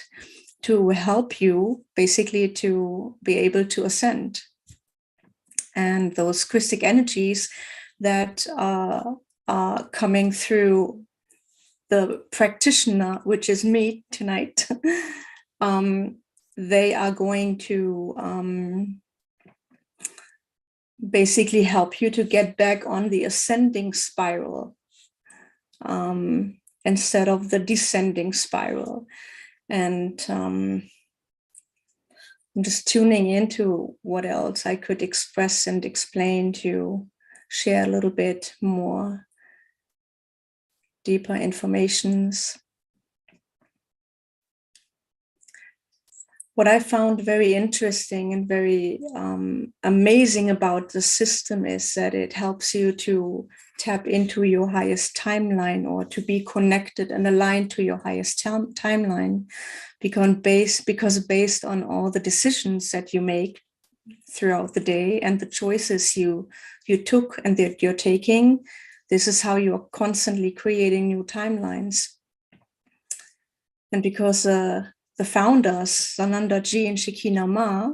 to help you basically to be able to ascend. And those Christic energies that are coming through the practitioner, which is me tonight, they are going to basically help you to get back on the ascending spiral instead of the descending spiral. And I'm just tuning into what else I could express and explain to share a little bit more deeper informations. What I found very interesting and very amazing about the system is that it helps you to tap into your highest timeline, or to be connected and aligned to your highest timeline, because based on all the decisions that you make throughout the day and the choices you took and that you're taking, this is how you're constantly creating new timelines. And because the founders, Sananda Ji and Shekina Ma,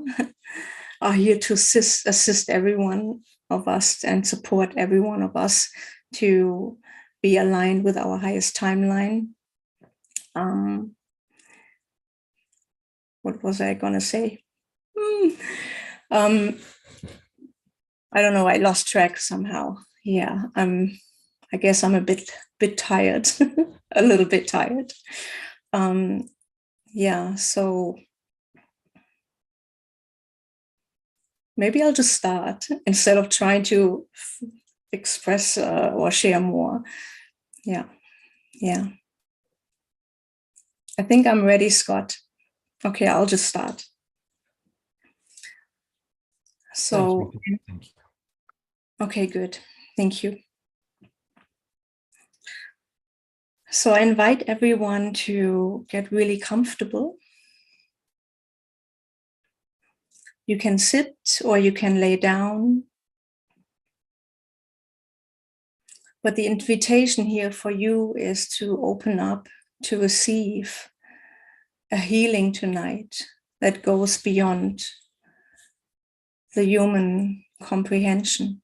are here to assist every one of us and support every one of us to be aligned with our highest timeline. What was I going to say? I don't know. I lost track somehow. Yeah, I guess I'm a bit tired, a little bit tired. Yeah, so maybe I'll just start instead of trying to express or share more. Yeah. I think I'm ready, Scott. Okay, I'll just start. So, Thank you. Okay, good. Thank you. So I invite everyone to get really comfortable. You can sit or you can lay down. But the invitation here for you is to open up, to receive a healing tonight that goes beyond the human comprehension.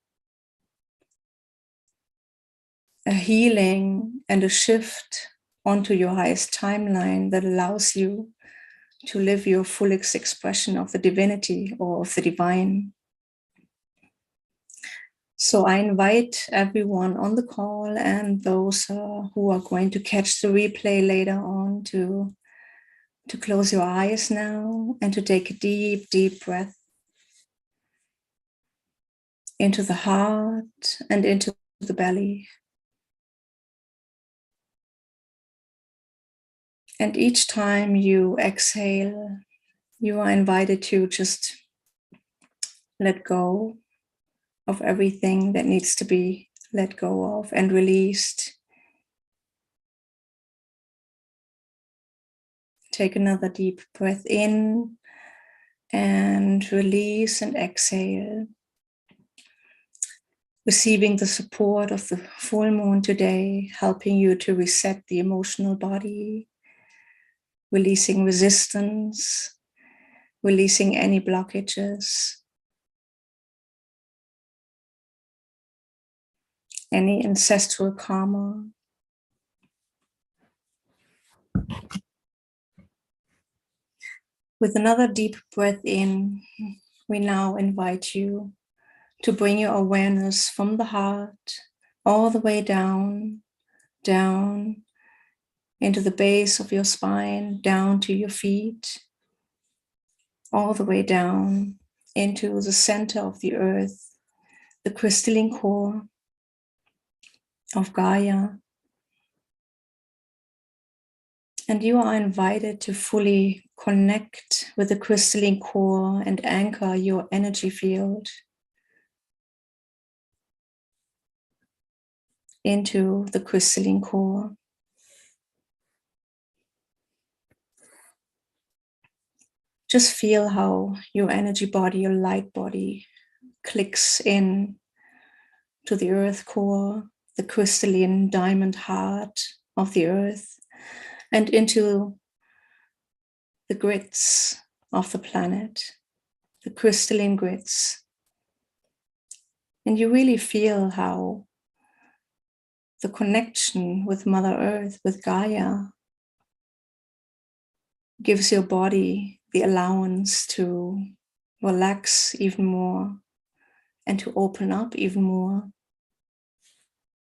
A healing and a shift onto your highest timeline that allows you to live your fullest expression of the divinity or of the divine. So I invite everyone on the call and those who are going to catch the replay later on to close your eyes now and to take a deep, deep breath into the heart and into the belly. And each time you exhale, you are invited to just let go of everything that needs to be let go of and released. Take another deep breath in and release and exhale. Receiving the support of the full moon today, helping you to reset the emotional body, releasing resistance, releasing any blockages, any ancestral karma. With another deep breath in, we now invite you to bring your awareness from the heart all the way down, down into the base of your spine, down to your feet, all the way down into the center of the earth, the crystalline core of Gaia. And you are invited to fully connect with the crystalline core and anchor your energy field into the crystalline core. Just feel how your energy body, your light body, clicks in to the earth core, the crystalline diamond heart of the earth, and into the grids of the planet, the crystalline grids. And you really feel how the connection with Mother Earth, with Gaia, gives your body the allowance to relax even more and to open up even more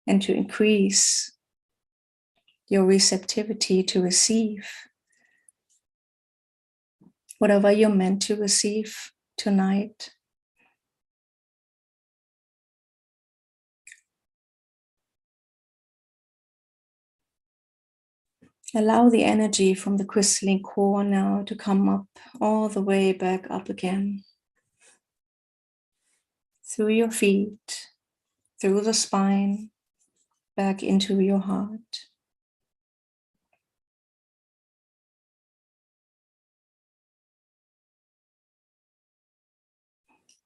and to increase your receptivity to receive whatever you're meant to receive tonight. Allow the energy from the crystalline core now to come up all the way back up again. Through your feet, through the spine, back into your heart.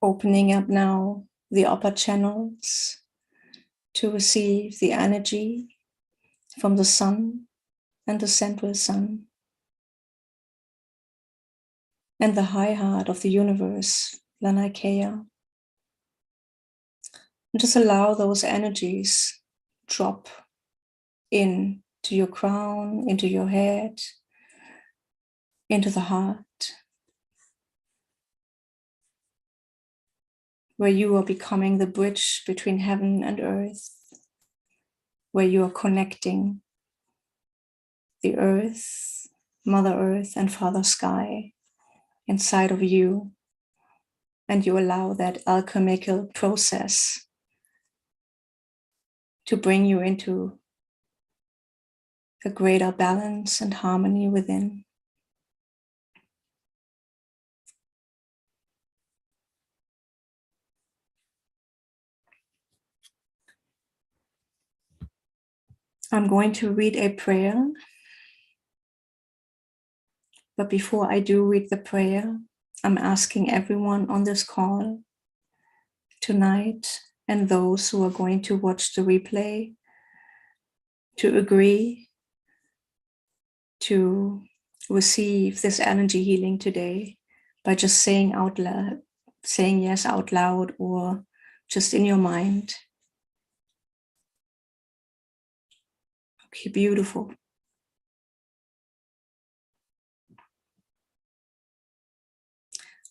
Opening up now the upper channels to receive the energy from the sun and the central sun and the high heart of the universe, Lanakea. And just allow those energies drop in to your crown, into your head, into the heart, where you are becoming the bridge between heaven and earth, where you are connecting the earth, Mother Earth and Father Sky inside of you, and you allow that alchemical process to bring you into a greater balance and harmony within. I'm going to read a prayer, but before I do read the prayer, I'm asking everyone on this call tonight and those who are going to watch the replay to agree to receive this energy healing today by just saying out loud, saying yes out loud, or just in your mind. Okay, beautiful.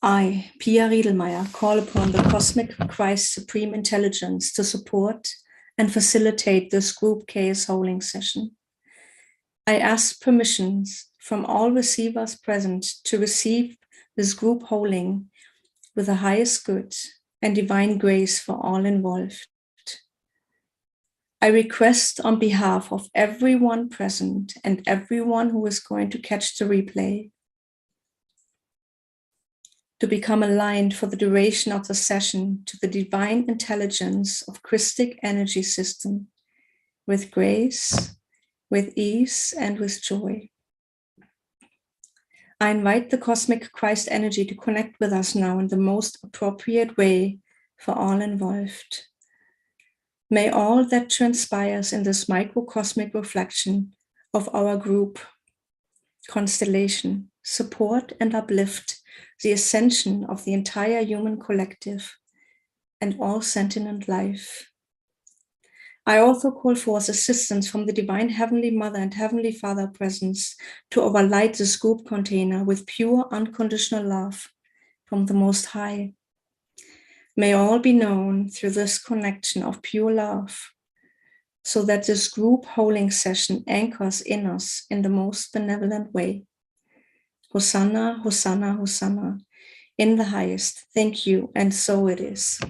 I, Pia Riedelmeier, call upon the Cosmic Christ Supreme Intelligence to support and facilitate this group chaos holding session. I ask permissions from all receivers present to receive this group holding with the highest good and divine grace for all involved. I request on behalf of everyone present and everyone who is going to catch the replay to become aligned for the duration of the session to the divine intelligence of Christic energy system with grace, with ease, and with joy. I invite the cosmic Christ energy to connect with us now in the most appropriate way for all involved. May all that transpires in this microcosmic reflection of our group constellation support and uplift the ascension of the entire human collective and all sentient life. I also call forth assistance from the Divine Heavenly Mother and Heavenly Father presence to overlight this group container with pure unconditional love from the Most High. May all be known through this connection of pure love so that this group holding session anchors in us in the most benevolent way. Hosanna, Hosanna, Hosanna, in the highest. Thank you, and so it is.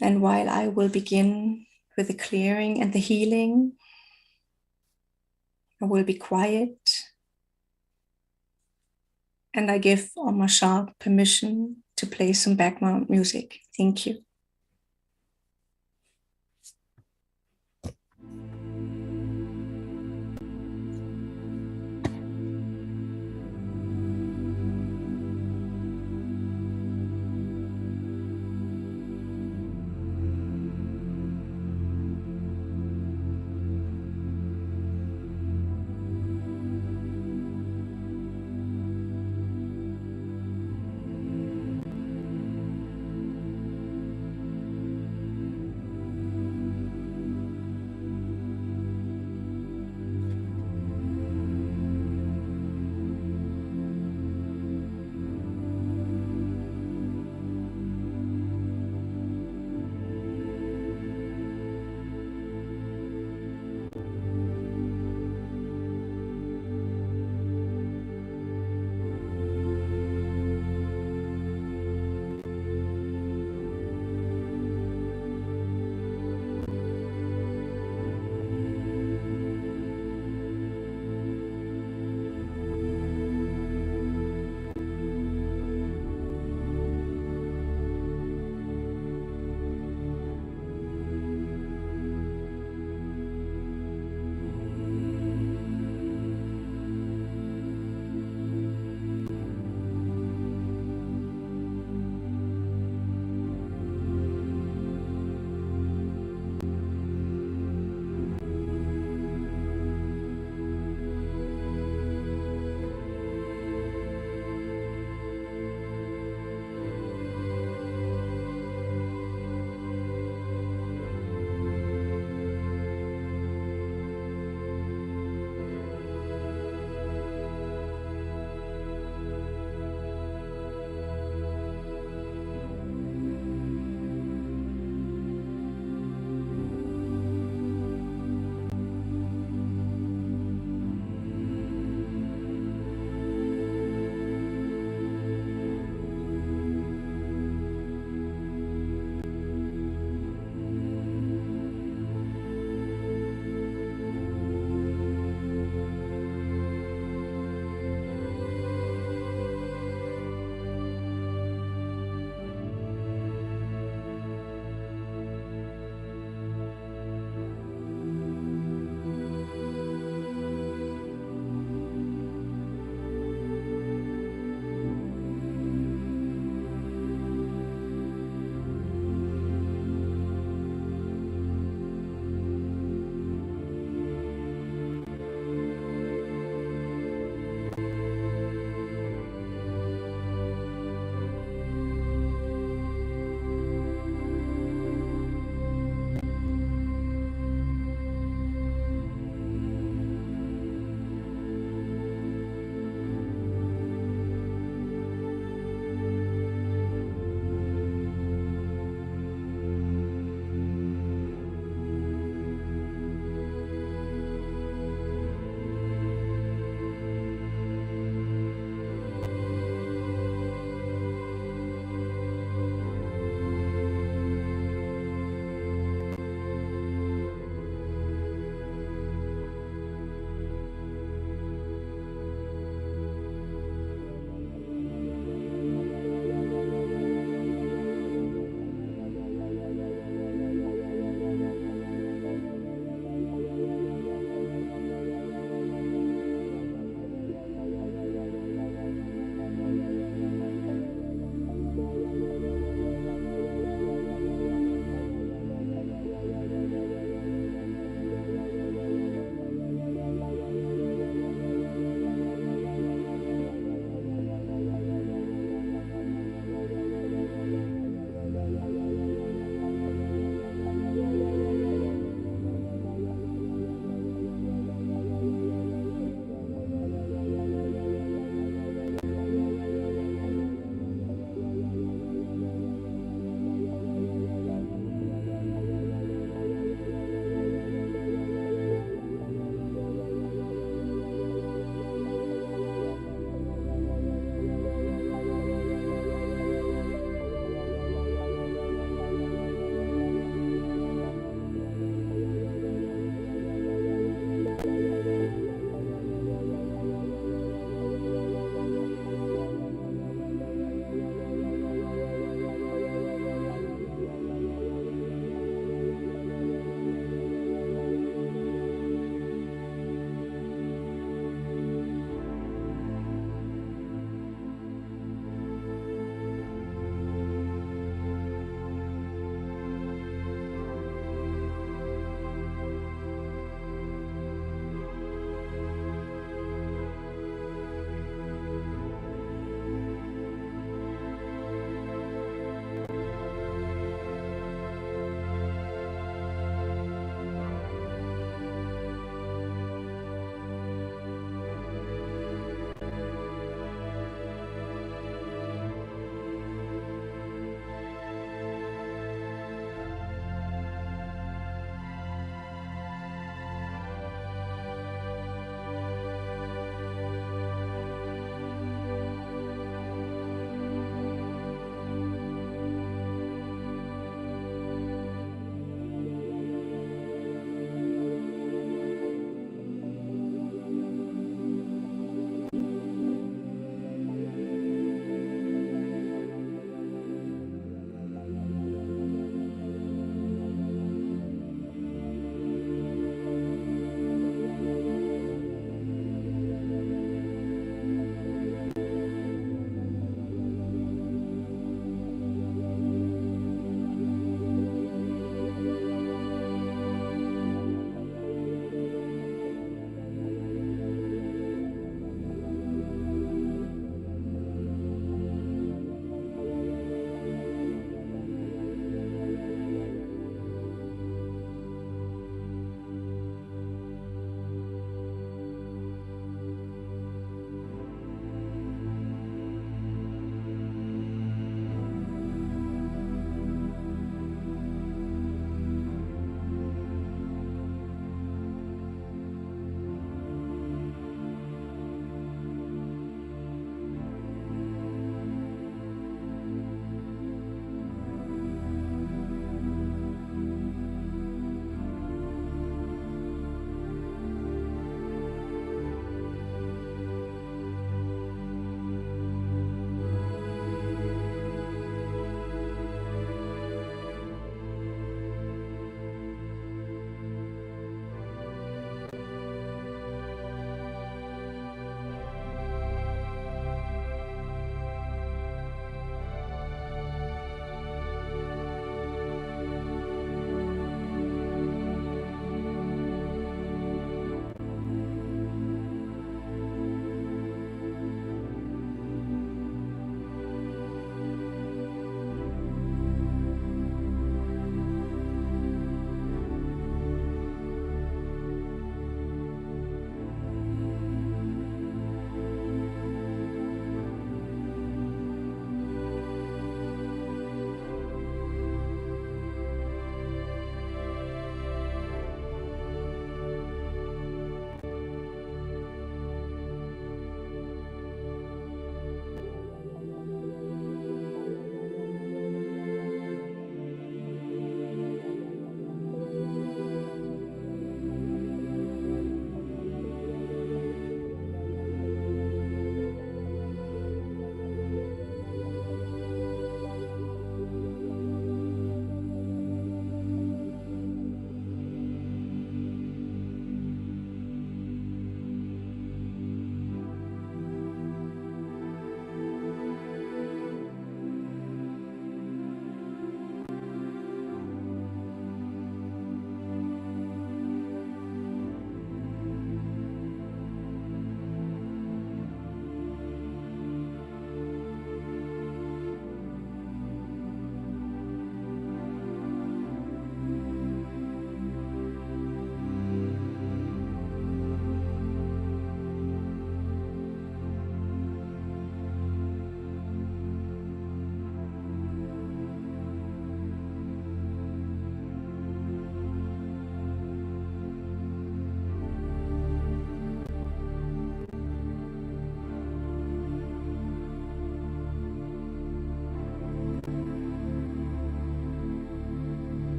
And while I will begin with the clearing and the healing, I will be quiet, and I give Omar Shah permission to play some background music. Thank you.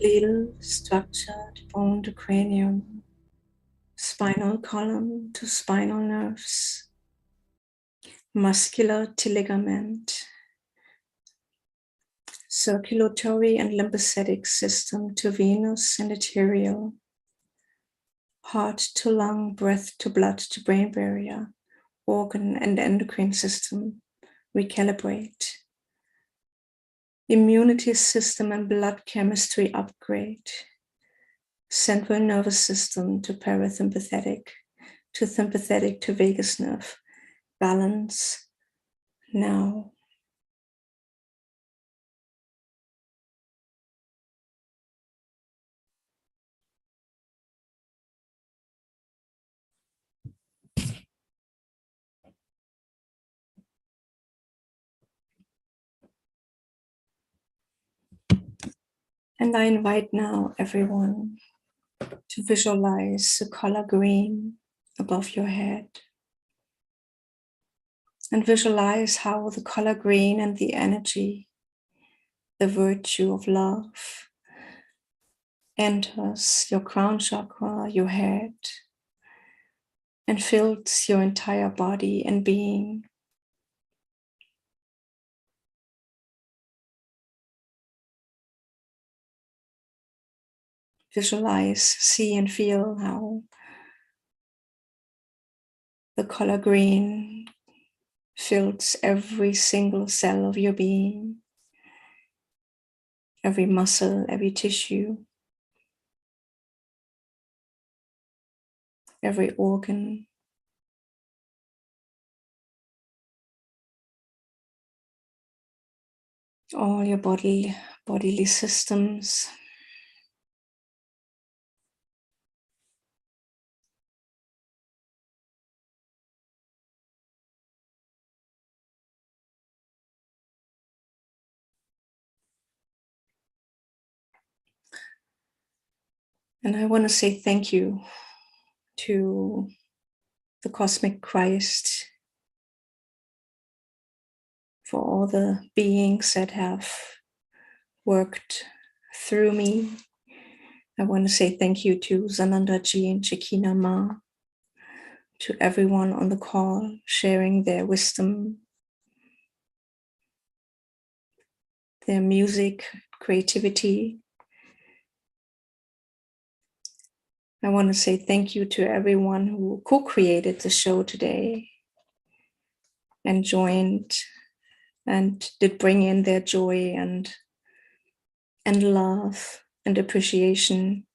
skeletal structure, the bone to cranium, spinal column to spinal nerves, muscular to ligament, circulatory and lympathetic system to venous and arterial, heart to lung, breath to blood to brain barrier, organ and endocrine system, recalibrate, immunity system and blood chemistry upgrade, central nervous system to parasympathetic to sympathetic to vagus nerve, balance now. And I invite now everyone to visualize the color green above your head. And visualize how the color green and the energy, the virtue of love, enters your crown chakra, your head, and fills your entire body and being. Visualize, see and feel how the color green fills every single cell of your being, every muscle, every tissue, every organ. All your bodily systems. And I want to say thank you to the cosmic Christ for all the beings that have worked through me. I want to say thank you to Sanandaji and Shekinah Ma, to everyone on the call sharing their wisdom, their music, creativity. I want to say thank you to everyone who co-created the show today and joined and did bring in their joy and love and appreciation.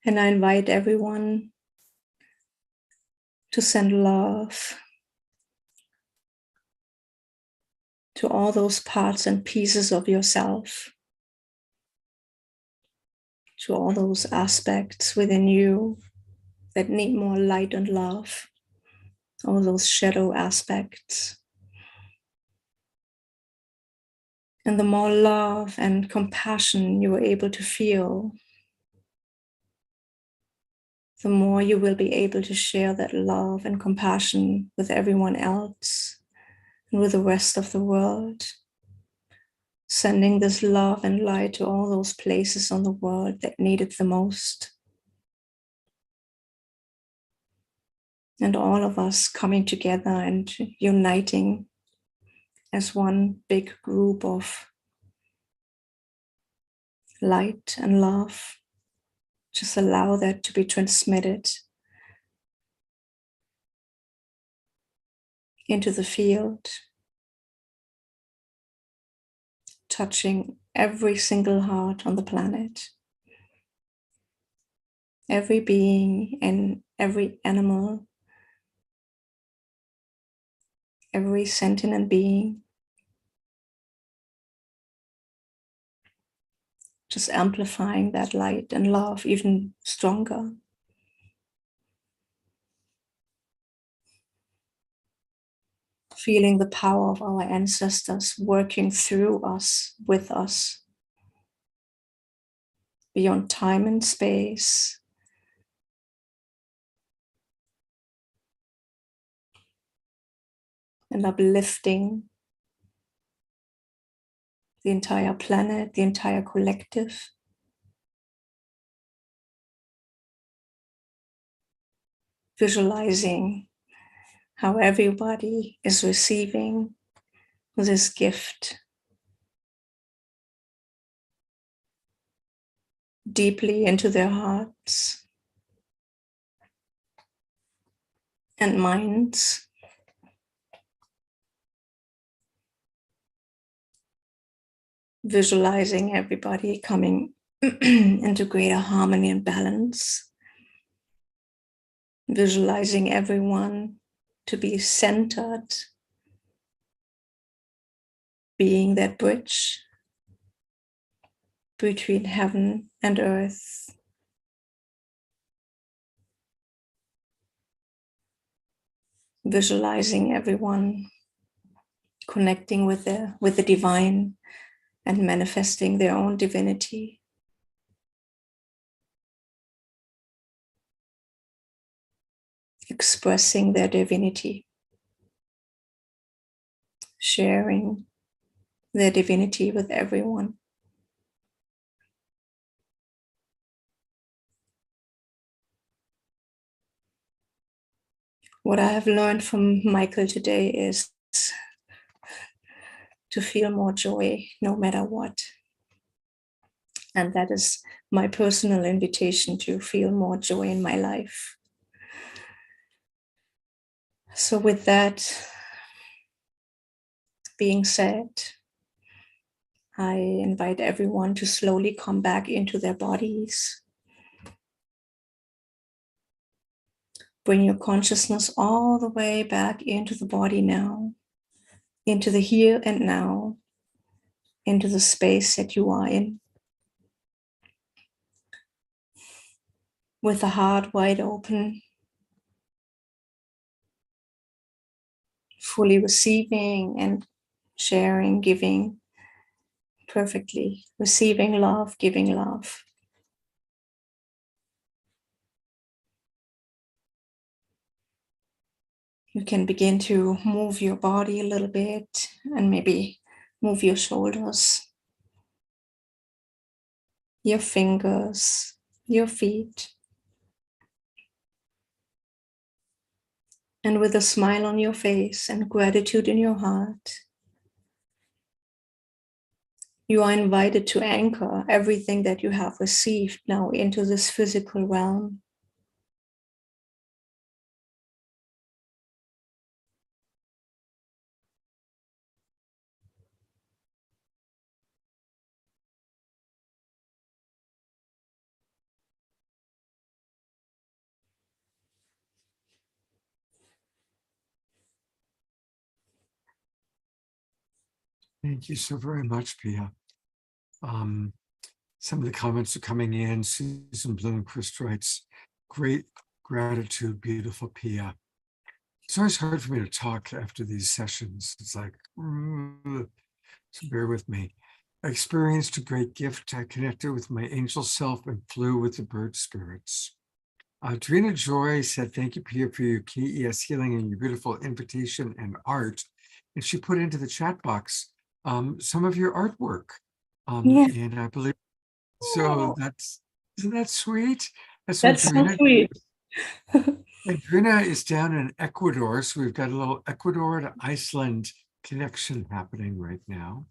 And I invite everyone to send love to all those parts and pieces of yourself, to all those aspects within you that need more light and love, all those shadow aspects. And the more love and compassion you are able to feel, the more you will be able to share that love and compassion with everyone else and with the rest of the world, sending this love and light to all those places on the world that need it the most. And all of us coming together and uniting as one big group of light and love. Just allow that to be transmitted into the field, touching every single heart on the planet, every being and every animal, every sentient being. Just amplifying that light and love even stronger. Feeling the power of our ancestors working through us, with us, beyond time and space. And uplifting the entire planet, the entire collective. Visualizing how everybody is receiving this gift deeply into their hearts and minds. Visualizing everybody coming into greater harmony and balance. Visualizing everyone to be centered, being that bridge between heaven and earth. Visualizing everyone connecting with the divine and manifesting their own divinity. Expressing their divinity. Sharing their divinity with everyone. What I have learned from Michael today is to feel more joy no matter what. And that is my personal invitation to feel more joy in my life. So with that being said, I invite everyone to slowly come back into their bodies. Bring your consciousness all the way back into the body now, into the here and now, into the space that you are in. With the heart wide open, fully receiving and sharing, giving perfectly, receiving love, giving love. You can begin to move your body a little bit and maybe move your shoulders, your fingers, your feet. And with a smile on your face and gratitude in your heart, you are invited to anchor everything that you have received now into this physical realm. Thank you so very much, Pia. Some of the comments are coming in. Susan Bloomquist writes, great gratitude, beautiful Pia. It's always hard for me to talk after these sessions. It's like, so bear with me. I experienced a great gift. I connected with my angel self and flew with the bird spirits. Trina Joy said, thank you, Pia, for your KES healing and your beautiful invitation and art. And she put into the chat box some of your artwork. Yes. And I believe, so isn't that sweet? That's so sweet. And Trina is down in Ecuador. So we've got a little Ecuador to Iceland connection happening right now.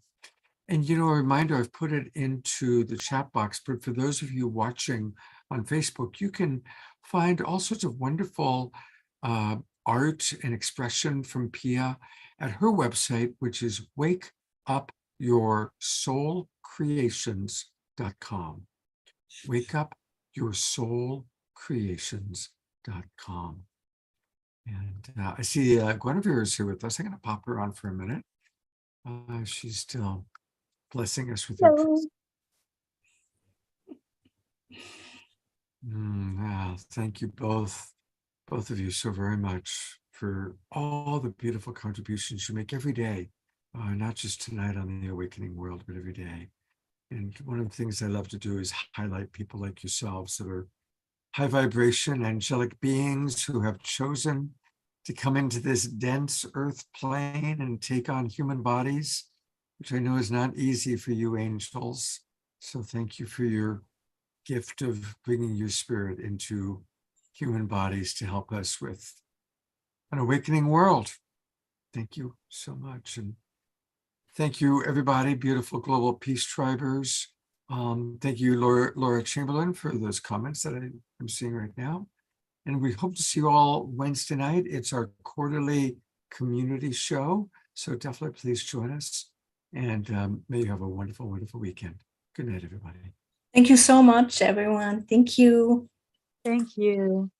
And, you know, a reminder, I've put it into the chat box, but for those of you watching on Facebook, you can find all sorts of wonderful art and expression from Pia at her website, which is wakeupyoursoulcreations.com. Wakeupyoursoulcreations.com. And I see Guinevere is here with us. I'm going to pop her on for a minute. She's still blessing us with her presence. Thank you both of you so very much for all the beautiful contributions you make every day, not just tonight on the Awakening World, but every day. And one of the things I love to do is highlight people like yourselves that are high vibration, angelic beings who have chosen to come into this dense earth plane and take on human bodies which I know is not easy for you angels. So thank you for your gift of bringing your spirit into human bodies to help us with an awakening world. Thank you so much. And thank you, everybody, beautiful global peace tribers. Thank you, Laura Chamberlain, for those comments that I'm seeing right now. And we hope to see you all Wednesday night. It's our quarterly community show. So definitely please join us. And may you have a wonderful, wonderful weekend. Good night, everybody. Thank you so much, everyone. Thank you. Thank you.